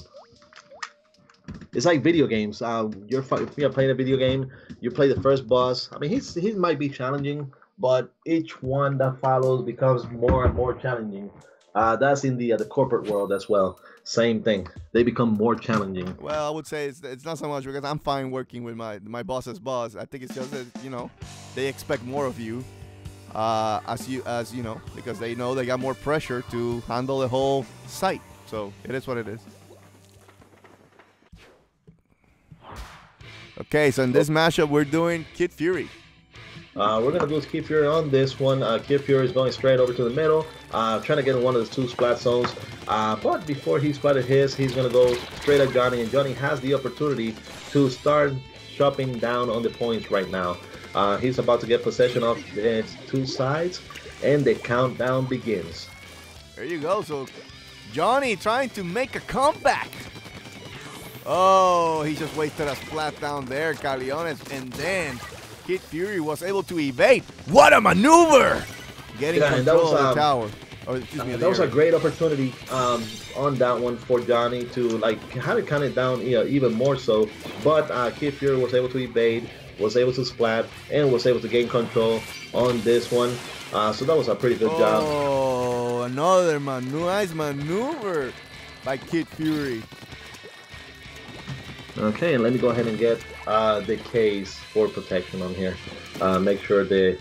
It's like video games. You're playing a video game. You play the first boss. I mean, he might be challenging, but each one that follows becomes more and more challenging. That's in the corporate world as well. Same thing. They become more challenging. Well, I would say it's not so much because I'm fine working with my boss's boss. I think it's just that, you know, they expect more of you, as you know, because they know they got more pressure to handle the whole site. So it is what it is. Okay, so in this matchup, we're doing Kid Fury. We're going to do Kid Fury on this one. Kid Fury is going straight over to the middle, trying to get in one of the 2 splat zones. But before he splatted his, he's going to go straight at Johnny, and Johnny has the opportunity to start chopping down on the points right now. He's about to get possession of his 2 sides, and the countdown begins. There you go. So Johnny trying to make a comeback. Oh, he just wasted a splat down there, Caleones, and then Kid Fury was able to evade. What a maneuver! Getting control of the tower. Or, excuse me, that was a great opportunity on that one for Johnny to have it count it down even more so. But Kid Fury was able to evade, was able to splat, and was able to gain control on this one. So that was a pretty good job. Oh, another nice maneuver by Kid Fury. Okay, and let me go ahead and get the case for protection on here. Make sure the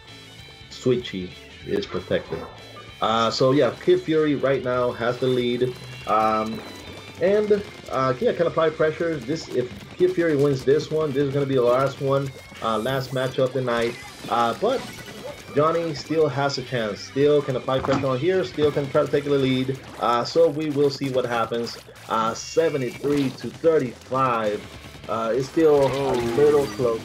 switchy is protected. So yeah, Kid Fury right now has the lead. And yeah, can apply pressure. If Kid Fury wins this one, this is going to be the last one, last match of the night. But Johnny still has a chance. Still can apply pressure on here. Still can try to take the lead. So we will see what happens. 73-35. It's still a little close.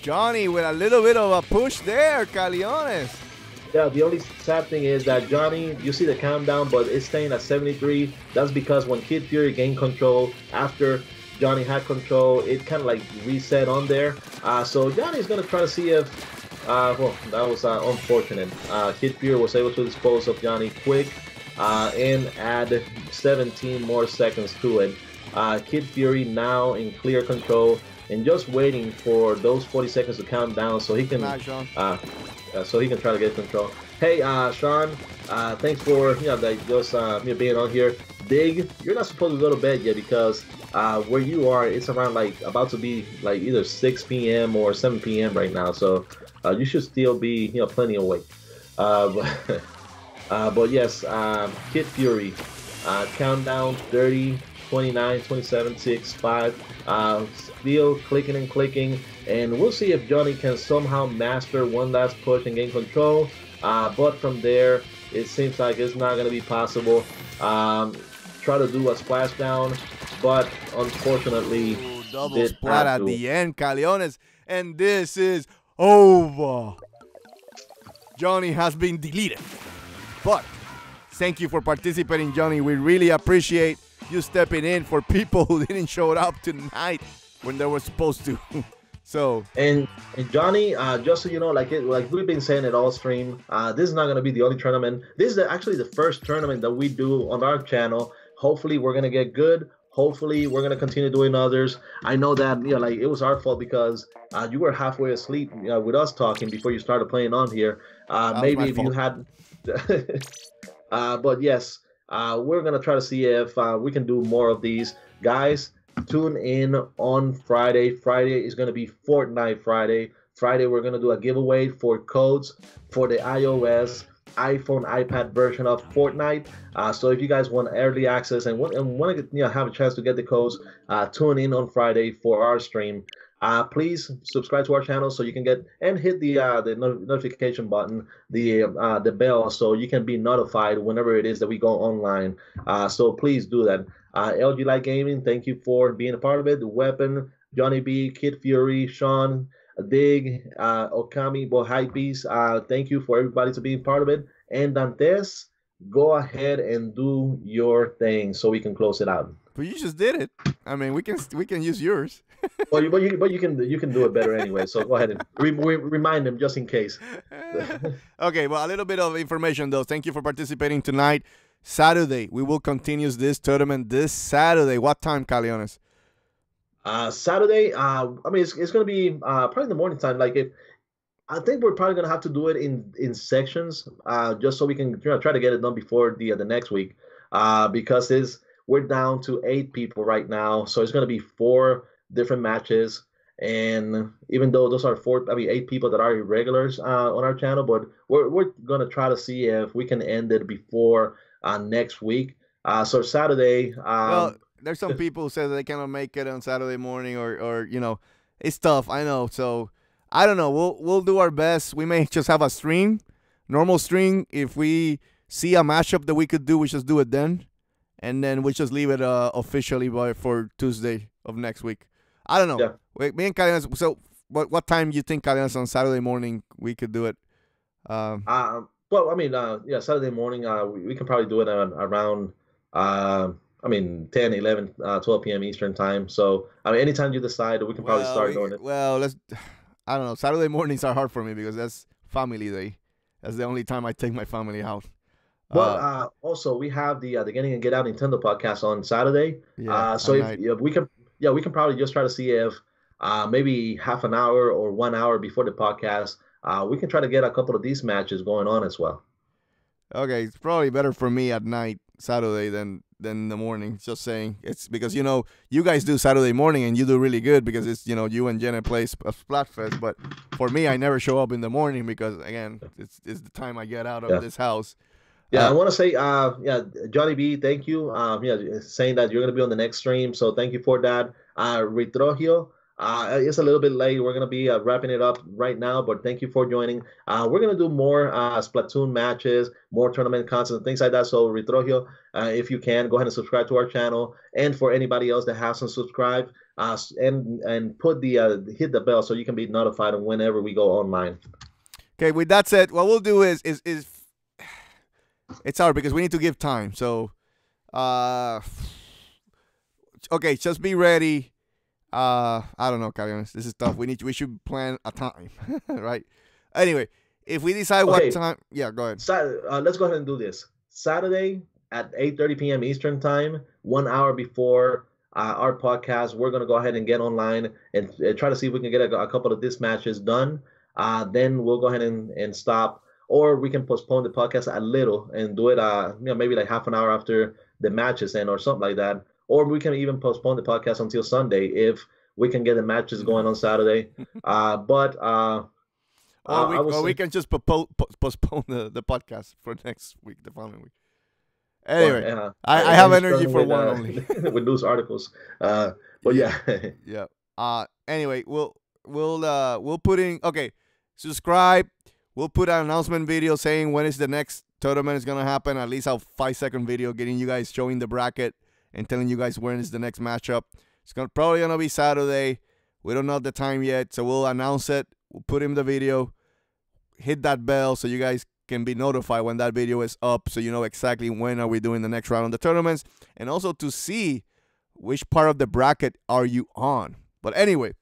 Johnny with a little bit of a push there, Caleones. Yeah, the only sad thing is that Johnny, you see the countdown, but it's staying at 73. That's because when Kid Fury gained control, after Johnny had control, it kind of like reset on there. So Johnny's going to try to see if Well, that was unfortunate. Kid Fury was able to dispose of Johnny quick and add 17 more seconds to it. Kid Fury now in clear control and just waiting for those 40 seconds to count down so he can try to get control. Hey, Shawn, thanks for just being on here. Dig, you're not supposed to go to bed yet because where you are, it's around like about to be like either 6 p.m. or 7 p.m. right now, so you should still be plenty awake. But yes, Kid Fury, countdown 30, 29, 27, 6, 5. Still clicking and clicking, and we'll see if Johnny can somehow master one last push and gain control. But from there, it seems like it's not going to be possible. Try to do a splashdown, but unfortunately, double splat at the end, Caleones, and this is over. Johnny has been deleted. But thank you for participating, Johnny. We really appreciate you stepping in for people who didn't show up tonight when they were supposed to. So and Johnny, just so you know, like we've been saying it all stream, this is not going to be the only tournament. This is actually the first tournament that we do on our channel. Hopefully we're going to get good. Hopefully we're going to continue doing others. I know that like it was our fault because you were halfway asleep with us talking before you started playing on here. Maybe if you had but yes, we're going to try to see if we can do more of these. Guys, tune in on Friday. Friday is going to be Fortnite Friday. Friday, we're going to do a giveaway for codes for the iOS, iPhone, iPad version of Fortnite. So if you guys want early access and want to have a chance to get the codes, tune in on Friday for our stream. Please subscribe to our channel so you can get and hit the notification button, the bell, so you can be notified whenever it is that we go online. So please do that. LG Light Gaming, thank you for being a part of it. The Weapon, Johnny B, Kid Fury, Shawn, Dig, Okami, Bohypees, thank you for everybody to be part of it. And Dantes, go ahead and do your thing so we can close it out. But you just did it. I mean, we can use yours. But you can do it better anyway. So go ahead and remind them just in case. Okay, well, a little bit of information though. Thank you for participating tonight. Saturday, we will continue this tournament this Saturday. What time, Caleones? Saturday, I mean, it's going to be probably in the morning time. Like I think we're probably going to have to do it in sections, just so we can try to get it done before the next week, because we're down to 8 people right now, so it's going to be 4 different matches. And even though those are 8 people that are irregulars on our channel, but we're going to try to see if we can end it before next week. So Saturday. Well, there's some people who say that they cannot make it on Saturday morning, or it's tough. I know. So I don't know. We'll do our best. We may just have a stream, normal stream. If we see a mashup that we could do, we just do it then, and then we just leave it officially for Tuesday of next week. I don't know. Yeah. Wait, me and Caleones. So what time do you think, Caleones, on Saturday morning we could do it? Well, I mean, Saturday morning, we can probably do it around, 10, 11, 12 p.m. Eastern time. So, I mean, anytime you decide, we can probably start doing it. Well, I don't know. Saturday mornings are hard for me because that's family day. That's the only time I take my family out. But also, we have the Getting and Get Out Nintendo podcast on Saturday. Yeah, so if we can probably just try to see if maybe half an hour or 1 hour before the podcast, we can try to get a couple of these matches going on as well. Okay, it's probably better for me at night Saturday than in the morning. Just saying, it's because you guys do Saturday morning and you do really good because it's you and Jenna play Splatfest. But for me, I never show up in the morning because again, it's the time I get out of this house. Yeah, I want to say, Johnny B, thank you. Saying that you're going to be on the next stream, so thank you for that. Ritrogio, it's a little bit late. We're going to be wrapping it up right now, but thank you for joining. We're going to do more Splatoon matches, more tournament content, things like that. So, Ritrogio, if you can, go ahead and subscribe to our channel. And for anybody else that hasn't subscribed, and put hit the bell so you can be notified whenever we go online. Okay, with that said, what we'll do is it's hard because we need to give time. So, okay, just be ready. I don't know, Caleones. This is tough. We should plan a time, right? Anyway, if we decide Okay. what time, yeah, go ahead. Let's go ahead and do this. Saturday at 8:30 p.m. Eastern time, 1 hour before our podcast, we're gonna go ahead and get online and try to see if we can get a couple of these matches done. Then we'll go ahead and stop, or we can postpone the podcast a little and do it, maybe like half an hour after the matches end or something like that. Or we can even postpone the podcast until Sunday if we can get the matches going on Saturday. Or we can just postpone the podcast for next week, the following week. Anyway, I have energy for one only. With news articles. But yeah. Yeah. Anyway, we'll put in, okay, subscribe. We'll put an announcement video saying when is the next tournament is gonna happen. At least a 5-second video getting you guys showing the bracket and telling you guys when is the next matchup. It's probably gonna be Saturday. We don't know the time yet, so we'll announce it. We'll put in the video. Hit that bell so you guys can be notified when that video is up, so you know exactly when are we doing the next round of the tournaments, and also to see which part of the bracket are you on. But anyway,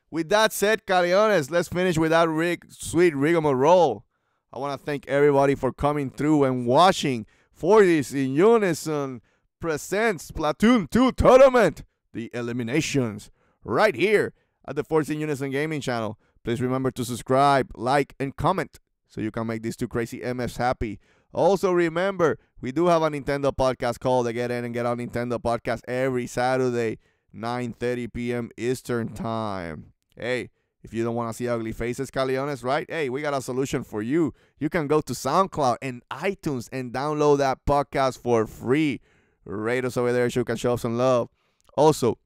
with that said, Caleones, let's finish with that sweet rigmarole. I want to thank everybody for coming through and watching Force in Unison presents Splatoon 2 Tournament, the Eliminations, right here at the Force In Unison Gaming channel. Please remember to subscribe, like, and comment so you can make these two crazy MFs happy. Also remember, we do have a Nintendo podcast called the Get In and Get Out Nintendo podcast every Saturday, 9:30 p.m. Eastern Time. Hey, if you don't want to see ugly faces, Caleones, right? Hey, we got a solution for you. You can go to SoundCloud and iTunes and download that podcast for free. Rate us over there so you can show us some love. Also,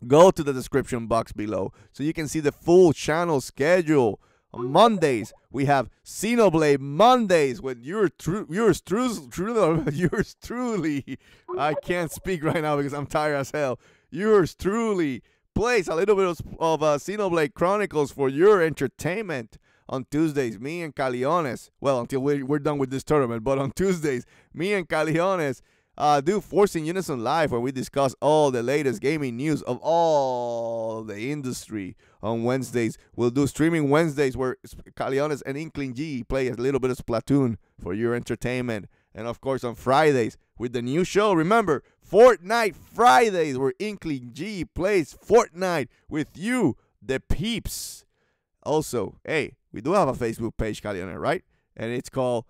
go to the description box below so you can see the full channel schedule. On Mondays, we have Xenoblade Mondays with yours truly. I can't speak right now because I'm tired as hell. Yours truly plays a little bit of Xenoblade Chronicles for your entertainment. On Tuesdays, me and Caleones, well, until we're done with this tournament, but on Tuesdays, me and Caleones do Force In Unison Live, where we discuss all the latest gaming news of all the industry. On Wednesdays, we'll do Streaming Wednesdays, where Caleones and Inkling G play a little bit of Splatoon for your entertainment. And of course, on Fridays, with the new show, remember, Fortnite Fridays, where Inkling G plays Fortnite with you, the peeps. Also, hey, we do have a Facebook page, Caleones, right? And it's called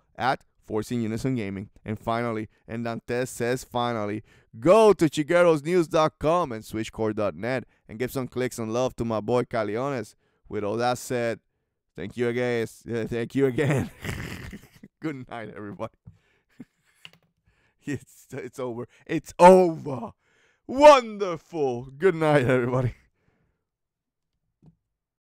Force In Unison Gaming. And finally, and Dantes says finally, go to chiguerosnews.com and switchcore.net and give some clicks and love to my boy Caleones. With all that said, thank you again. Thank you again. Good night, everybody. It's over. It's over. Wonderful. Good night, everybody.